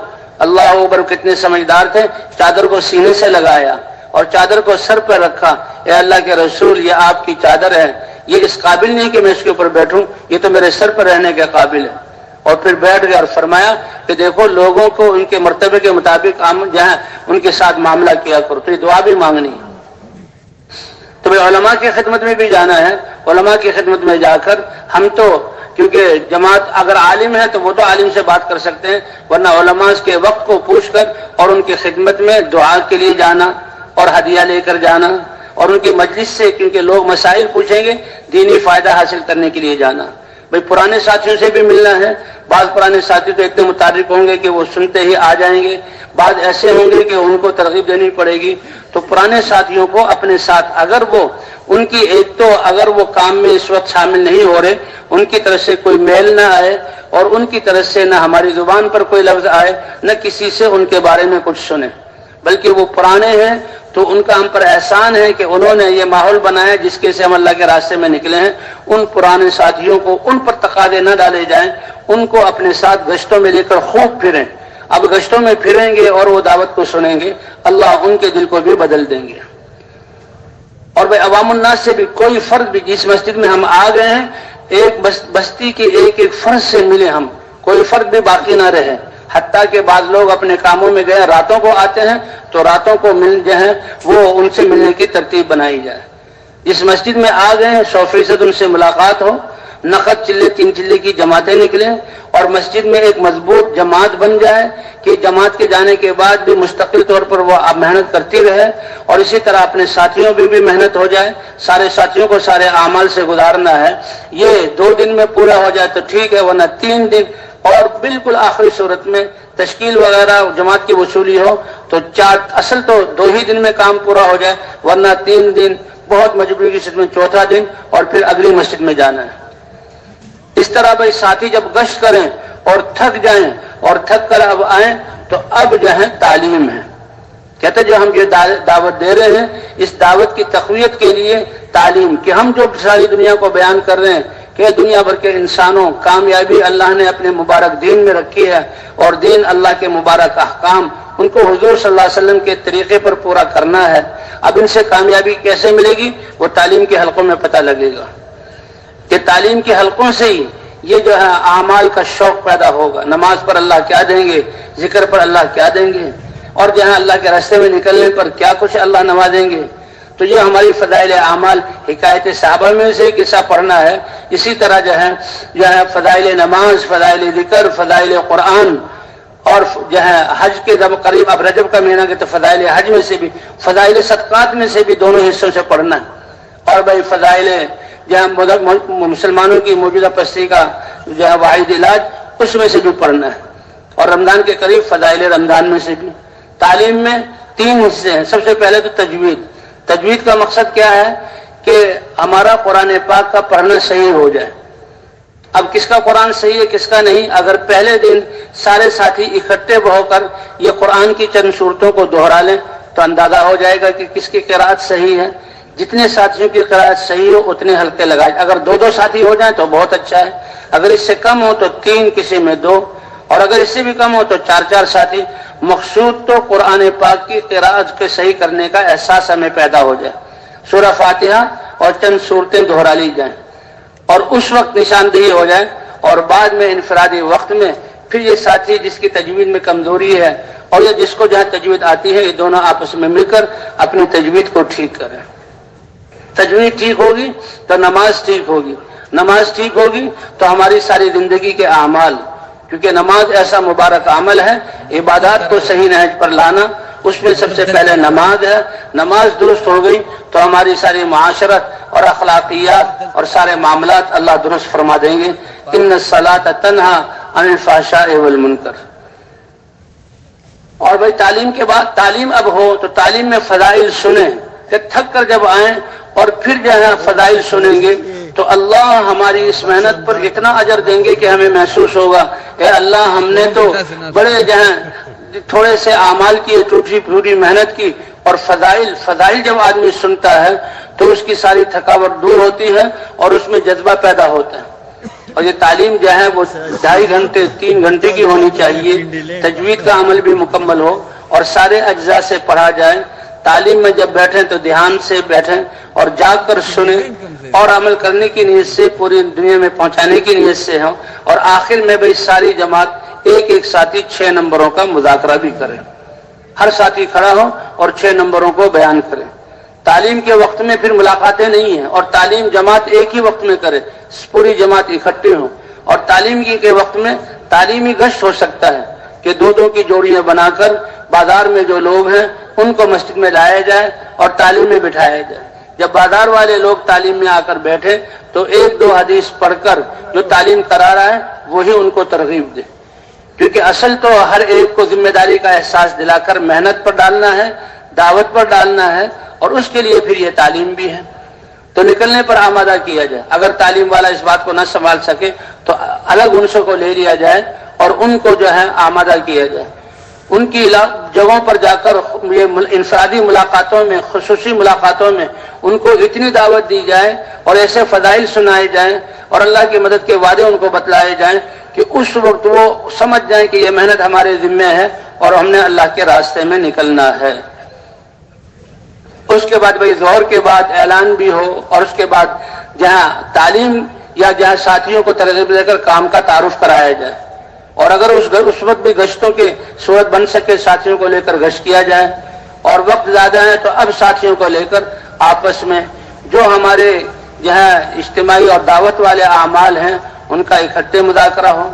اللہ اکبر، کتنے سمجھدار تھے، چادر کو سینے سے لگایا اور چادر کو سر پہ رکھا، اے اللہ کے رسول یہ آپ کی چادر ہے، یہ اس قابل نہیں کہ میں اس کے اوپر بیٹھوں، یہ تو میرے سر پر رہنے کے قابل ہے۔ اور پھر بیٹھ گیا اور فرمایا کہ دیکھو لوگوں کو ان کے مرتبے کے مطابق جہاں ان کے ساتھ معاملہ کیا کرو، تو یہ دعا بھی مانگنی ہے۔ تو علماء کی خدمت میں بھی جانا ہے، علماء کی خدمت میں جا کر ہم تو، کیونکہ جماعت اگر عالم ہے تو وہ تو عالم سے بات کر سکتے ہیں، ورنہ علماء کے وقت کو پوچھ کر اور ان کی خدمت میں دعا کے لیے جانا اور ہدیہ لے کر جانا، اور ان کی مجلس سے کیونکہ لوگ مسائل پوچھیں گے، دینی فائدہ حاصل کرنے کے لیے جانا۔ بھئی پرانے ساتھیوں سے بھی ملنا ہے، بعض پرانے ساتھی تو اتنے متحرک ہوں گے کہ وہ سنتے ہی آ جائیں گے، بعض ایسے ہوں گے کہ ان کو ترغیب دینی پڑے گی۔ تو پرانے ساتھیوں کو اپنے ساتھ، اگر وہ ان کی ایک تو اگر وہ کام میں اس وقت شامل نہیں ہو رہے، ان کی طرف سے کوئی میل نہ آئے، اور ان کی طرف سے نہ ہماری زبان پر کوئی لفظ آئے، نہ کسی سے ان کے بارے میں کچھ سنیں، بلکہ وہ پرانے ہیں تو ان کا ہم پر احسان ہے کہ انہوں نے یہ ماحول بنایا جس کے سے ہم اللہ کے راستے میں نکلے ہیں۔ ان پرانے ساتھیوں کو ان پر تقاضے نہ ڈالے جائیں، ان کو اپنے ساتھ گشتوں میں لے کر خوب پھریں۔ اب گشتوں میں پھریں گے اور وہ دعوت کو سنیں گے، اللہ ان کے دل کو بھی بدل دیں گے۔ اور بھائی عوام الناس سے بھی کوئی فرد بھی، جس مسجد میں ہم آ گئے ہیں، ایک بستی کے ایک ایک فرد سے ملے، ہم کوئی فرد بھی باقی نہ رہے۔ حتیٰ کہ بعض لوگ اپنے کاموں میں گئے، راتوں کو آتے ہیں تو راتوں کو مل جائیں، وہ ان سے ملنے کی ترتیب بنائی جائے۔ جس مسجد میں آ گئے ہیں 100% ان سے ملاقات ہو، نقد چلے 3 چلے کی جماعتیں نکلیں، اور مسجد میں ایک مضبوط جماعت بن جائے کہ جماعت کے جانے کے بعد بھی مستقل طور پر وہ محنت کرتی رہے، اور اسی طرح اپنے ساتھیوں بھی محنت ہو جائے۔ سارے ساتھیوں کو سارے اعمال سے گزارنا ہے، یہ 2 دن میں پورا ہو جائے تو ٹھیک ہے، ورنہ 3 دن، اور بالکل آخری صورت میں تشکیل وغیرہ جماعت کی وصولی ہو تو 4، اصل تو 2 ہی دن میں کام پورا ہو جائے، ورنہ 3 دن، بہت مجبوری کی صورت میں 4تھا دن، اور پھر اگلی مسجد میں جانا ہے۔ اس طرح بھائی ساتھی جب گشت کریں اور تھک جائیں اور تھک کر اب آئیں تو اب جو ہے تعلیم ہے، کہتے جو ہم یہ دعوت دے رہے ہیں، اس دعوت کی تقویت کے لیے تعلیم، کہ ہم جو ساری دنیا کو بیان کر رہے ہیں کہ دنیا بھر کے انسانوں کامیابی اللہ نے اپنے مبارک دین میں رکھی ہے، اور دین اللہ کے مبارک احکام ان کو حضور صلی اللہ علیہ وسلم کے طریقے پر پورا کرنا ہے۔ اب ان سے کامیابی کیسے ملے گی؟ وہ تعلیم کے حلقوں میں پتہ لگے گا کہ تعلیم کے حلقوں سے ہی یہ جو ہے اعمال کا شوق پیدا ہوگا۔ نماز پر اللہ کیا دیں گے، ذکر پر اللہ کیا دیں گے، اور جہاں اللہ کے راستے میں نکلنے پر کیا کچھ اللہ نوازیں گے۔ تو یہ ہماری فضائل اعمال، حکایت صحابہ میں سے قصہ پڑھنا ہے، اسی طرح جو ہے فضائل نماز، فضائل ذکر، فضائل قرآن، اور جو ہے حج کے جب قریب اب رجب کا مہینہ کے تو فضائل حج میں سے بھی، فضائل صدقات میں سے بھی دونوں حصوں سے پڑھنا ہے۔ اور بھائی فضائل جہاں مسلمانوں کی موجودہ پستی کا جو ہے واحد علاج، اس میں سے بھی پڑھنا ہے، اور رمضان کے قریب فضائل رمضان میں سے بھی۔ تعلیم میں 3 حصے ہیں۔ سب سے پہلے تو تجوید۔ تجوید کا مقصد کیا ہے کہ ہمارا قرآن پاک کا پڑھنا صحیح ہو جائے۔ اب کس کا قرآن صحیح ہے کس کا نہیں، اگر پہلے دن سارے ساتھی اکٹھے ہو کر یہ قرآن کی چند صورتوں کو دہرا لیں تو اندازہ ہو جائے گا کہ کس کی قراءت صحیح ہے۔ جتنے ساتھیوں کی قراءت صحیح ہو اتنے حلقے لگائے، اگر 2 ساتھی ہو جائیں تو بہت اچھا ہے، اگر اس سے کم ہو تو 3، کسی میں 2، اور اگر اس سے بھی کم ہو تو 4 ساتھی۔ مقصود تو قرآن پاک کی قراءت کے صحیح کرنے کا احساس ہمیں پیدا ہو جائے، سورہ فاتحہ اور چند صورتیں دہرا لی جائیں، اور اس وقت نشاندہی ہو جائے، اور بعد میں انفرادی وقت میں پھر یہ ساتھی جس کی تجوید میں کمزوری ہے اور یہ جس کو جہاں تجوید آتی ہے، یہ دونوں آپس میں مل کر اپنی تجوید کو ٹھیک کریں۔ تجوید ٹھیک ہوگی تو نماز ٹھیک ہوگی، نماز ٹھیک ہوگی تو ہماری ساری زندگی کے اعمال، کیونکہ نماز ایسا مبارک عمل ہے، عبادات کو صحیح نہج پر لانا، اس میں سب سے پہلے نماز ہے۔ نماز درست ہو گئی تو ہماری ساری معاشرت اور اخلاقیات اور سارے معاملات اللہ درست فرما دیں گے۔ ان الصلاۃ تنہی عن الفحشاء والمنکر۔ اور بھائی تعلیم کے بعد، تعلیم اب ہو تو تعلیم میں فضائل سنیں، کہ تھک کر جب آئیں اور پھر جو ہے فضائل سنیں گے تو اللہ ہماری اس محنت پر اتنا اجر دیں گے کہ ہمیں محسوس ہوگا کہ اللہ ہم نے تو بڑے جو ہے تھوڑے سے اعمال کی ٹوٹی پھوٹی محنت کی، اور فضائل جب آدمی سنتا ہے تو اس کی ساری تھکاوٹ دور ہوتی ہے اور اس میں جذبہ پیدا ہوتا ہے۔ اور یہ تعلیم جو ہے وہ 2.5 گھنٹے 3 گھنٹے کی ہونی چاہیے، تجوید کا عمل بھی مکمل ہو اور سارے اجزاء سے پڑھا جائے۔ تعلیم میں جب بیٹھیں تو دھیان سے بیٹھیں اور جاگ کر سنیں اور عمل کرنے کی نیت سے پوری دنیا میں پہنچانے کی نیت سے ہوں، اور آخر میں بھائی ساری جماعت ایک ساتھی 6 نمبروں کا مذاکرہ بھی کرے، ہر ساتھی کھڑا ہو اور 6 نمبروں کو بیان کرے۔ تعلیم کے وقت میں پھر ملاقاتیں نہیں ہیں، اور تعلیم جماعت ایک ہی وقت میں کرے، پوری جماعت اکٹھے ہوں۔ اور تعلیم کے وقت میں تعلیمی گشت ہو سکتا ہے کہ 2 کی جوڑیاں بنا کر بازار میں جو لوگ ہیں ان کو مسجد میں لایا جائے اور تعلیم میں بٹھایا جائے۔ جب بازار والے لوگ تعلیم میں آ کر بیٹھے تو 1-2 حدیث پڑھ کر جو تعلیم کرا رہا ہے وہی ان کو ترغیب دے، کیونکہ اصل تو ہر ایک کو ذمہ داری کا احساس دلا کر محنت پر ڈالنا ہے، دعوت پر ڈالنا ہے، اور اس کے لیے پھر یہ تعلیم بھی ہے۔ تو نکلنے پر آمادہ کیا جائے۔ اگر تعلیم والا اس بات کو نہ سنبھال سکے تو الگ انسوں کو لے لیا جائے اور ان کو جو ہے آمادہ کیا جائے۔ ان کی جگہوں پر جا کر یہ انفرادی ملاقاتوں میں، خصوصی ملاقاتوں میں ان کو اتنی دعوت دی جائے اور ایسے فضائل سنائے جائیں اور اللہ کی مدد کے وعدے ان کو بتلائے جائیں کہ اس وقت وہ سمجھ جائیں کہ یہ محنت ہمارے ذمہ ہے اور ہم نے اللہ کے راستے میں نکلنا ہے۔ اس کے بعد بھائی ظہر کے بعد اعلان بھی ہو، اور اس کے بعد جہاں تعلیم یا جہاں ساتھیوں کو ترغیب دے کر کام کا تعارف کرایا جائے، اور اگر اس وقت بھی گشتوں کی صورت بن سکے ساتھیوں کو لے کر گشت کیا جائے، اور وقت زیادہ ہے تو اب ساتھیوں کو لے کر آپس میں جو ہمارے جہاں اجتماعی اور دعوت والے اعمال ہیں ان کا اکٹھے مذاکرہ ہو،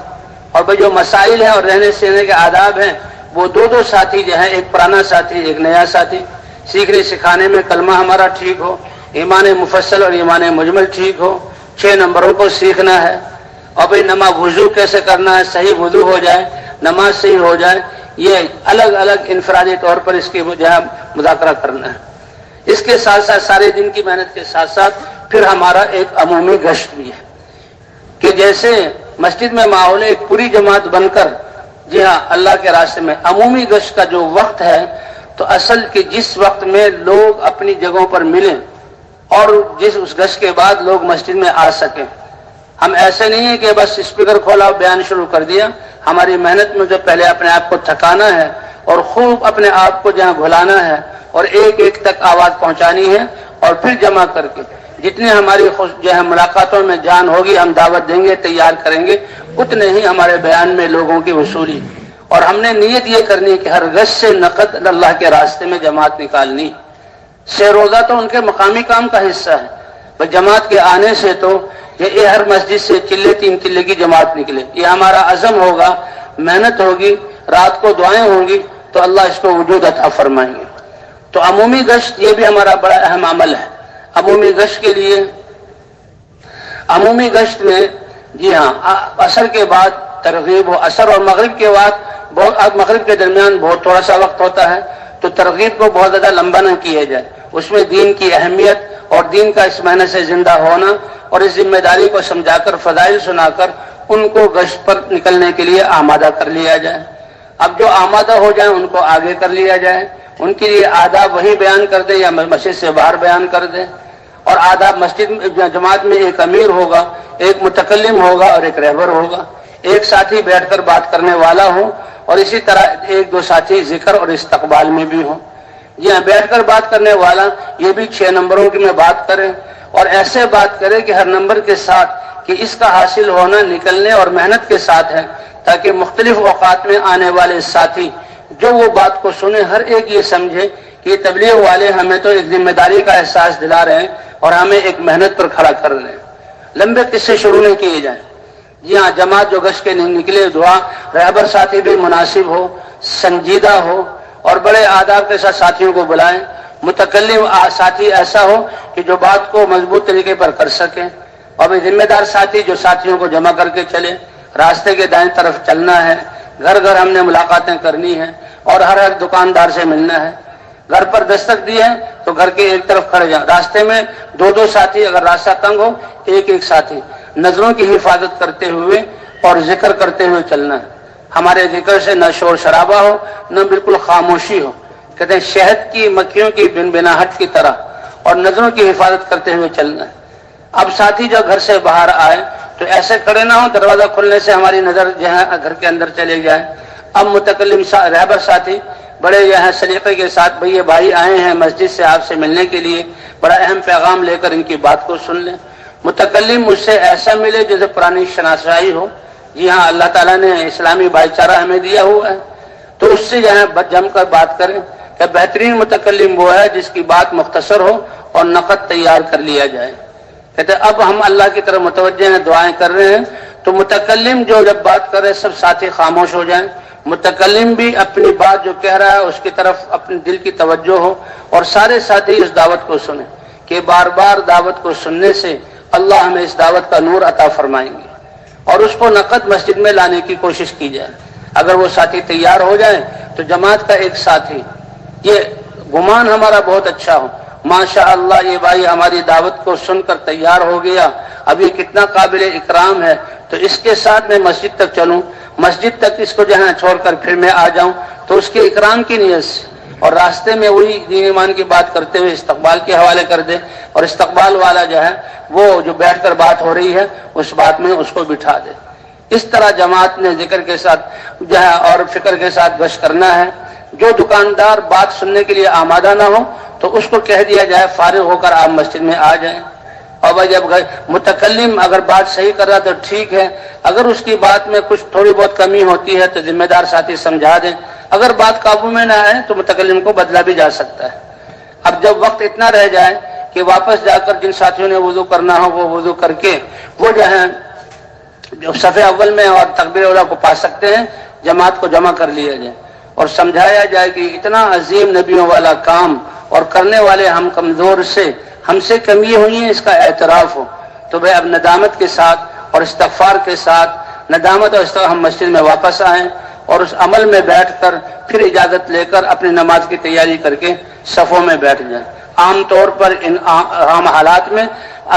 اور بھائی جو مسائل ہیں اور رہنے سہنے کے آداب ہیں وہ 2 ساتھی جو ہیں، ایک پرانا ساتھی ایک نیا ساتھی، سیکھنے سکھانے میں کلمہ ہمارا ٹھیک ہو، ایمان مفصل اور ایمان مجمل ٹھیک ہو، 6 نمبروں کو سیکھنا ہے، اور بھائی نماز وضو کیسے کرنا ہے، صحیح وضو ہو جائے، نماز صحیح ہو جائے، یہ الگ الگ انفرادی طور پر اس کی جہاں مذاکرہ کرنا ہے۔ اس کے ساتھ ساتھ سارے دن کی محنت کے ساتھ ساتھ پھر ہمارا ایک عمومی گشت بھی ہے کہ جیسے مسجد میں ماحول ایک پوری جماعت بن کر جی ہاں اللہ کے راستے میں عمومی گشت کا جو وقت ہے، تو اصل کہ جس وقت میں لوگ اپنی جگہوں پر ملیں اور اس گشت کے بعد لوگ مسجد میں آ سکیں۔ ہم ایسے نہیں ہیں کہ بس اسپیکر کھولا بیان شروع کر دیا، ہماری محنت میں جو پہلے اپنے آپ کو تھکانا ہے اور خوب اپنے آپ کو جہاں گھلانا ہے اور ایک تک آواز پہنچانی ہے، اور پھر جمع کر کے جتنے ہماری جو ہے ملاقاتوں میں جان ہوگی ہم دعوت دیں گے، تیار کریں گے، اتنے ہی ہمارے بیان میں لوگوں کی وصولی۔ اور ہم نے نیت یہ کرنی ہے کہ ہر گز سے نقد اللہ کے راستے میں جماعت نکالنی۔ 6 روزہ تو ان کے مقامی کام کا حصہ ہے، بس جماعت کے آنے سے تو یہ ہر مسجد سے 3 چلے کی جماعت نکلے، یہ ہمارا عزم ہوگا، محنت ہوگی، رات کو دعائیں ہوں گی تو اللہ اس کو وجود عطا فرمائیں گے۔ تو عمومی گشت یہ بھی ہمارا بڑا اہم عمل ہے۔ عمومی گشت کے لیے، عمومی گشت میں جی ہاں عصر کے بعد ترغیب ہو، عصر اور مغرب کے بعد مغرب کے درمیان بہت تھوڑا سا وقت ہوتا ہے، تو ترغیب کو بہت زیادہ لمبا نہ کیا جائے، اس میں دین کی اہمیت اور دین کا اس معنی سے زندہ ہونا اور اس ذمہ داری کو سمجھا کر فضائل سنا کر ان کو گشت پر نکلنے کے لیے آمادہ کر لیا جائے۔ اب جو آمادہ ہو جائیں ان کو آگے کر لیا جائے، ان کے لیے آداب وہی بیان کر دیں یا مسجد سے باہر بیان کر دیں، اور آداب مسجد جماعت میں ایک امیر ہوگا، ایک متکلم ہوگا اور ایک رہبر ہوگا، ایک ساتھی بیٹھ کر بات کرنے والا ہو، اور اسی طرح 1-2 ساتھی ذکر اور استقبال میں بھی ہوں۔ جی ہاں، بیٹھ کر بات کرنے والا یہ بھی 6 نمبروں کی میں بات کرے، اور ایسے بات کرے کہ ہر نمبر کے ساتھ کہ اس کا حاصل ہونا نکلنے اور محنت کے ساتھ ہے، تاکہ مختلف اوقات میں آنے والے ساتھی جو وہ بات کو سنے ہر ایک یہ سمجھے کہ تبلیغ والے ہمیں تو ایک ذمہ داری کا احساس دلا رہے ہیں، اور ہمیں ایک محنت پر کھڑا کر لیں. لمبے قصے شروع نہیں کیے جائیں. جی ہاں، جماعت جو گشت کے نکلے، دعا رہبر ساتھی بھی مناسب ہو، سنجیدہ ہو اور بڑے آداب کے ساتھ ساتھیوں کو بلائیں. متکلم ساتھی ایسا ہو کہ جو بات کو مضبوط طریقے پر کر سکے، اور بھی ذمہ دار ساتھی جو ساتھیوں کو جمع کر کے چلے. راستے کے دائیں طرف چلنا ہے، گھر گھر ہم نے ملاقاتیں کرنی ہیں اور ہر دکاندار سے ملنا ہے. گھر پر دستک دی ہے تو گھر کے ایک طرف کھڑے جائیں. راستے میں دو ساتھی، اگر راستہ تنگ ہو ایک ساتھی. نظروں کی حفاظت کرتے ہوئے اور ذکر کرتے ہوئے چلنا ہے. ہمارے ذکر سے نہ شور شرابہ ہو نہ بالکل خاموشی ہو. کہتے ہیں شہد کی مکھیوں کی بنبناہٹ کی طرح، اور نظروں کی حفاظت کرتے ہوئے چلنا ہے. اب ساتھی جب گھر سے باہر آئے تو ایسے کھڑے نہ ہو دروازہ کھلنے سے ہماری نظر جو ہے گھر کے اندر چلے جائے. اب متکلم رہبر ساتھی بڑے جو ہے سلیقے کے ساتھ، بھئی یہ بھائی آئے ہیں مسجد سے آپ سے ملنے کے لیے، بڑا اہم پیغام لے کر ان کی بات کو سن لیں. متکلم مجھ سے ایسا ملے جیسے پرانی شناسائی ہو. جی ہاں، اللہ تعالیٰ نے اسلامی بھائی چارہ ہمیں دیا ہوا ہے، تو اس سے جو ہے جم کر بات کریں. کہ بہترین متکلم وہ ہے جس کی بات مختصر ہو اور نقد تیار کر لیا جائے. کہتے اب ہم اللہ کی طرف متوجہ ہیں، دعائیں کر رہے ہیں، تو متکلم جو جب بات کرے سب ساتھی خاموش ہو جائیں. متکلم بھی اپنی بات جو کہہ رہا ہے اس کی طرف اپنے دل کی توجہ ہو، اور سارے ساتھی اس دعوت کو سنیں کہ بار بار دعوت کو سننے سے اللہ ہمیں اس دعوت کا نور عطا فرمائیں گے. اور اس کو نقد مسجد میں لانے کی کوشش کی جائے. اگر وہ ساتھی تیار ہو جائیں تو جماعت کا ایک ساتھی، یہ گمان ہمارا بہت اچھا ہو، ماشاء اللہ یہ بھائی ہماری دعوت کو سن کر تیار ہو گیا، اب یہ کتنا قابل اکرام ہے، تو اس کے ساتھ میں مسجد تک چلوں، مسجد تک اس کو جہاں چھوڑ کر پھر میں آ جاؤں، تو اس کے اکرام کی نیت سے. اور راستے میں وہی دین ایمان کی بات کرتے ہوئے استقبال کے حوالے کر دے، اور استقبال والا جو ہے وہ جو بیٹھ کر بات ہو رہی ہے اس بات میں اس کو بٹھا دے. اس طرح جماعت نے ذکر کے ساتھ جو ہے اور فکر کے ساتھ گشت کرنا ہے. جو دکاندار بات سننے کے لیے آمادہ نہ ہو تو اس کو کہہ دیا جائے فارغ ہو کر آپ مسجد میں آ جائیں. اور بھائی جب متکلم اگر بات صحیح کر رہا تو ٹھیک ہے، اگر اس کی بات میں کچھ تھوڑی بہت کمی ہوتی ہے تو ذمہ دار ساتھی سمجھا دیں. اگر بات قابو میں نہ آئے تو متکلم کو بدلا بھی جا سکتا ہے. اب جب وقت اتنا رہ جائے کہ واپس جا کر جن ساتھیوں نے وضو کرنا ہو وہ وضو کر کے وہ جو ہے جو صف اول میں اور تکبیر اولیٰ کو پا سکتے ہیں، جماعت کو جمع کر لیا جائے اور سمجھایا جائے کہ اتنا عظیم نبیوں والا کام اور کرنے والے ہم کمزور سے ہم سے کمی ہوئی ہیں، اس کا اعتراف ہو. تو بھائی اب ندامت کے ساتھ اور استغفار کے ساتھ ندامت اور استغفار ہم مسجد میں واپس آئیں اور اس عمل میں بیٹھ کر پھر اجازت لے کر اپنی نماز کی تیاری کر کے صفوں میں بیٹھ جائیں. عام طور پر ان عام حالات میں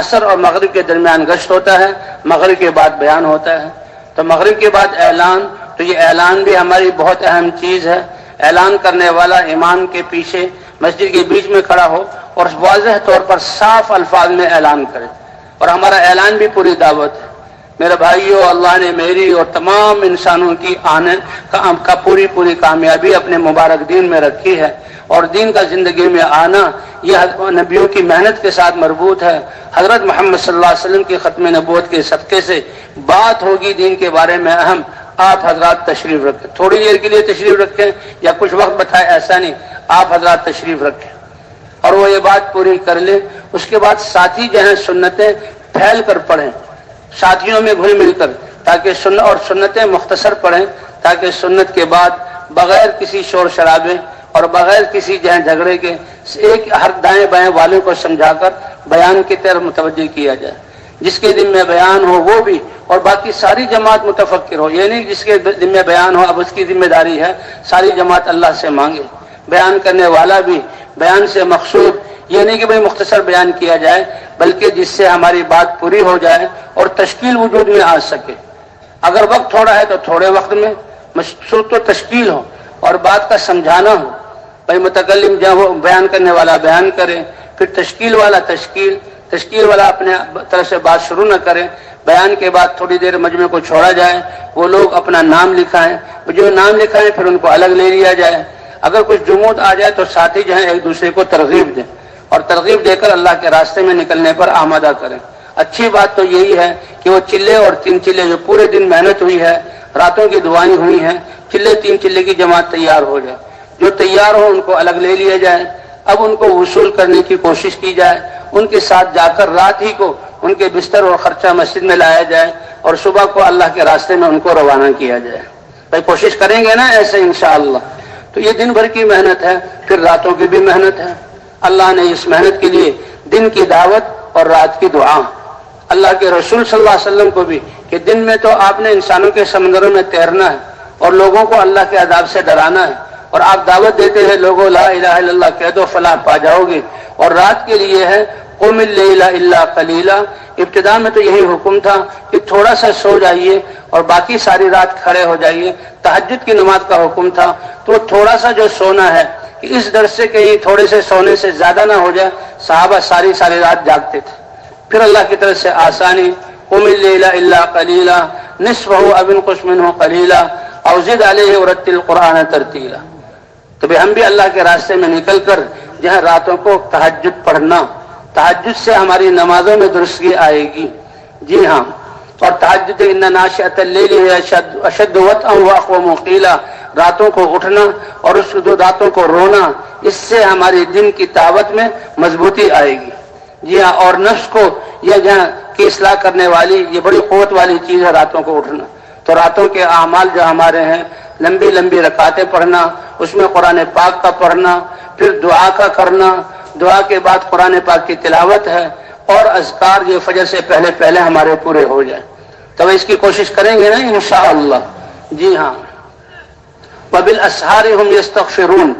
عصر اور مغرب کے درمیان گشت ہوتا ہے، مغرب کے بعد بیان ہوتا ہے. تو مغرب کے بعد اعلان، تو یہ اعلان بھی ہماری بہت اہم چیز ہے. اعلان کرنے والا امام کے پیچھے مسجد کے بیچ میں کھڑا ہو اور واضح طور پر صاف الفاظ میں اعلان کرے. اور ہمارا اعلان بھی پوری دعوت ہے. میرے بھائیوں، اللہ نے میری اور تمام انسانوں کی آنے کا پوری کامیابی اپنے مبارک دین میں رکھی ہے، اور دین کا زندگی میں آنا یہ نبیوں کی محنت کے ساتھ مربوط ہے. حضرت محمد صلی اللہ علیہ وسلم کی ختم نبوت کے صدقے سے بات ہوگی دین کے بارے میں اہم. آپ حضرات تشریف رکھیں، تھوڑی دیر کے لیے تشریف رکھیں یا کچھ وقت بتائے، ایسا نہیں، آپ حضرات تشریف رکھیں اور وہ یہ بات پوری کر لیں. اس کے بعد ساتھی جو ہیں سنتیں پھیل کر پڑھیں، ساتھیوں میں گھل مل کر، تاکہ سنتیں مختصر پڑھیں، تاکہ سنت کے بعد بغیر کسی شور شرابے اور بغیر کسی جھگڑے کے ایک ہر دائیں بائیں والوں کو سمجھا کر بیان کی طرف متوجہ کیا جائے. جس کے ذمہ بیان ہو وہ بھی، اور باقی ساری جماعت متفکر ہو. یہ نہیں جس کے ذمہ بیان ہو اب اس کی ذمہ داری ہے ساری جماعت اللہ سے مانگے. بیان کرنے والا بھی بیان سے مقصود یہ نہیں کہ بھئی مختصر بیان کیا جائے، بلکہ جس سے ہماری بات پوری ہو جائے اور تشکیل وجود میں آ سکے. اگر وقت تھوڑا ہے تو تھوڑے وقت میں مقصود تو تشکیل ہو اور بات کا سمجھانا ہو. بھئی متکلم جب وہ بیان کرنے والا بیان کرے، پھر تشکیل والا اپنے طرف سے بات شروع نہ کرے. بیان کے بعد تھوڑی دیر مجمع کو چھوڑا جائے، وہ لوگ اپنا نام لکھائیں، جو نام لکھائیں پھر ان کو الگ لے لیا جائے. اگر کچھ جمود آ جائے تو ساتھی جو ہیں ایک دوسرے کو ترغیب دیں اور ترغیب دے کر اللہ کے راستے میں نکلنے پر آمادہ کریں. اچھی بات تو یہی ہے کہ وہ چلے اور 3 چلے جو پورے دن محنت ہوئی ہے، راتوں کی دعائیں ہوئی ہیں، چلے 3 چلے کی جماعت تیار ہو جائے. جو تیار ہو ان کو الگ لے لیا جائے. اب ان کو وصول کرنے کی کوشش کی جائے، ان کے ساتھ جا کر رات ہی کو ان کے بستر اور خرچہ مسجد میں لایا جائے اور صبح کو اللہ کے راستے میں ان کو روانہ کیا جائے۔ بھائی کوشش کریں گے نا ایسے انشاءاللہ؟ تو یہ دن بھر کی محنت ہے، پھر راتوں کی بھی محنت ہے۔ اللہ نے اس محنت کے لیے دن کی دعوت اور رات کی دعا، اللہ کے رسول صلی اللہ علیہ وسلم کو بھی کہ دن میں تو آپ نے انسانوں کے سمندروں میں تیرنا ہے اور لوگوں کو اللہ کے عذاب سے ڈرانا ہے، اور آپ دعوت دیتے ہیں لوگوں لا الہ الا اللہ کہہ دو فلاح پا جاؤ گے، اور رات کے لیے ہے قم اللیل الا قلیلا۔ ابتدا میں تو یہی حکم تھا کہ تھوڑا سا سو جائیے اور باقی ساری رات کھڑے ہو جائیے، تہجد کی نماز کا حکم تھا، تو تھوڑا سا جو سونا ہے کہ اس ڈر سے کہ یہ تھوڑے سے سونے سے زیادہ نہ ہو جائے، صحابہ ساری رات جاگتے تھے۔ پھر اللہ کی طرف سے آسانی، قم اللیل الا قلیلا نصفہ او انقص منہ قلیلا او زد علیہ ورتل القرآن ترتیلا۔ تو ہم بھی اللہ کے راستے میں نکل کر جہاں راتوں کو تہجد پڑھنا، تہجد سے ہماری نمازوں میں درستگی آئے گی۔ جی ہاں، اور تہجد ان ناشئۃ اللیل اشد وطئا واقوم قیلا، راتوں کو اٹھنا اور اس راتوں کو رونا، اس سے ہماری دن کی دعوت میں مضبوطی آئے گی۔ جی ہاں، اور نفس کو یہ جہاں کی اصلاح کرنے والی یہ بڑی قوت والی چیز ہے راتوں کو اٹھنا۔ تو راتوں کے اعمال جو ہمارے ہیں، لمبی لمبی رکعتیں پڑھنا، اس میں قرآن پاک کا پڑھنا، پھر دعا کا کرنا، دعا کے بعد قرآن پاک کی تلاوت ہے، اور اذکار جو فجر سے پہلے پہلے ہمارے پورے ہو جائیں۔ تو اس کی کوشش کریں گے نا انشاءاللہ؟ جی ہاں، وبالاسحار هم يستغفرون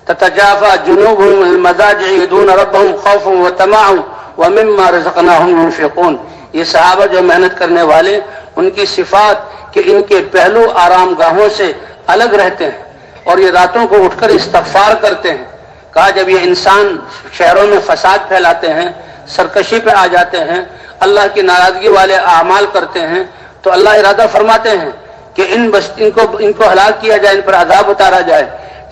تتجافى جنوبهم المضاجع يدعون ربهم خوفا وطمعا ومما رزقناهم ينفقون۔ یہ صحابہ جو محنت کرنے والے، ان کی صفات کہ ان کے پہلو آرام گاہوں سے الگ رہتے ہیں اور یہ راتوں کو اٹھ کر استغفار کرتے ہیں۔ کہا جب یہ انسان شہروں میں فساد پھیلاتے ہیں، سرکشی پہ آ جاتے ہیں، اللہ کی ناراضگی والے اعمال کرتے ہیں، تو اللہ ارادہ فرماتے ہیں کہ ان کو ہلاک کیا جائے، ان پر عذاب اتارا جائے،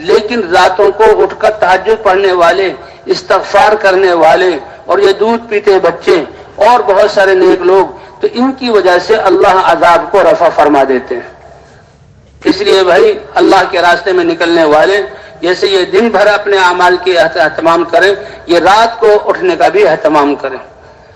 لیکن راتوں کو اٹھ کر تہجد پڑھنے والے، استغفار کرنے والے، اور یہ دودھ پیتے بچے اور بہت سارے نیک لوگ، تو ان کی وجہ سے اللہ عذاب کو رفع فرما دیتے ہیں۔ اس لیے بھائی اللہ کے راستے میں نکلنے والے جیسے یہ دن بھر اپنے اعمال کے اہتمام کریں، یہ رات کو اٹھنے کا بھی اہتمام کریں،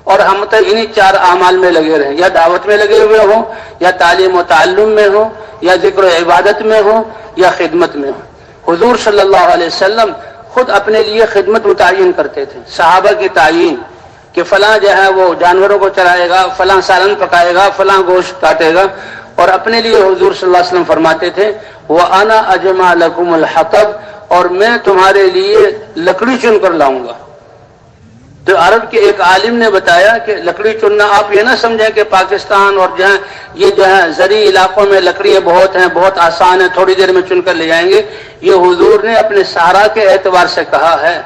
اور ہم تو انہی 4 اعمال میں لگے رہیں، یا دعوت میں لگے ہوئے ہوں، یا تعلیم و تعلم میں ہوں، یا ذکر و عبادت میں ہوں، یا خدمت میں ہوں۔ حضور صلی اللہ علیہ وسلم خود اپنے لیے خدمت متعین کرتے تھے، صحابہ کی تعیین کہ فلاں جو ہے وہ جانوروں کو چرائے گا، فلاں سالن پکائے گا، فلاں گوشت کاٹے گا، اور اپنے لیے حضور صلی اللہ علیہ وسلم فرماتے تھے وَأَنَا أَجْمَعُ لَكُمُ الْحَطَبَ، اور میں تمہارے لیے لکڑی چن کر لاؤں گا۔ تو عرب کے ایک عالم نے بتایا کہ لکڑی چننا آپ یہ نہ سمجھیں کہ پاکستان اور جہاں یہ جو ہے زرعی علاقوں میں لکڑیاں بہت ہیں، بہت آسان ہے، تھوڑی دیر میں چن کر لے جائیں گے۔ یہ حضور نے اپنے صحرا کے اعتبار سے کہا ہے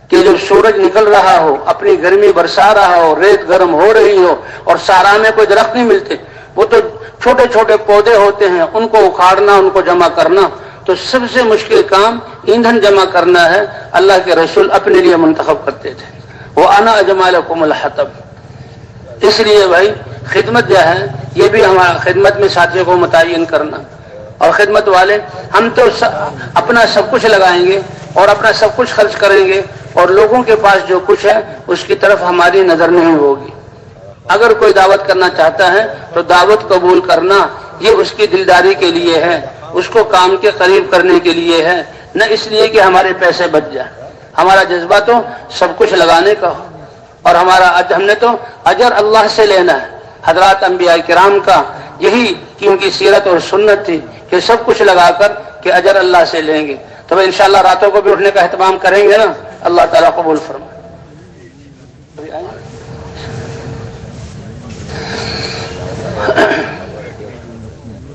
کہ جب سورج نکل رہا ہو، اپنی گرمی برسا رہا ہو، ریت گرم ہو رہی ہو، اور صحرا میں کوئی درخت نہیں ملتے، وہ تو چھوٹے چھوٹے پودے ہوتے ہیں، ان کو اکھاڑنا، ان کو جمع کرنا، تو سب سے مشکل کام ایندھن جمع کرنا ہے۔ اللہ کے رسول اپنے لیے منتخب کرتے تھے وَأَنَا أَجْمَعُ لَكُمُ الْحَطَبَ۔ اس لیے بھائی خدمت جو ہے یہ بھی ہمارا خدمت میں ساتھیوں کو متعین کرنا، اور خدمت والے ہم تو اپنا سب کچھ لگائیں گے اور اپنا سب کچھ خرچ کریں گے، اور لوگوں کے پاس جو کچھ ہے اس کی طرف ہماری نظر نہیں ہوگی۔ اگر کوئی دعوت کرنا چاہتا ہے تو دعوت قبول کرنا یہ اس کی دلداری کے لیے ہے، اس کو کام کے قریب کرنے کے لیے ہے، نہ اس لیے کہ ہمارے پیسے بچ جائیں۔ ہمارا جذبہ تو سب کچھ لگانے کا ہو، اور ہم نے تو اجر اللہ سے لینا ہے۔ حضرات انبیاء کرام کا یہی کہ ان کی سیرت اور سنت تھی کہ سب کچھ لگا کر کہ اجر اللہ سے لیں گے۔ تو انشاءاللہ راتوں کو بھی اٹھنے کا اہتمام کریں گے نا، اللہ تعالیٰ قبول فرمائے۔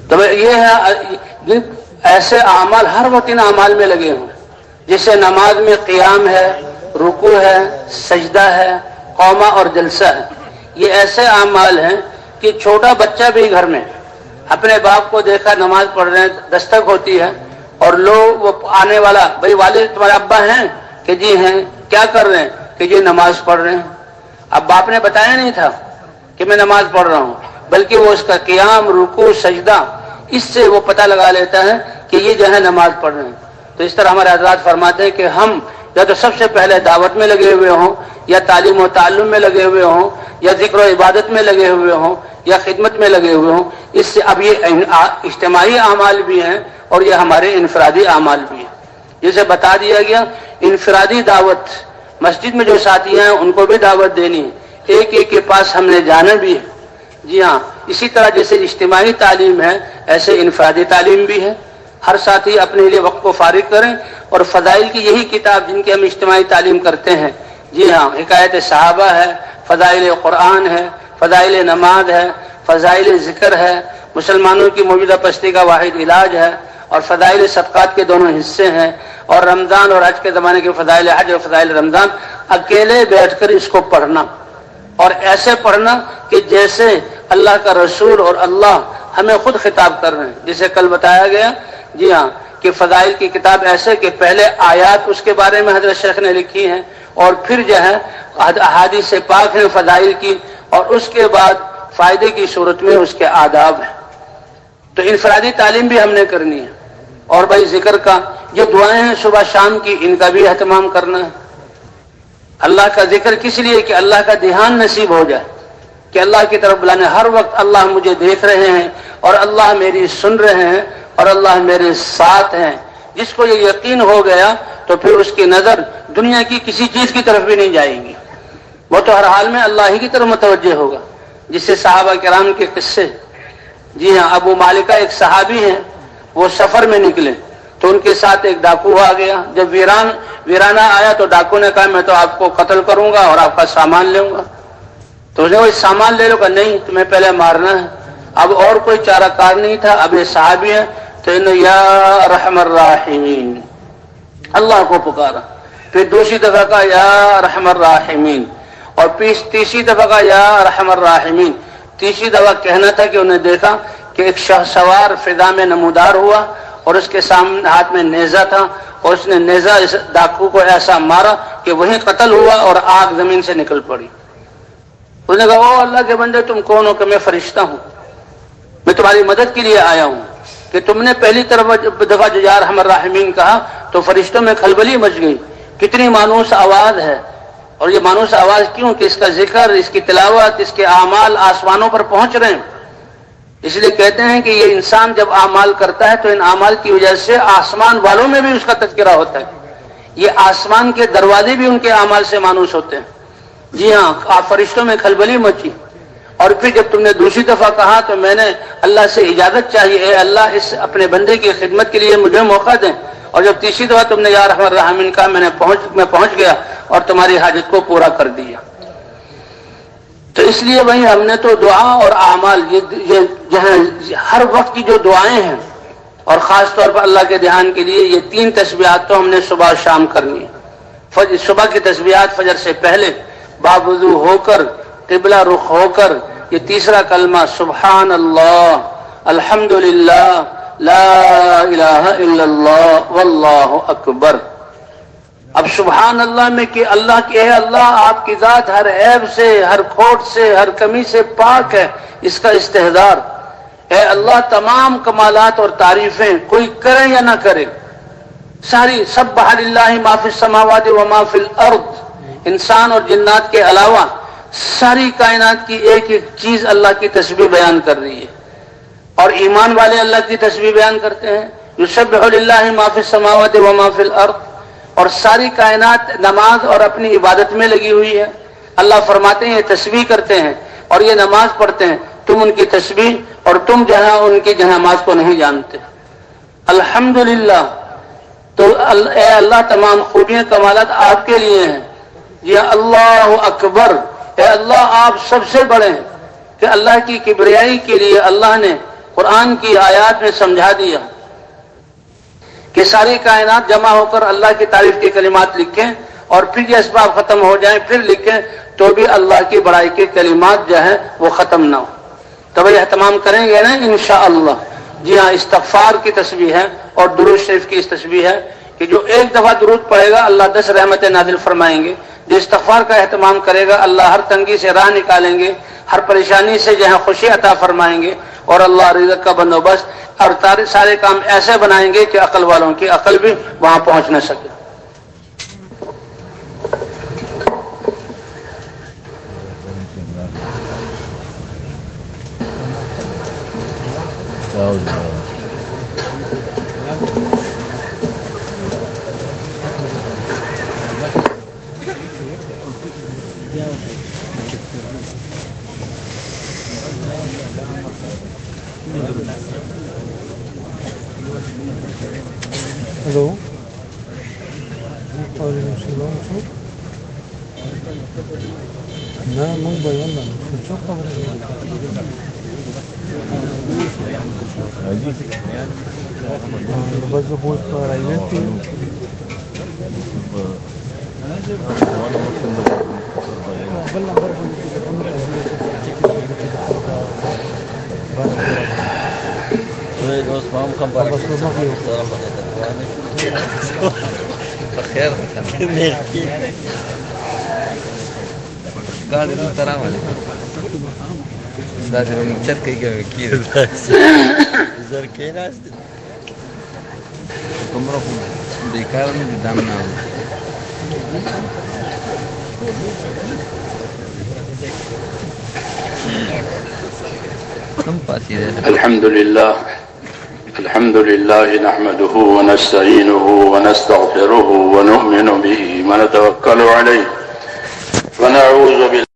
تو یہ ہے ایسے اعمال ہر وقت ان اعمال میں لگے ہوں، جیسے نماز میں قیام ہے، رکوع ہے، سجدہ ہے، قومہ اور جلسہ ہے۔ یہ ایسے اعمال ہیں کہ چھوٹا بچہ بھی گھر میں اپنے باپ کو دیکھا نماز پڑھ رہے ہیں، دستک ہوتی ہے، اور لوگ وہ آنے والا بھائی والد تمہارے ابا ہیں کہ جی ہیں، کیا کر رہے ہیں کہ جی نماز پڑھ رہے ہیں۔ اب باپ نے بتایا نہیں تھا کہ میں نماز پڑھ رہا ہوں، بلکہ وہ اس کا قیام، رکوع، سجدہ، اس سے وہ پتہ لگا لیتا ہے کہ یہ جو ہے نماز پڑھ رہے ہیں۔ تو اس طرح ہمارے حضرات فرماتے ہیں کہ ہم یا تو سب سے پہلے دعوت میں لگے ہوئے ہوں، یا تعلیم و تعلم میں لگے ہوئے ہوں، یا ذکر و عبادت میں لگے ہوئے ہوں، یا خدمت میں لگے ہوئے ہوں۔ اس سے اب یہ اجتماعی اعمال بھی ہیں اور یہ ہمارے انفرادی اعمال بھی ہیں۔ جسے بتا دیا گیا انفرادی دعوت، مسجد میں جو ساتھی ہیں ان کو بھی دعوت دینی ہے، ایک ایک کے پاس ہم نے جانا بھی ہے۔ جی ہاں، اسی طرح جیسے اجتماعی تعلیم ہے ایسے انفرادی تعلیم بھی ہے۔ ہر ساتھی اپنے لیے وقت کو فارغ کریں اور فضائل کی یہی کتاب جن کی ہم اجتماعی تعلیم کرتے ہیں، جی ہاں، حکایت صحابہ ہے، فضائل قرآن ہے، فضائل نماز ہے، فضائل ذکر ہے، مسلمانوں کی موجودہ پستی کا واحد علاج ہے، اور فضائل صدقات کے دونوں حصے ہیں، اور رمضان اور حج کے زمانے کے فضائل حج اور فضائل رمضان، اکیلے بیٹھ کر اس کو پڑھنا، اور ایسے پڑھنا کہ جیسے اللہ کا رسول اور اللہ ہمیں خود خطاب کر رہے ہیں، جسے کل بتایا گیا۔ جی ہاں، کہ فضائل کی کتاب ایسے کہ پہلے آیات اس کے بارے میں حضرت شیخ نے لکھی ہیں، اور پھر جو ہے احادیث پاک ہیں فضائل کی، اور اس کے بعد فائدے کی صورت میں اس کے آداب ہیں۔ تو انفرادی تعلیم بھی ہم نے کرنی ہے، اور بھائی ذکر کا جو دعائیں ہیں صبح شام کی، ان کا بھی اہتمام کرنا ہے۔ اللہ کا ذکر کس لیے کہ اللہ کا دھیان نصیب ہو جائے، کہ اللہ کی طرف بلانے، ہر وقت اللہ مجھے دیکھ رہے ہیں اور اللہ میری سن رہے ہیں اور اللہ میرے ساتھ ہیں۔ جس کو یہ یقین ہو گیا تو پھر اس کی نظر دنیا کی کسی چیز کی طرف بھی نہیں جائے گی، وہ تو ہر حال میں اللہ ہی کی طرف متوجہ ہوگا۔ جس سے صحابہ کرام کے قصے، جی ہاں، ابو مالکہ ایک صحابی ہیں، وہ سفر میں نکلے تو ان کے ساتھ ایک ڈاکو آ گیا۔ جب ویرانہ آیا تو ڈاکو نے کہا میں تو آپ کو قتل کروں گا اور آپ کا سامان لوں گا۔ تو اس نے وہ سامان لے لو، کہ نہیں تمہیں پہلے مارنا ہے۔ اب اور کوئی چارہ کار نہیں تھا، اب یہ صحابی ہیں تو انہوں یا رحم الراحمین اللہ کو پکارا، پھر دوسری دفعہ کہا یا رحم الراحمین، اور تیسری دفعہ کہا یا رحم الراحمین۔ تیسری دفعہ کہنا تھا کہ انہیں دیکھا کہ ایک شہ سوار فضا میں نمودار ہوا اور اس کے سامنے ہاتھ میں نیزہ تھا، اور اس نے نیزہ اس ڈاکو کو ایسا مارا کہ وہیں قتل ہوا اور آگ زمین سے نکل پڑی۔ اس نے کہا او اللہ کے بندے تم کون ہو؟ کہ میں فرشتہ ہوں، میں تمہاری مدد کے لیے آیا ہوں۔ کہ تم نے پہلی دفعہ جو یا رحم الراحمین کہا تو فرشتوں میں کھلبلی مچ گئی، کتنی مانوس آواز ہے، اور یہ مانوس آواز کیوں کہ اس کا ذکر، اس کی تلاوت، اس کے اعمال آسمانوں پر پہنچ رہے ہیں۔ اس لیے کہتے ہیں کہ یہ انسان جب اعمال کرتا ہے تو ان اعمال کی وجہ سے آسمان والوں میں بھی اس کا تذکرہ ہوتا ہے، یہ آسمان کے دروازے بھی ان کے اعمال سے مانوس ہوتے ہیں۔ جی ہاں، آپ فرشتوں میں کھلبلی مچی، اور پھر جب تم نے دوسری دفعہ کہا تو میں نے اللہ سے اجازت چاہیے، اے اللہ اس اپنے بندے کی خدمت کے لیے مجھے موقع دیں، اور جب تیسری دفعہ تم نے یا رحم الرحمین کہا میں پہنچ گیا اور تمہاری حاجت کو پورا کر دیا۔ تو اس لیے وہی ہم نے تو دعا اور اعمال، یہ ہر وقت کی جو دعائیں ہیں، اور خاص طور پر اللہ کے دھیان کے لیے یہ 3 تسبیحات تو ہم نے صبح و شام کرنی ہے۔ صبح کی تسبیحات فجر سے پہلے باوضو ہو کر، قبلہ رخ ہو کر، یہ تیسرا کلمہ سبحان اللہ، الحمدللہ، لا الہ الا اللہ، واللہ اکبر۔ اب سبحان اللہ میں کہ اللہ کی اے اللہ آپ کی ذات ہر عیب سے، ہر کھوٹ سے، ہر کمی سے پاک ہے، اس کا استحضار۔ اے اللہ تمام کمالات اور تعریفیں کوئی کرے یا نہ کرے، ساری سبح للہ ما فی السماوات و ما فی الارض، انسان اور جنات کے علاوہ ساری کائنات کی ایک ایک چیز اللہ کی تسبیح بیان کر رہی ہے، اور ایمان والے اللہ کی تسبیح بیان کرتے ہیں، یسبح للہ ما فی السماوات و ما فی الارض، اور ساری کائنات نماز اور اپنی عبادت میں لگی ہوئی ہے۔ اللہ فرماتے ہیں یہ تسبیح کرتے ہیں اور یہ نماز پڑھتے ہیں، تم ان کی تسبیح اور تم جہاں ان کی جہاں نماز کو نہیں جانتے۔ الحمدللہ، تو اے اللہ تمام خوبیاں کمالات آپ کے لیے ہیں۔ یہ اللہ اکبر، اے اللہ آپ سب سے بڑے ہیں، کہ اللہ کی کبریائی کے لیے اللہ نے قرآن کی آیات میں سمجھا دیا کہ ساری کائنات جمع ہو کر اللہ کی تعریف کے کلمات لکھیں، اور پھر یہ اسباب ختم ہو جائیں پھر لکھیں تو بھی اللہ کی بڑائی کے کلمات جو ہیں وہ ختم نہ ہو۔ تو یہ اہتمام کریں گے نا انشاءاللہ۔ جی ہاں، استغفار کی تسبیح ہے اور درود شریف کی اس تسبیح ہے کہ جو ایک دفعہ درود پڑھے گا اللہ 10 رحمتیں نازل فرمائیں گے، جو استغفار کا اہتمام کرے گا اللہ ہر تنگی سے راہ نکالیں گے، ہر پریشانی سے جہاں خوشی عطا فرمائیں گے، اور اللہ رزق کا بندوبست اور سارے کام ایسے بنائیں گے کہ عقل والوں کی عقل بھی وہاں پہنچ نہ سکے۔ ہلو وعلیکم السلام نہ مونږ بیان نه څه خبره بس زه خو په ایونت کې بل نمبر دوست ما هم کم بارک سلام بخیر نیکی گاڑی رو ترام علیکم دادی رو مچت کئی گئے کی زر کئی ناس دی کم رو بیکار میں دام نہ ہو الحمد لله نحمده ونستعينه ونستغفره ونؤمن به ونتوكل عليه ونعوذ بالله